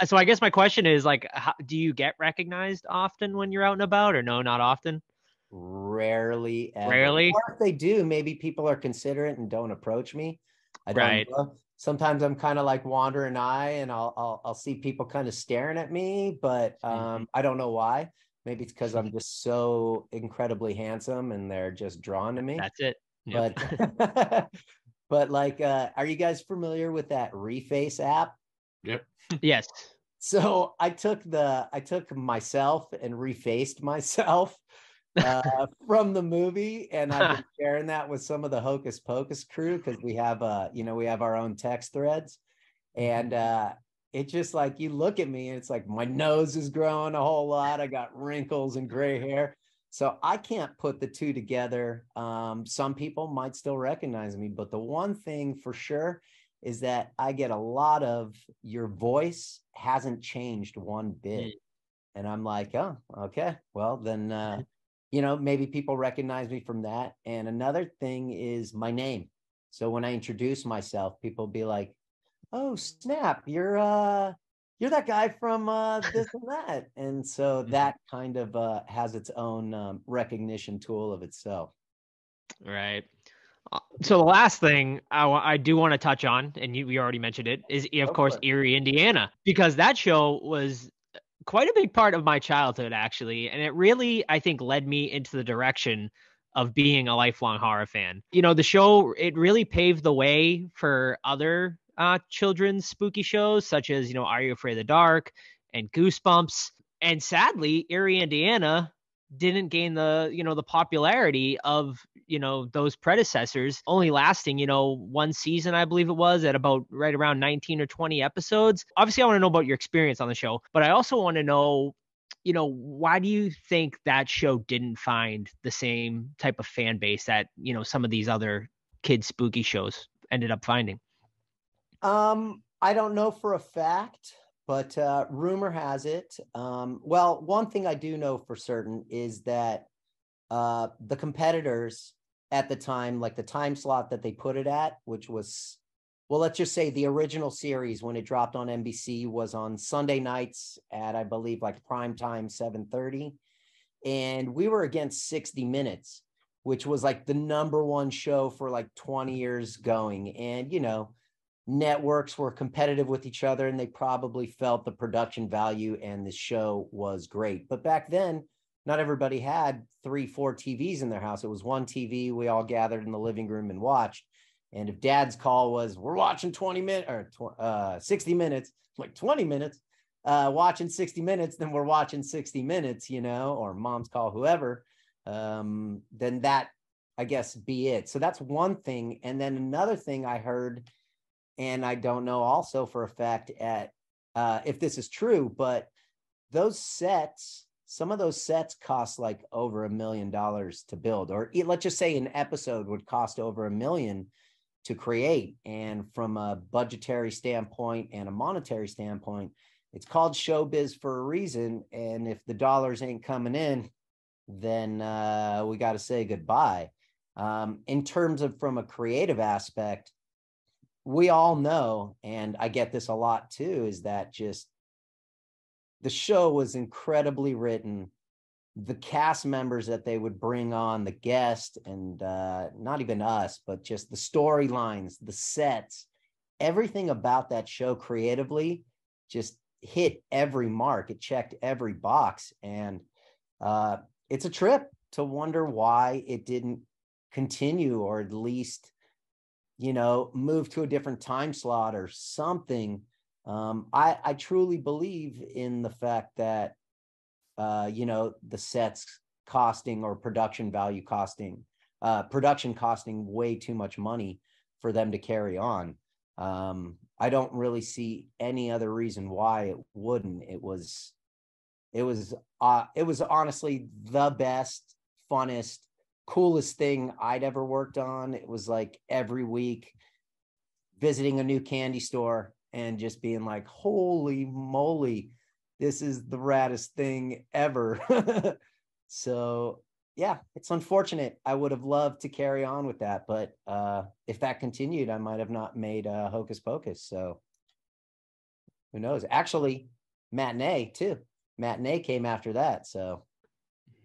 So I guess my question is like, do you get recognized often when you're out and about, or no, not often? Rarely ever. Rarely. Or if they do, maybe people are considerate and don't approach me. I don't Right. know. Sometimes I'm kind of like wandering eye and I'll see people kind of staring at me, but I don't know why. Maybe it's because I'm just so incredibly handsome and they're just drawn to me. That's it. Yep. But but like are you guys familiar with that Reface app? Yep. Yes. So I took myself and refaced myself from the movie, and I've been sharing that with some of the Hocus Pocus crew because we have we have our own text threads, and it's just like you look at me and it's like my nose is growing a whole lot. I got wrinkles and gray hair, so I can't put the two together. Some people might still recognize me, but the one thing for sure is that I get a lot of your voice hasn't changed one bit. And I'm like, oh, okay, well then, maybe people recognize me from that. And another thing is my name. So when I introduce myself, people be like, oh, snap, you're that guy from this and that. And so that kind of has its own recognition tool of itself. Right. So the last thing I do want to touch on, and you already mentioned it, is of course Erie, Indiana, because that show was quite a big part of my childhood actually, and it really I think led me into the direction of being a lifelong horror fan. The show, it really paved the way for other children's spooky shows such as Are You Afraid of the Dark and Goosebumps. And sadly, Erie, Indiana didn't gain the popularity of those predecessors, only lasting one season, I believe it was, at about right around 19 or 20 episodes. Obviously I want to know about your experience on the show, but I also want to know why do you think that show didn't find the same type of fan base that some of these other kids spooky shows ended up finding? I don't know for a fact, but rumor has it. Well, one thing I do know for certain is that the competitors at the time, like the time slot that they put it at, which was, well, let's just say the original series when it dropped on NBC was on Sunday nights at, I believe, like prime time, 7:30. And we were against 60 Minutes, which was like the #1 show for like 20 years going. And, networks were competitive with each other and they probably felt the production value and the show was great. But back then, not everybody had 3-4 TVs in their house. It was one TV. We all gathered in the living room and watched. And if dad's call was, we're watching 20 minutes or 60 minutes, like 20 minutes, watching 60 minutes, then we're watching 60 minutes, or mom's call, whoever, then that, I guess, be it. So that's one thing. And then another thing I heard, and I don't know also for a fact if this is true, but those sets, some of those sets cost like over $1 million to build, or let's just say an episode would cost over $1 million to create. And from a budgetary standpoint and a monetary standpoint, it's called showbiz for a reason. And if the dollars ain't coming in, then we got to say goodbye. In terms of from a creative aspect, we all know, and I get this a lot too, is that just the show was incredibly written. The cast members that they would bring on, the guest, and not even us, but just the storylines, the sets, everything about that show creatively just hit every mark. It checked every box. And it's a trip to wonder why it didn't continue, or at least move to a different time slot or something. I truly believe in the fact that, the sets costing or production costing way too much money for them to carry on. I don't really see any other reason why it wouldn't. It was honestly the best, funnest, coolest thing I'd ever worked on. It was like every week visiting a new candy store and just being like, holy moly, this is the raddest thing ever. So yeah, it's unfortunate. I would have loved to carry on with that, but if that continued, I might have not made Hocus Pocus. So who knows? Actually, Matinee too. Matinee came after that. So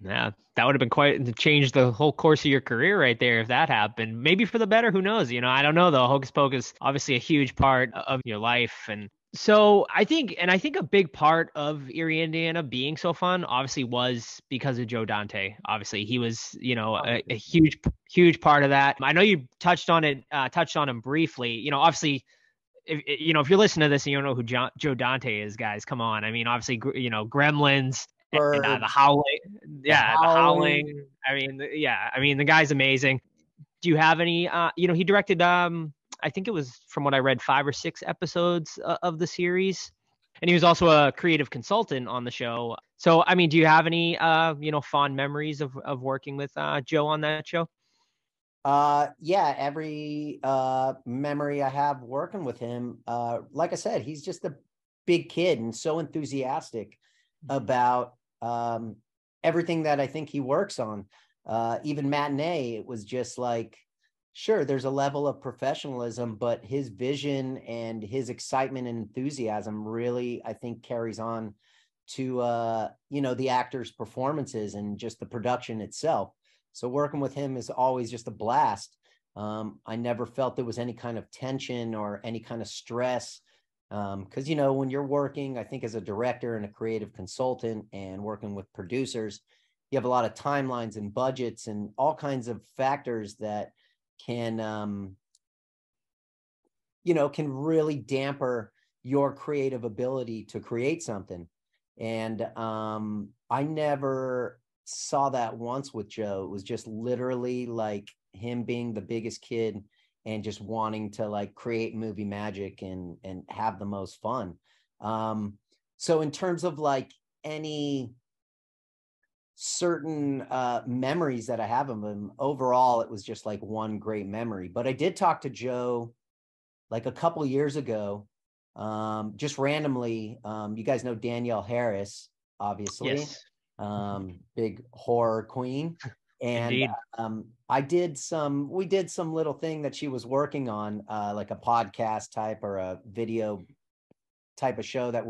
Yeah, that would have been quite to change the whole course of your career right there if that happened. Maybe for the better, who knows? I don't know though. Hocus Pocus, obviously a huge part of your life. And so I think a big part of Erie, Indiana being so fun obviously was because of Joe Dante. Obviously, he was, a huge part of that. I know you touched on him briefly. Obviously, if you're listening to this and you don't know who Joe Dante is, guys, come on. I mean, obviously, Gremlins and the Howling. Yeah, the Howling. I mean, the guy's amazing. Do you have any? He directed. I think it was, from what I read, 5 or 6 episodes of the series, and he was also a creative consultant on the show. So, I mean, do you have any, fond memories of working with Joe on that show? Yeah, every memory I have working with him, like I said, he's just a big kid and so enthusiastic about everything that I think he works on. Even Matinee, it was just like, sure, there's a level of professionalism, but his vision and his excitement and enthusiasm really, I think, carries on to the actors' performances and just the production itself. So working with him is always just a blast. I never felt there was any kind of tension or any kind of stress. Because, when you're working, I think as a director and a creative consultant and working with producers, you have a lot of timelines and budgets and all kinds of factors that can really damper your creative ability to create something. And I never saw that once with Joe. It was just literally like him being the biggest kid and just wanting to like create movie magic and have the most fun. So in terms of like any certain memories that I have of him, overall, it was just like one great memory. But I did talk to Joe like a couple of years ago, just randomly. You guys know Danielle Harris, obviously. Yes. Big horror queen. And Indeed. we did some little thing that she was working on, like a podcast type or a video type of show that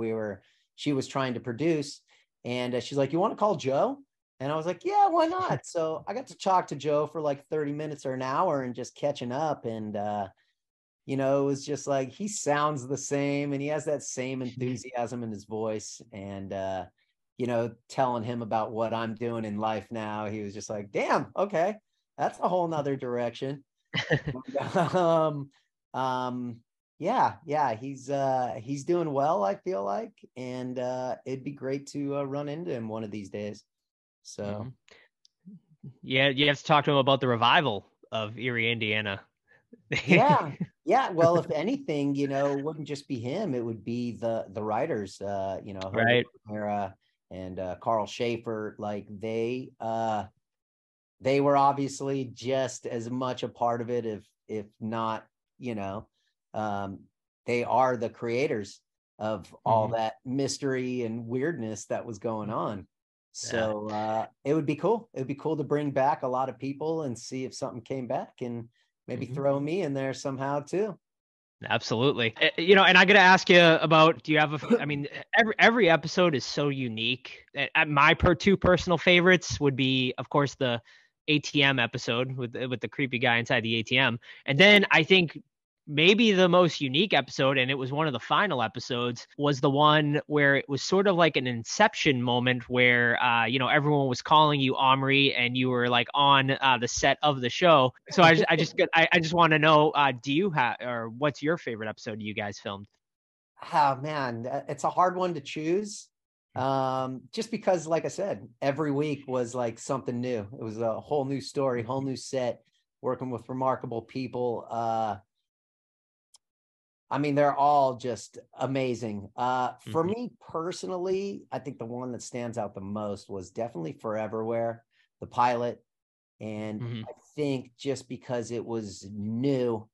she was trying to produce. And she's like, you want to call Joe? And I was like, yeah, why not? So I got to talk to Joe for like 30 minutes or an hour and just catching up. And, it was just like, he sounds the same and he has that same enthusiasm in his voice. And, telling him about what I'm doing in life now, he was just like, damn, okay, that's a whole nother direction. Yeah, he's doing well, I feel like, and it'd be great to run into him one of these days. So yeah, you have to talk to him about the revival of Erie, Indiana. yeah. Well, if anything, it wouldn't just be him; it would be the writers, Right. and Carl Schaefer. Like they were obviously just as much a part of it, if not, they are the creators of all that mystery and weirdness that was going on. So it would be cool. It would be cool to bring back a lot of people and see if something came back and maybe throw me in there somehow too. Absolutely. And I got to ask you about, do you have every episode is so unique. My two personal favorites would be, of course, the ATM episode with the creepy guy inside the ATM. And then I think maybe the most unique episode, and it was one of the final episodes, was the one where it was sort of like an inception moment where, everyone was calling you Omri and you were like on the set of the show. So I just want to know, do you have, or what's your favorite episode you guys filmed? Oh man, it's a hard one to choose. Just because, like I said, every week was like something new. It was a whole new story, whole new set, working with remarkable people. They're all just amazing. For me personally, I think the one that stands out the most was definitely Foreverwhere, the pilot. And I think just because it was new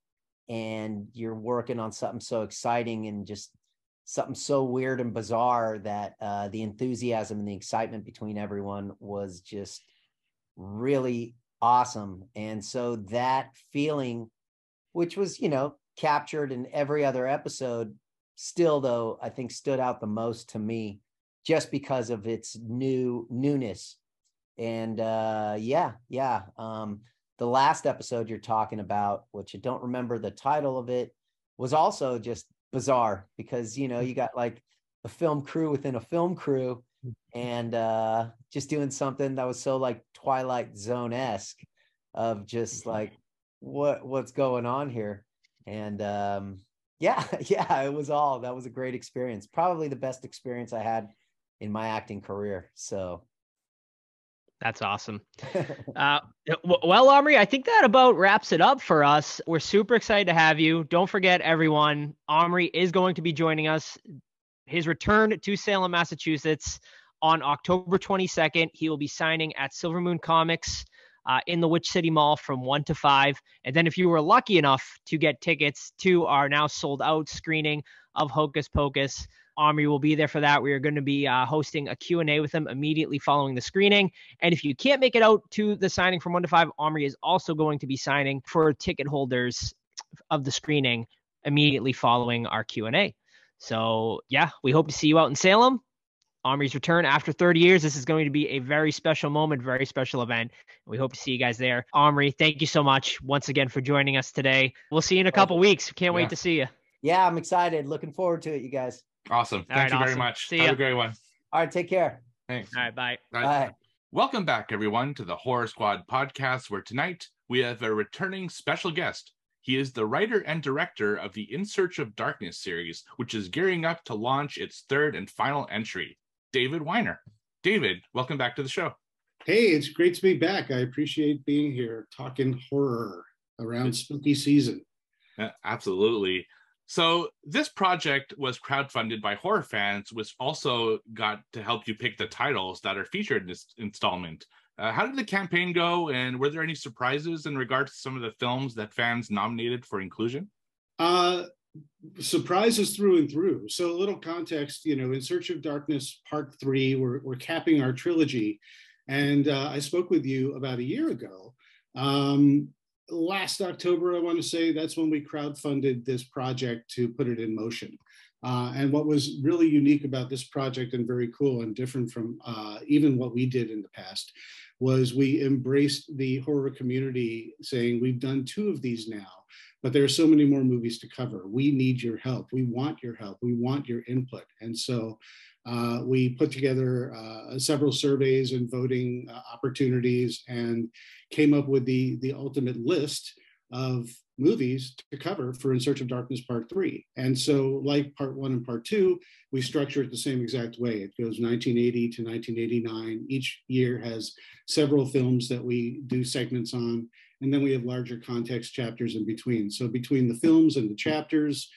and you're working on something so exciting and just something so weird and bizarre that the enthusiasm and the excitement between everyone was just really awesome. And so that feeling, which was, captured in every other episode, still though, I think stood out the most to me just because of its newness. And the last episode you're talking about, which I don't remember the title of it, was also just bizarre because, you got like a film crew within a film crew and just doing something that was so like Twilight Zone-esque of just like, what's going on here? And that was a great experience. Probably the best experience I had in my acting career. So that's awesome. Well, Omri, I think that about wraps it up for us. We're super excited to have you. Don't forget, everyone, Omri is going to be joining us. His return to Salem, Massachusetts on October 22nd. He will be signing at Silver Moon Comics in the Witch City Mall from 1 to 5. And then if you were lucky enough to get tickets to our now sold out screening of Hocus Pocus, Omri will be there for that. We are going to be hosting a Q&A with him immediately following the screening. And if you can't make it out to the signing from 1 to 5, Omri is also going to be signing for ticket holders of the screening immediately following our Q&A. So yeah, we hope to see you out in Salem. Omri's return after 30 years. This is going to be a very special moment, very special event. We hope to see you guys there. Omri, thank you so much once again for joining us today. We'll see you in a couple weeks. Can't wait to see you. Yeah, I'm excited. Looking forward to it, you guys. Awesome. Thank you very much. See Have ya. a great one. All right, take care. Thanks. All right, bye. Bye. Welcome back, everyone, to the Horror Squad podcast, where tonight we have a returning special guest. He is the writer and director of the In Search of Darkness series, which is gearing up to launch its third and final entry. David Weiner. David, welcome back to the show. Hey, it's great to be back. I appreciate being here talking horror around spooky season. Absolutely. So this project was crowdfunded by horror fans, which also got to help you pick the titles that are featured in this installment. How did the campaign go, and were there any surprises in regards to some of the films that fans nominated for inclusion? Surprises through and through. So a little context, In Search of Darkness Part 3, we're capping our trilogy. And I spoke with you about a year ago. Last October, I want to say, that's when we crowdfunded this project to put it in motion. And what was really unique about this project and very cool and different from even what we did in the past was we embraced the horror community, saying we've done 2 of these now, but there are so many more movies to cover. We need your help. We want your help. We want your input. And so we put together several surveys and voting opportunities and came up with the ultimate list of movies to cover for In Search of Darkness Part 3. And so like Part 1 and Part 2, we structure it the same exact way. It goes 1980 to 1989. Each year has several films that we do segments on, and then we have larger context chapters in between. So between the films and the chapters,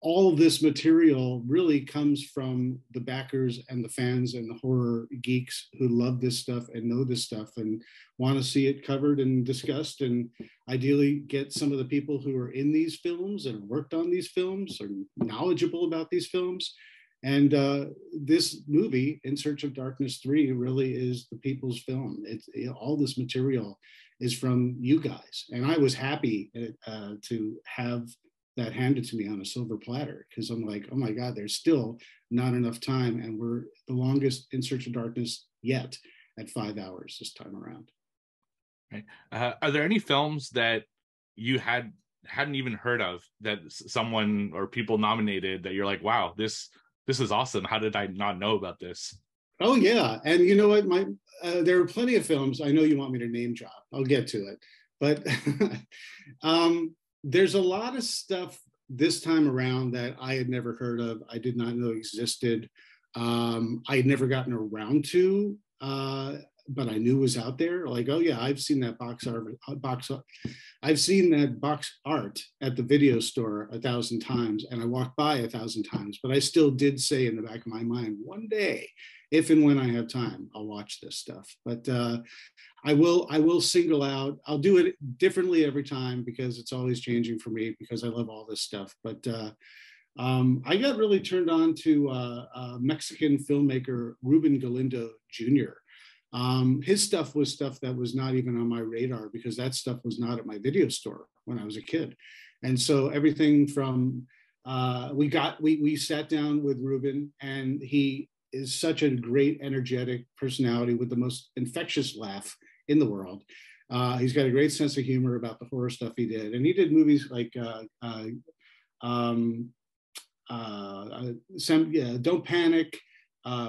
all of this material really comes from the backers and the fans and the horror geeks who love this stuff and know this stuff and want to see it covered and discussed, and ideally get some of the people who are in these films and worked on these films or knowledgeable about these films. And this movie, In Search of Darkness 3, really is the people's film. All this material is from you guys. And I was happy to have that handed to me on a silver platter, because I'm like, oh my God, there's still not enough time. And we're the longest In Search of Darkness yet at 5 hours this time around. Right. Are there any films that you hadn't even heard of that someone or people nominated that you're like, wow, this is awesome. How did I not know about this? Oh yeah. And you know what, there are plenty of films. I know you want me to name drop. I'll get to it. But there's a lot of stuff this time around that I had never heard of. I did not know existed. I had never gotten around to, but I knew was out there. Like, oh yeah, I've seen that I've seen that box art at the video store 1,000 times, and I walked by 1,000 times, but I still did say in the back of my mind, one day, if and when I have time, I'll watch this stuff. But I will single out, I'll do it differently every time because it's always changing for me because I love all this stuff. But I got really turned on to Mexican filmmaker Ruben Galindo Jr. His stuff was stuff that was not even on my radar because that stuff was not at my video store when I was a kid. And so everything from, we sat down with Ruben, and he is such a great, energetic personality with the most infectious laugh in the world. He's got a great sense of humor about the horror stuff he did. And he did movies like Don't Panic,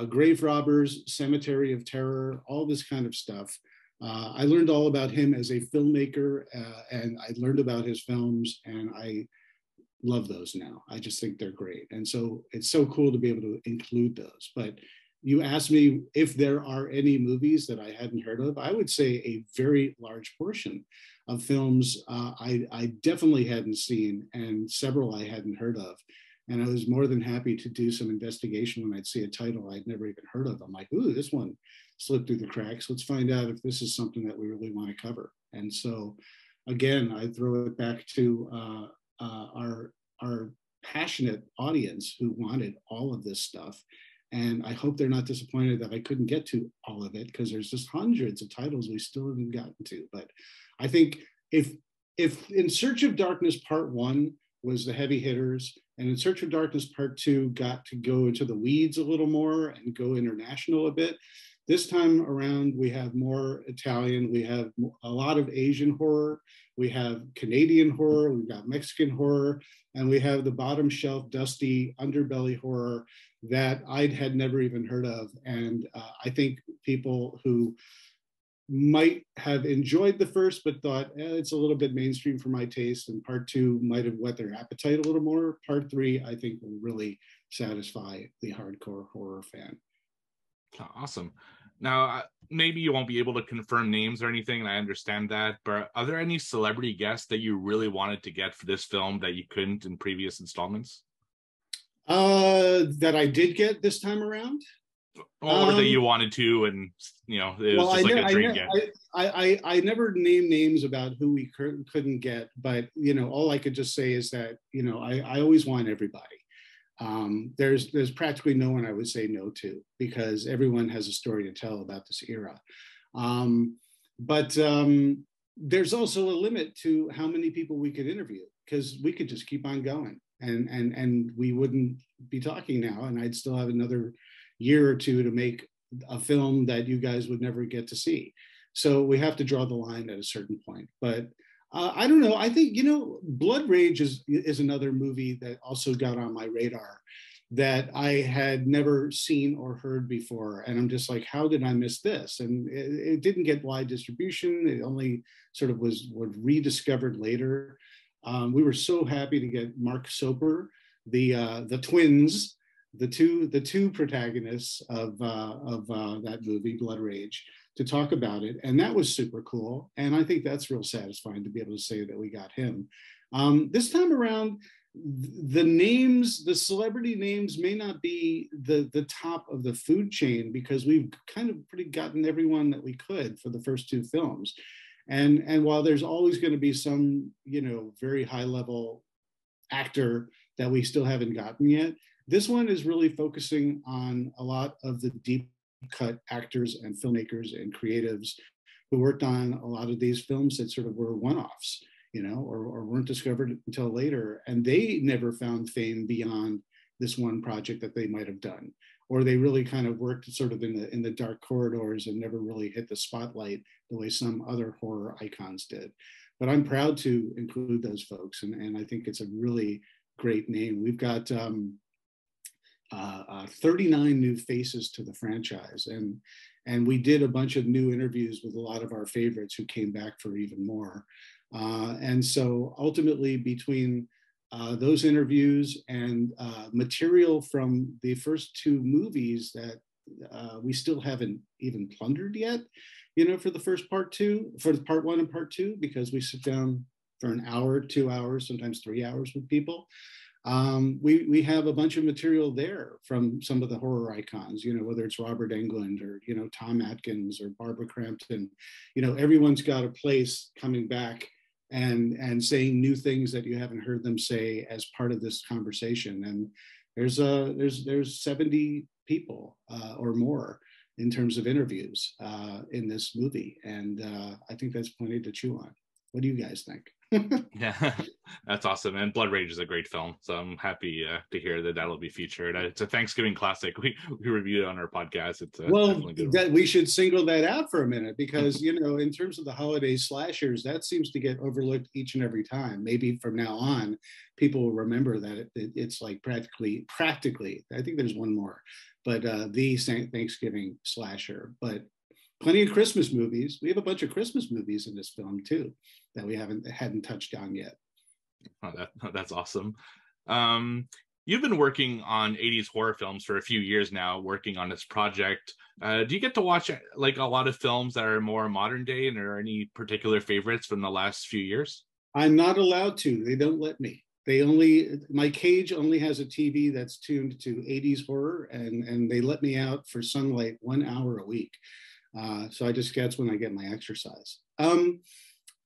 Grave Robbers, Cemetery of Terror, all this kind of stuff. I learned all about him as a filmmaker, and I learned about his films, and I love those now. I just think they're great. And so it's so cool to be able to include those. But you asked me if there are any movies that I hadn't heard of. I would say a very large portion of films I definitely hadn't seen, and several I hadn't heard of. And I was more than happy to do some investigation when I'd see a title I'd never even heard of. I'm like, ooh, this one slipped through the cracks. Let's find out if this is something that we really want to cover. And so, again, I throw it back to our passionate audience who wanted all of this stuff. And I hope they're not disappointed that I couldn't get to all of it, because there's just hundreds of titles we still haven't gotten to. But I think if In Search of Darkness Part 1 was the heavy hitters, and In Search of Darkness Part 2 got to go into the weeds a little more and go international a bit, this time around we have more Italian, we have a lot of Asian horror, we have Canadian horror, we've got Mexican horror, and we have the bottom shelf, dusty underbelly horror that I had never even heard of. And I think people who might have enjoyed the first but thought it's a little bit mainstream for my taste, and Part 2 might have whet their appetite a little more. Part 3, I think, will really satisfy the hardcore horror fan. Awesome. Now, maybe you won't be able to confirm names or anything, and I understand that, but are there any celebrity guests that you really wanted to get for this film that you couldn't in previous installments? That I did get this time around? Or that you wanted to, and it was just like a dream get. I never name names about who we couldn't get, but all I could just say is that I always want everybody. There's practically no one I would say no to, because everyone has a story to tell about this era. But there's also a limit to how many people we could interview, because we could just keep on going, and we wouldn't be talking now, and I'd still have another year or two to make a film that you guys would never get to see. So we have to draw the line at a certain point. But I don't know. I think, Blood Rage is another movie that also got on my radar that I had never seen or heard before. And I'm just like, how did I miss this? And it didn't get wide distribution. It only sort of was rediscovered later. We were so happy to get Mark Soper, the twins, the two protagonists of that movie, Blood Rage, to talk about it. And that was super cool. And I think that's real satisfying to be able to say that we got him. This time around, the celebrity names may not be the top of the food chain, because we've kind of pretty gotten everyone that we could for the first two films. And while there's always going to be some, very high level actor that we still haven't gotten yet, this one is really focusing on a lot of the deep cut actors and filmmakers and creatives who worked on a lot of these films that sort of were one-offs, or weren't discovered until later. And they never found fame beyond this one project that they might have done, or they really kind of worked sort of in the dark corridors and never really hit the spotlight the way some other horror icons did. But I'm proud to include those folks. And I think it's a really great name. We've got 39 new faces to the franchise, and we did a bunch of new interviews with a lot of our favorites who came back for even more. And so ultimately, between those interviews and material from the first two movies that we still haven't even plundered yet, for the first part one and part two, because we sit down for an hour, 2 hours, sometimes 3 hours with people. We have a bunch of material there from some of the horror icons, whether it's Robert Englund or, Tom Atkins or Barbara Crampton. Everyone's got a place coming back and saying new things that you haven't heard them say as part of this conversation. And there's 70 people or more in terms of interviews in this movie, and I think that's plenty to chew on. What do you guys think? Yeah, that's awesome. And Blood Rage is a great film, so I'm happy to hear that that'll be featured. It's a Thanksgiving classic. We reviewed it on our podcast. It's well, that we should single that out for a minute, because in terms of the holiday slashers, that seems to get overlooked each and every time. Maybe from now on, people will remember that it's like practically. I think there's one more, but the Thanksgiving slasher. But plenty of Christmas movies. We have a bunch of Christmas movies in this film too that we hadn't touched on yet. Oh, that's awesome. You've been working on 80s horror films for a few years now, working on this project. Do you get to watch like a lot of films that are more modern day, and are there any particular favorites from the last few years? I'm not allowed to. They don't let me. My cage only has a TV that's tuned to 80s horror, and they let me out for sunlight 1 hour a week. So that's when I get my exercise.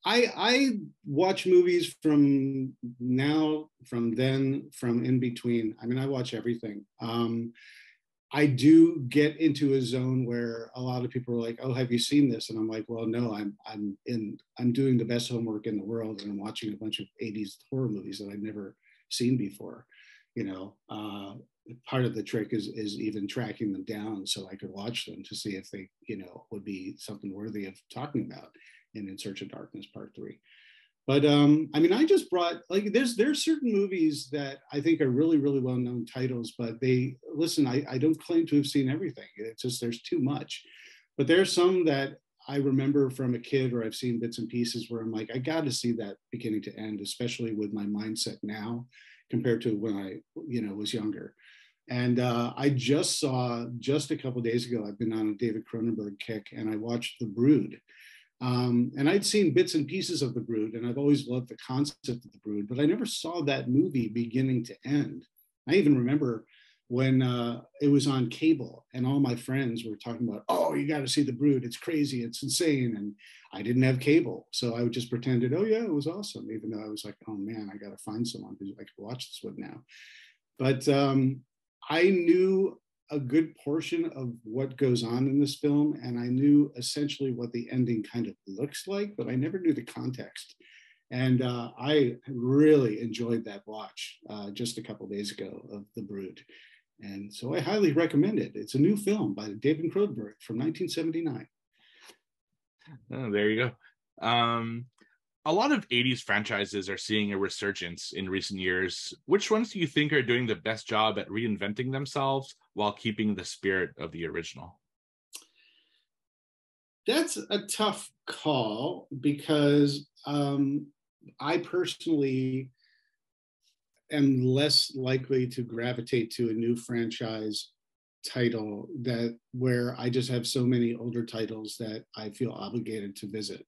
I watch movies from now, from then, from in between. I mean, I watch everything. I do get into a zone where a lot of people are like, "Oh, have you seen this?" And I'm like, "Well, no, I'm doing the best homework in the world, and I'm watching a bunch of 80s horror movies that I've never seen before." Part of the trick is even tracking them down so I could watch them to see if they, would be something worthy of talking about in Search of Darkness Part 3. But I just brought, like, there's certain movies that I think are really, really well-known titles, but I don't claim to have seen everything. It's just, there's too much. But there's some that I remember from a kid, or I've seen bits and pieces where I'm like, I got to see that beginning to end, especially with my mindset now compared to when I, was younger. And I just saw, just a couple of days ago, I've been on a David Cronenberg kick, and I watched The Brood. And I'd seen bits and pieces of The Brood, and I've always loved the concept of The Brood, but I never saw that movie beginning to end. I even remember when it was on cable, and all my friends were talking about, "Oh, you got to see The Brood. It's crazy. It's insane." And I didn't have cable, so I would just pretended, "Oh yeah, it was awesome," even though I was like, "Oh man, I got to find someone who I could watch this with now." But I knew a good portion of what goes on in this film, and I knew essentially what the ending kind of looks like, but I never knew the context. And I really enjoyed that watch just a couple days ago of The Brood. And so I highly recommend it. It's a new film by David Cronenberg from 1979. Oh, there you go. A lot of 80s franchises are seeing a resurgence in recent years. Which ones do you think are doing the best job at reinventing themselves while keeping the spirit of the original? That's a tough call, because I personally am less likely to gravitate to a new franchise title where I just have so many older titles that I feel obligated to visit.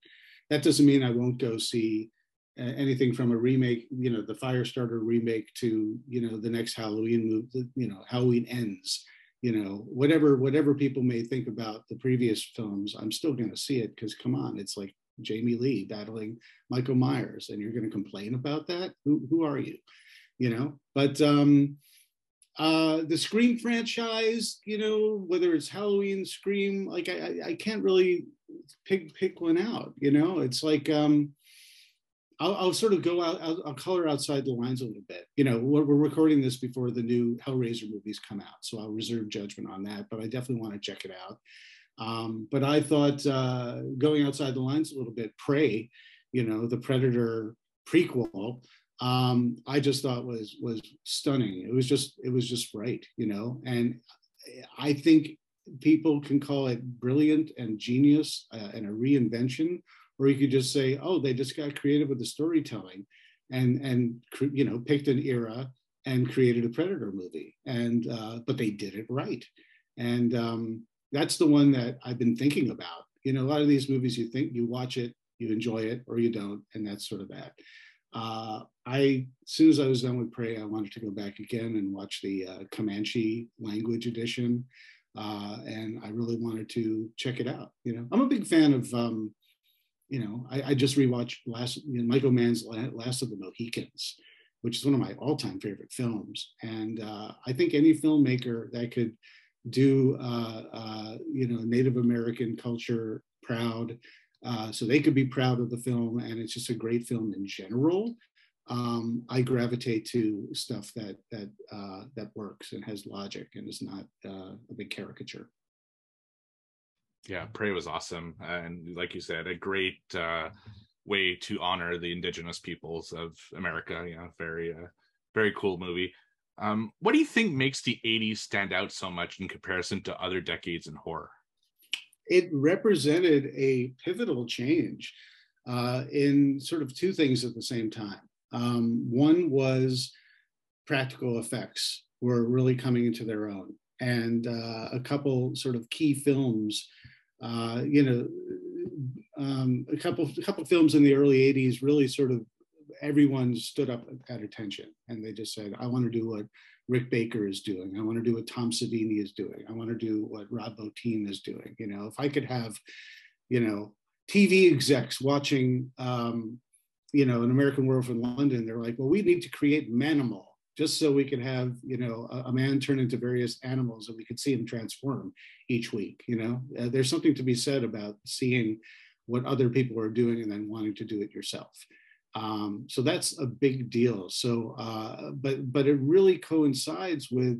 That doesn't mean I won't go see anything from a remake, the Firestarter remake, to, the next Halloween movie, Halloween Ends, whatever people may think about the previous films, I'm still going to see it, because come on, it's like Jamie Lee battling Michael Myers, and you're going to complain about that? Who are you? But the Scream franchise, whether it's Halloween, Scream, like I can't really pick one out. It's like I'll sort of go out, I'll color outside the lines a little bit. We're recording this before the new Hellraiser movies come out, so I'll reserve judgment on that, but I definitely want to check it out. But I thought going outside the lines a little bit, Prey, the Predator prequel, I just thought was stunning. It was just right, and I think people can call it brilliant and genius and a reinvention, or you could just say, oh, they just got creative with the storytelling and picked an era and created a Predator movie, and but they did it right. And that's the one that I've been thinking about. A lot of these movies, you think, you watch it, you enjoy it, or you don't, and that's sort of that. As soon as I was done with Prey, I wanted to go back again and watch the Comanche language edition, and I really wanted to check it out. I'm a big fan of I just rewatched Michael Mann's Last of the Mohicans, which is one of my all-time favorite films. And I think any filmmaker that could do Native American culture proud, so they could be proud of the film, and it's just a great film in general. I gravitate to stuff that works and has logic and is not a big caricature. Yeah, Prey was awesome, and like you said, a great way to honor the indigenous peoples of America. Very very cool movie. What do you think makes the 80s stand out so much in comparison to other decades in horror? It represented a pivotal change in sort of two things at the same time. One was practical effects were really coming into their own, and a couple sort of key films, a couple films in the early 80s really sort of everyone stood up at attention, and they just said, I want to do what Rick Baker is doing. I want to do what Tom Savini is doing. I want to do what Rob Bottin is doing. If I could have, TV execs watching, An American Werewolf in London, they're like, well, we need to create Manimal just so we can have, a man turn into various animals and we could see him transform each week. There's something to be said about seeing what other people are doing and then wanting to do it yourself. So that's a big deal. So, but it really coincides with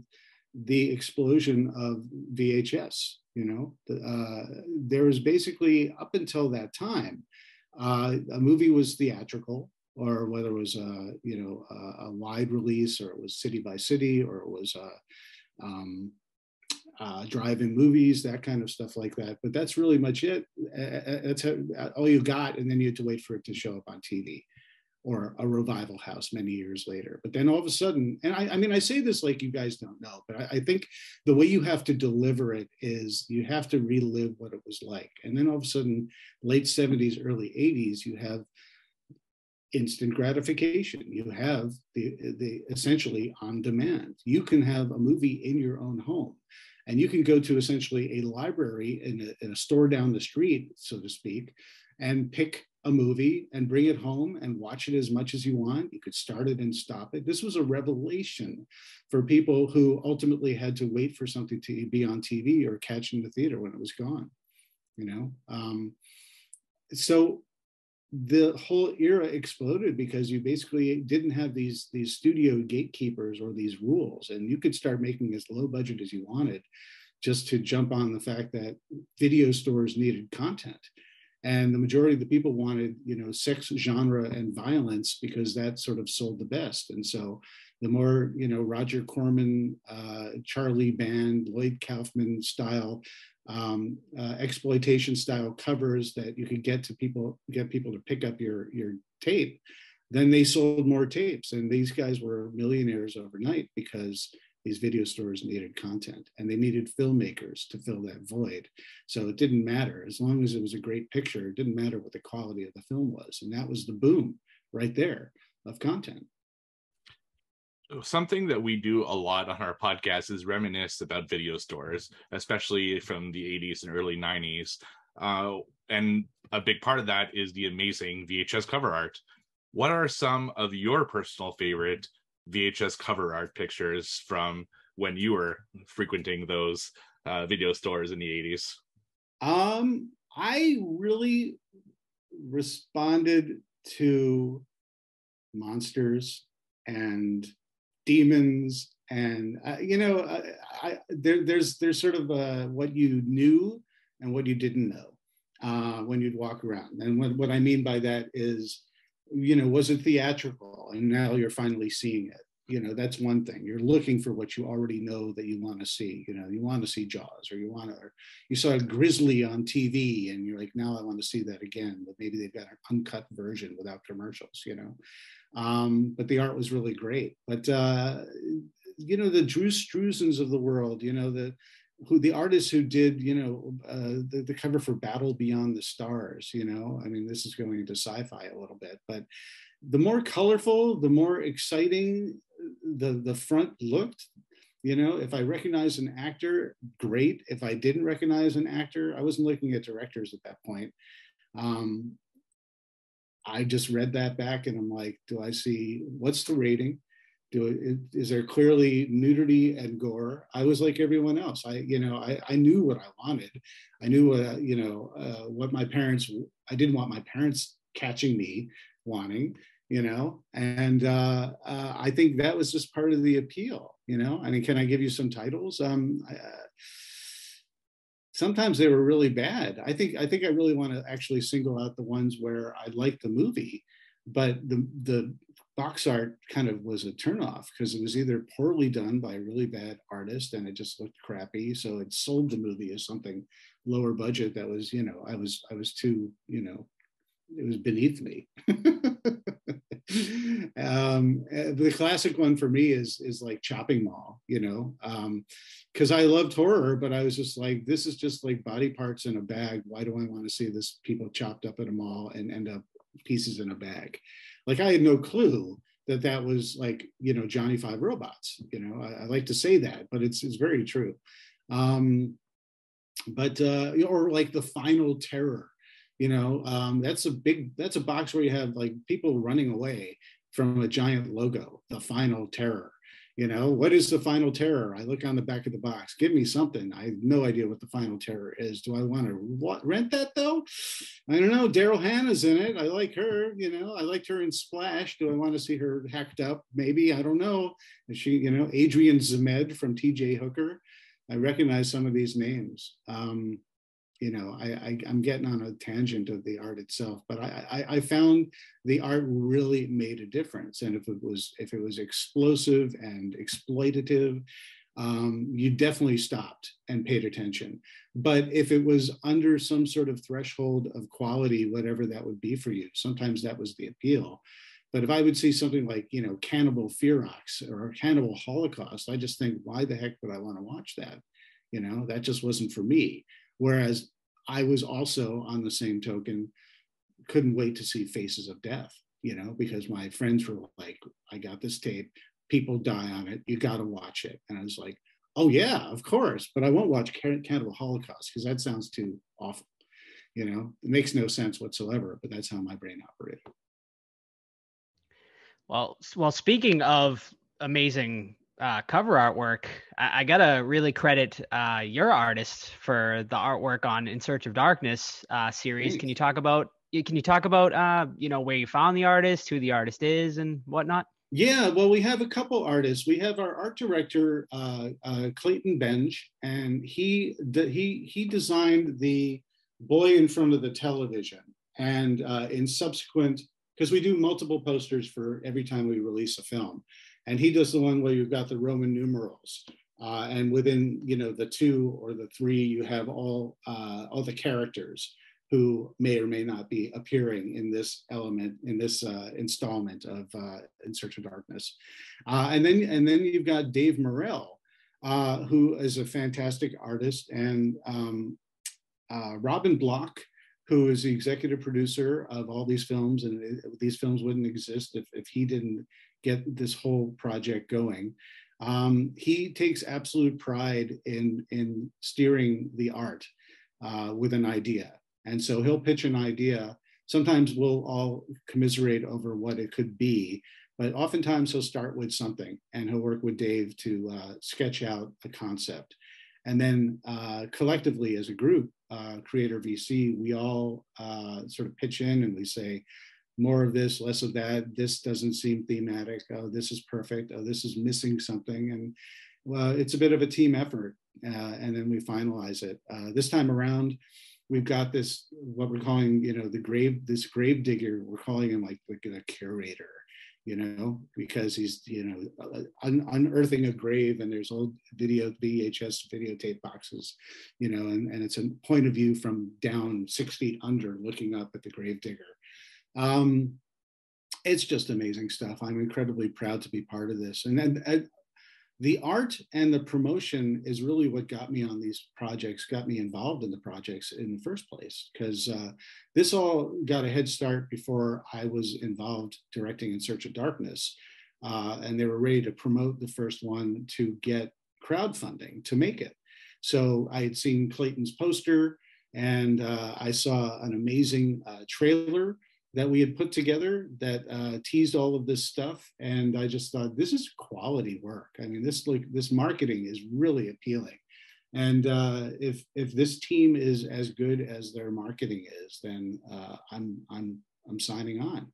the explosion of VHS. There was basically, up until that time, a movie was theatrical, or whether it was a wide release, or it was city by city, or it was drive-in movies, that kind of stuff like that. But that's really much it. That's all you got, and then you had to wait for it to show up on TV or a revival house many years later. But then all of a sudden, and I say this like you guys don't know, but I think the way you have to deliver it is you have to relive what it was like. And then all of a sudden, late 70s, early 80s, you have instant gratification. You have the essentially on demand. You can have a movie in your own home, and you can go to essentially a library in a store down the street, so to speak, and pick a movie and bring it home and watch it as much as you want. You could start it and stop it. This was a revelation for people who ultimately had to wait for something to be on TV or catch in the theater when it was gone. So the whole era exploded because you basically didn't have these studio gatekeepers or these rules, and you could start making as low budget as you wanted, just to jump on the fact that video stores needed content. And the majority of the people wanted, sex, genre, and violence, because that sort of sold the best. And so the more, Roger Corman, Charlie Band, Lloyd Kaufman style, exploitation style covers that you could get people to pick up your tape, then they sold more tapes. And these guys were millionaires overnight because these video stores needed content, and they needed filmmakers to fill that void. So it didn't matter, as long as it was a great picture, it didn't matter what the quality of the film was. And that was the boom right there of content. Something that we do a lot on our podcast is reminisce about video stores, especially from the 80s and early 90s. And a big part of that is the amazing VHS cover art. What are some of your personal favorite VHS cover art pictures from when you were frequenting those video stores in the 80s? I really responded to monsters and demons, and there's sort of what you knew and what you didn't know when you'd walk around. And what I mean by that is, was it theatrical, and now you're finally seeing it? That's one thing. You're looking for what you already know that you want to see. You want to see Jaws, or you saw a grizzly on TV, and you're like, now I want to see that again, but maybe they've got an uncut version without commercials. But the art was really great. But the Drew Struzans of the world, the artists who did, the cover for Battle Beyond the Stars, this is going into sci-fi a little bit, but the more colorful, the more exciting the front looked. If I recognized an actor, great. If I didn't recognize an actor, I wasn't looking at directors at that point. I just read that back and I'm like, do I see, what's the rating? Is there clearly nudity and gore? I was like everyone else. I knew what I wanted. I knew what my parents, I didn't want my parents catching me wanting, and I think that was just part of the appeal, I mean, can I give you some titles? Sometimes they were really bad. I think I really want to actually single out the ones where I liked the movie, but the box art kind of was a turnoff because it was either poorly done by a really bad artist and it just looked crappy. So it sold the movie as something lower budget that was, I was too, it was beneath me. The classic one for me is like Chopping Mall, because I loved horror, but I was just like, this is just like body parts in a bag. Why do I want to see this people chopped up at a mall and end up pieces in a bag? Like I had no clue that was like, Johnny Five Robots, I like to say that, but it's very true. Or like The Final Terror, that's a box where you have like people running away from a giant logo, The Final Terror. What is The Final Terror? I look on the back of the box. Give me something. I have no idea what The Final Terror is. Do I want to rent that though? I don't know. Daryl Hannah's in it. I like her. I liked her in Splash. Do I want to see her hacked up? Maybe. I don't know. Is she, Adrian Zemed from T.J. Hooker. I recognize some of these names. I'm getting on a tangent of the art itself, but I found the art really made a difference. And if it was explosive and exploitative, you definitely stopped and paid attention. But if it was under some sort of threshold of quality, whatever that would be for you, sometimes that was the appeal. But if I would see something like, Cannibal Ferox or Cannibal Holocaust, I just think, why the heck would I want to watch that? That just wasn't for me. Whereas I was also, on the same token, couldn't wait to see Faces of Death, because my friends were like, I got this tape, people die on it, you got to watch it. And I was like, oh yeah, of course, but I won't watch Cannibal Holocaust because that sounds too awful. It makes no sense whatsoever, but that's how my brain operated. Well, speaking of amazing cover artwork, I gotta really credit your artist for the artwork on In Search of Darkness series. Thanks. Can you talk about where you found the artist, who the artist is, and whatnot? Yeah, well, we have a couple artists. We have our art director Clayton Benj, and he designed the boy in front of the television, and in subsequent, because we do multiple posters for every time we release a film. And he does the one where you've got the Roman numerals, and within the 2 or the 3, you have all the characters who may or may not be appearing in this installment of In Search of Darkness. And then you've got Dave Morrell, who is a fantastic artist, and Robin Block, who is the executive producer of all these films, and these films wouldn't exist if he didn't get this whole project going. He takes absolute pride in steering the art with an idea. And so he'll pitch an idea. Sometimes we'll all commiserate over what it could be, but oftentimes he'll start with something and he'll work with Dave to sketch out a concept. And then collectively as a group, Creator VC, we all sort of pitch in and we say, more of this, less of that. This doesn't seem thematic. Oh, this is perfect. Oh, this is missing something. And it's a bit of a team effort. And then we finalize it. This time around, we've got this, what we're calling, this grave digger. We're calling him like a curator, because he's, unearthing a grave, and there's old VHS videotape boxes, and it's a point of view from down 6 feet under, looking up at the grave digger. It's just amazing stuff. I'm incredibly proud to be part of this. And then the art and the promotion is really what got me on these projects, got me involved in the projects in the first place, because this all got a head start before I was involved directing In Search of Darkness. And they were ready to promote the first one to get crowdfunding to make it. So I had seen Clayton's poster, and I saw an amazing trailer that we had put together that teased all of this stuff. And I just thought, this is quality work. I mean, this marketing is really appealing. And if this team is as good as their marketing is, then I'm signing on.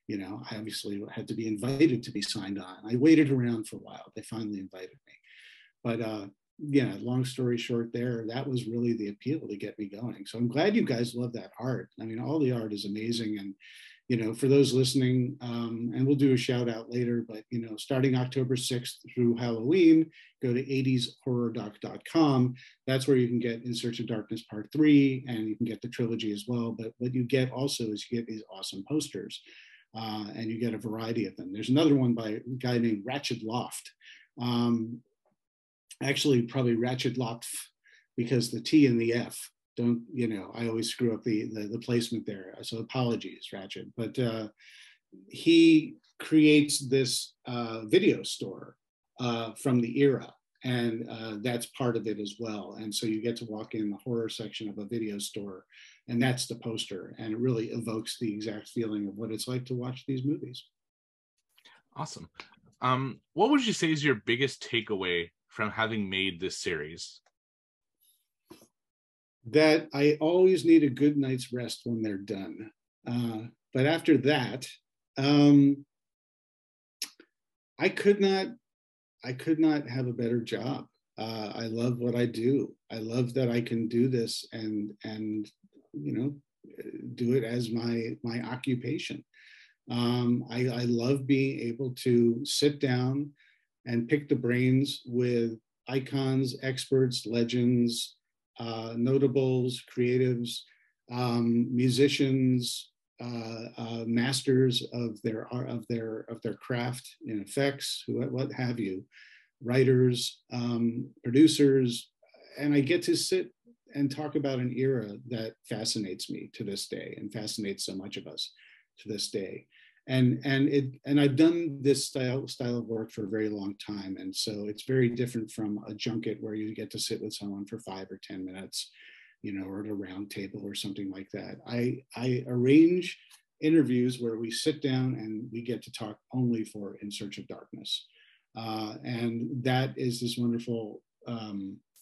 You know, I obviously had to be invited to be signed on. I waited around for a while. They finally invited me. But yeah, long story short there, that was really the appeal to get me going. So I'm glad you guys love that art. I mean, all the art is amazing. And, you know, for those listening, and we'll do a shout out later, but, you know, starting October 6th through Halloween, go to 80shorrordoc.com. That's where you can get In Search of Darkness Part 3, and you can get the trilogy as well. But what you get also is you get these awesome posters, and you get a variety of them. There's another one by a guy named Ratchet Loft. Actually, probably Ratchet Loft, because the T and the F don't, you know, I always screw up the placement there. So apologies, Ratchet. But he creates this video store from the era. And that's part of it as well. And so you get to walk in the horror section of a video store, and that's the poster. And it really evokes the exact feeling of what it's like to watch these movies. Awesome. What would you say is your biggest takeaway from having made this series? That I always need a good night's rest when they're done. But after that, I could not have a better job. I love what I do. I love that I can do this and you know, do it as my occupation. I love being able to sit down and pick the brains with icons, experts, legends, notables, creatives, musicians, masters of their craft in effects, what have you, writers, producers, and I get to sit and talk about an era that fascinates me to this day and fascinates so much of us to this day. And I've done this style of work for a very long time. And so it's very different from a junket where you get to sit with someone for 5 or 10 minutes, you know, or at a round table or something like that. I arrange interviews where we sit down and we get to talk only for In Search of Darkness. And that is this wonderful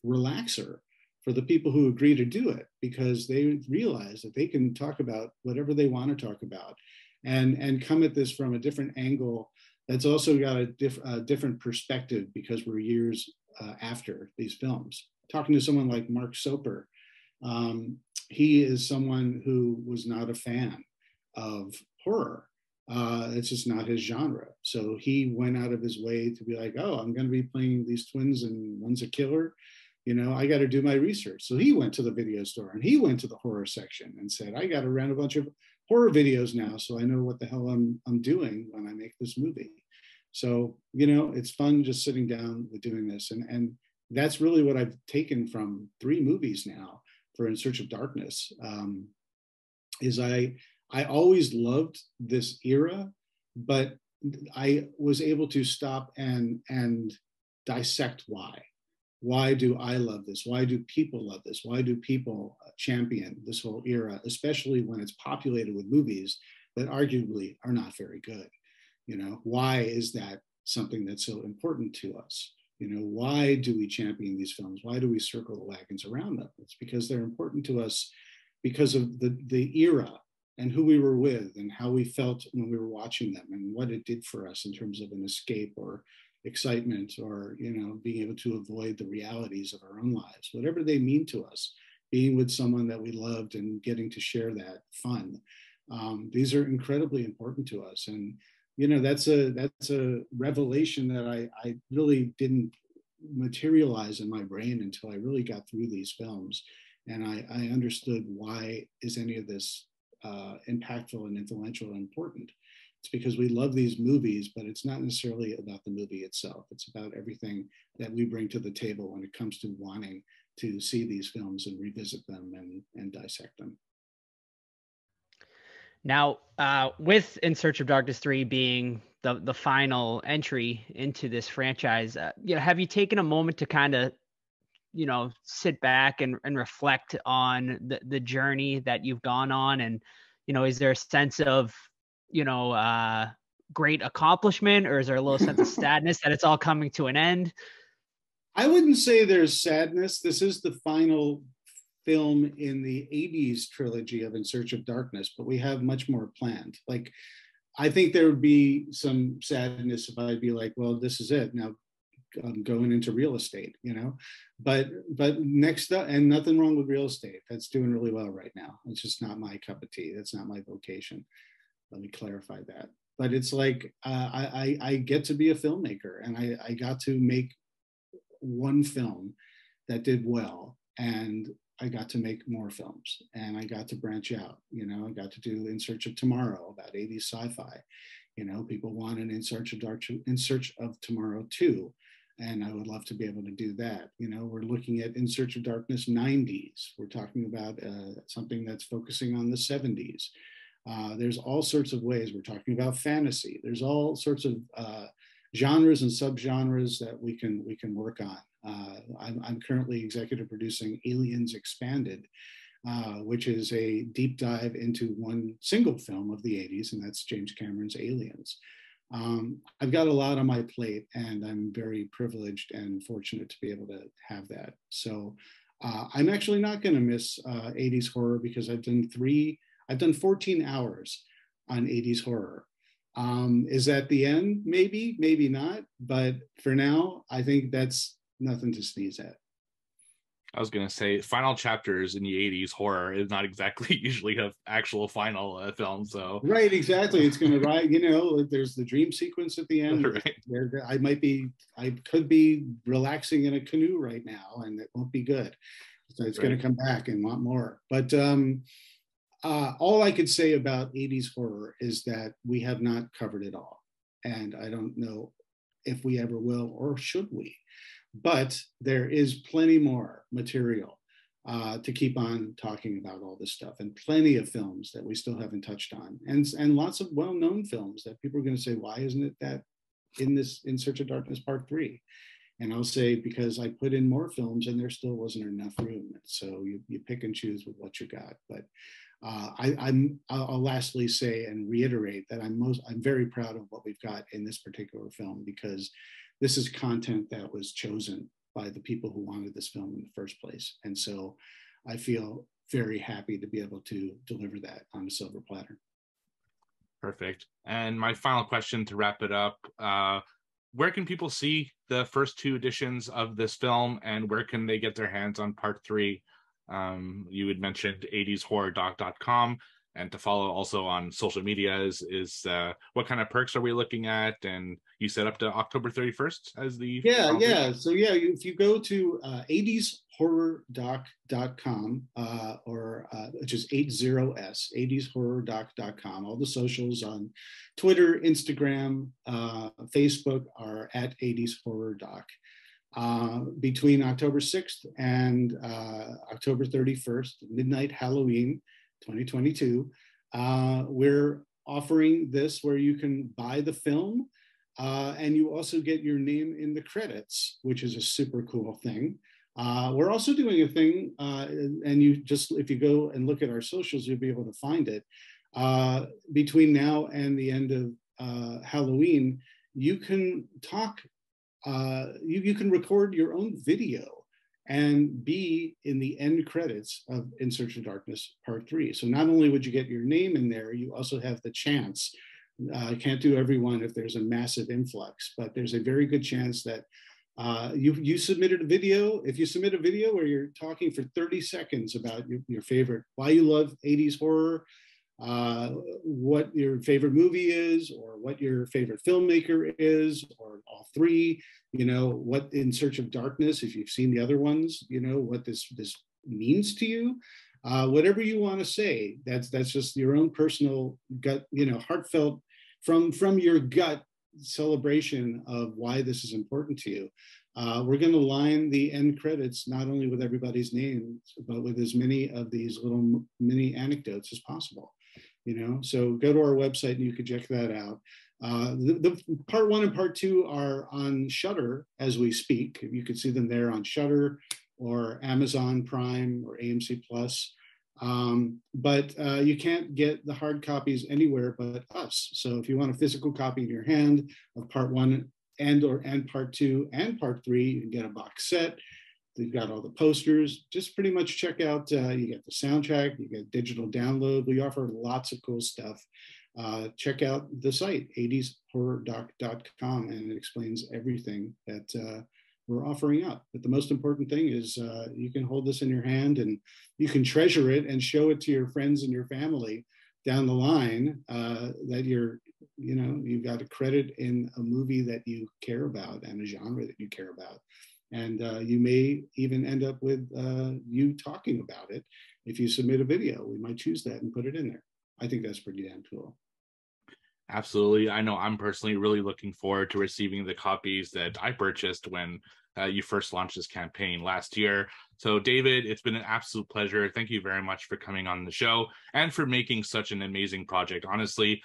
relaxer for the people who agree to do it, because they realize that they can talk about whatever they want to talk about. And come at this from a different angle that's also got a different perspective, because we're years after these films. Talking to someone like Mark Soper, he is someone who was not a fan of horror. It's just not his genre. So he went out of his way to be like, oh, I'm going to be playing these twins and one's a killer. You know, I got to do my research. So he went to the video store and he went to the horror section and said, I got to rent a bunch of horror videos now, so I know what the hell I'm doing when I make this movie. So, you know, it's fun just sitting down with doing this. And that's really what I've taken from 3 movies now for In Search of Darkness, is I always loved this era, but I was able to stop and dissect why. Why do I love this? Why do people love this? Why do people champion this whole era, especially when it's populated with movies that arguably are not very good? You know, why is that something that's so important to us? You know, why do we champion these films? Why do we circle the wagons around them? It's because they're important to us because of the era and who we were with and how we felt when we were watching them and what it did for us in terms of an escape or excitement, or, you know, being able to avoid the realities of our own lives, whatever they mean to us, being with someone that we loved and getting to share that fun. These are incredibly important to us. And, you know, that's a revelation that I really didn't materialize in my brain until I really got through these films. And I understood, why is any of this impactful and influential and important? It's because we love these movies, but it's not necessarily about the movie itself. It's about everything that we bring to the table when it comes to wanting to see these films and revisit them and dissect them. Now, with In Search of Darkness 3 being the final entry into this franchise, you know, have you taken a moment to kind of, you know, sit back and reflect on the journey that you've gone on, and, is there a sense of, great accomplishment, or is there a little sense of sadness that it's all coming to an end? I wouldn't say there's sadness. This is the final film in the 80s trilogy of In Search of Darkness, but we have much more planned. Like, I think there would be some sadness if I'd be like, well, this is it. Now I'm going into real estate, but next up, and nothing wrong with real estate. That's doing really well right now. It's just not my cup of tea. That's not my vocation. Let me clarify that. But it's like, I get to be a filmmaker, and I got to make one film that did well, and I got to make more films, and I got to branch out. I got to do In Search of Tomorrow, about 80s sci-fi. People want an In Search of Tomorrow 2, and I would love to be able to do that. We're looking at In Search of Darkness 90s. We're talking about something that's focusing on the 70s. There's all sorts of ways. We're talking about fantasy. There's all sorts of genres and subgenres that we can work on. I'm currently executive producing Aliens Expanded, which is a deep dive into one single film of the 80s, and that's James Cameron's Aliens. I've got a lot on my plate, and I'm very privileged and fortunate to be able to have that. So I'm actually not going to miss 80s horror, because I've done 14 hours on 80s horror. Is that the end? Maybe, maybe not. But for now, I think that's nothing to sneeze at. I was going to say, final chapters in the 80s horror is not exactly usually an actual final film. So right, exactly. It's going to ride, there's the dream sequence at the end. Right. I could be relaxing in a canoe right now, and it won't be good. So it's going to come back and want more. But all I could say about 80s horror is that we have not covered it all. And I don't know if we ever will, or should we. But there is plenty more material to keep on talking about all this stuff, and plenty of films that we still haven't touched on, and lots of well-known films that people are going to say, why isn't it that in this In Search of Darkness Part 3? And I'll say, because I put in more films and there still wasn't enough room. So you pick and choose with what you got. But I'll lastly say and reiterate that I'm very proud of what we've got in this particular film, because this is content that was chosen by the people who wanted this film in the first place. And so I feel very happy to be able to deliver that on a silver platter. Perfect. And my final question to wrap it up, where can people see the first 2 editions of this film, and where can they get their hands on Part 3? You had mentioned 80shorrordoc.com, and to follow also on social media is what kind of perks are we looking at? And you set up to October 31st as the So if you go to 80shorrordoc.com which is 80s 80shorrordoc.com, all the socials on Twitter, Instagram, Facebook are at 80shorrordoc. Between October 6th and October 31st, midnight Halloween 2022, we're offering this where you can buy the film, and you also get your name in the credits, which is a super cool thing. We're also doing a thing, and if you go and look at our socials, you'll be able to find it. Between now and the end of Halloween, you can talk. You can record your own video and be in the end credits of In Search of Darkness Part 3. So not only would you get your name in there, you also have the chance. I can't do everyone if there's a massive influx, but there's a very good chance that you submitted a video. If you submit a video where you're talking for 30 seconds about your favorite, why you love 80s horror, what your favorite movie is, or what your favorite filmmaker is, or all 3, what In Search of Darkness, if you've seen the other ones, what this means to you, whatever you want to say, that's just your own personal gut, heartfelt from your gut celebration of why this is important to you. We're going to line the end credits not only with everybody's names, but with as many of these little mini anecdotes as possible. So go to our website and you can check that out. The Part 1 and Part 2 are on Shudder as we speak. You can see them there on Shudder or Amazon Prime or AMC Plus. But you can't get the hard copies anywhere but us. So if you want a physical copy in your hand of part 1 and part 2 and part 3, you can get a box set. They've got all the posters. Just pretty much check out, you get the soundtrack, you get digital download. We offer lots of cool stuff. Check out the site, 80shorrordoc.com, and it explains everything that we're offering up. But the most important thing is you can hold this in your hand and you can treasure it and show it to your friends and your family down the line that you've got a credit in a movie that you care about and a genre that you care about. And you may even end up with you talking about it. If you submit a video, we might choose that and put it in there. I think that's pretty damn cool. Absolutely. I know I'm personally really looking forward to receiving the copies that I purchased when you first launched this campaign last year. So David, it's been an absolute pleasure. Thank you very much for coming on the show and for making such an amazing project. Honestly,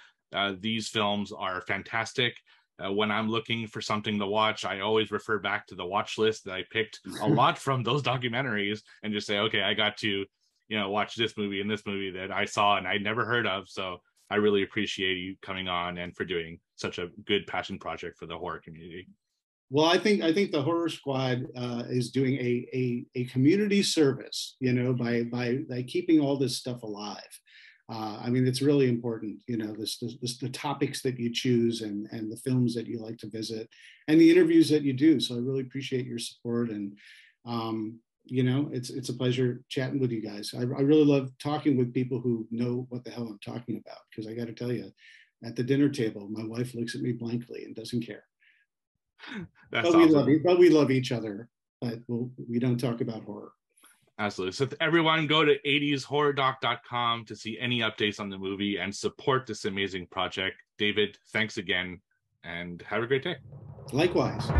these films are fantastic. When I'm looking for something to watch, I always refer back to the watch list that I picked a lot from those documentaries and just say, okay, I got to, watch this movie and this movie that I saw and I'd never heard of. So I really appreciate you coming on and for doing such a good passion project for the horror community. Well, I think the Horror Squad is doing a community service, by keeping all this stuff alive. I mean, it's really important, the topics that you choose and the films that you like to visit and the interviews that you do. So I really appreciate your support. And, it's a pleasure chatting with you guys. I really love talking with people who know what the hell I'm talking about, because I got to tell you, at the dinner table, my wife looks at me blankly and doesn't care. That's but awesome. we love each other, but we don't talk about horror. Absolutely. So everyone go to 80shorrordoc.com to see any updates on the movie and support this amazing project. David, thanks again and have a great day. Likewise.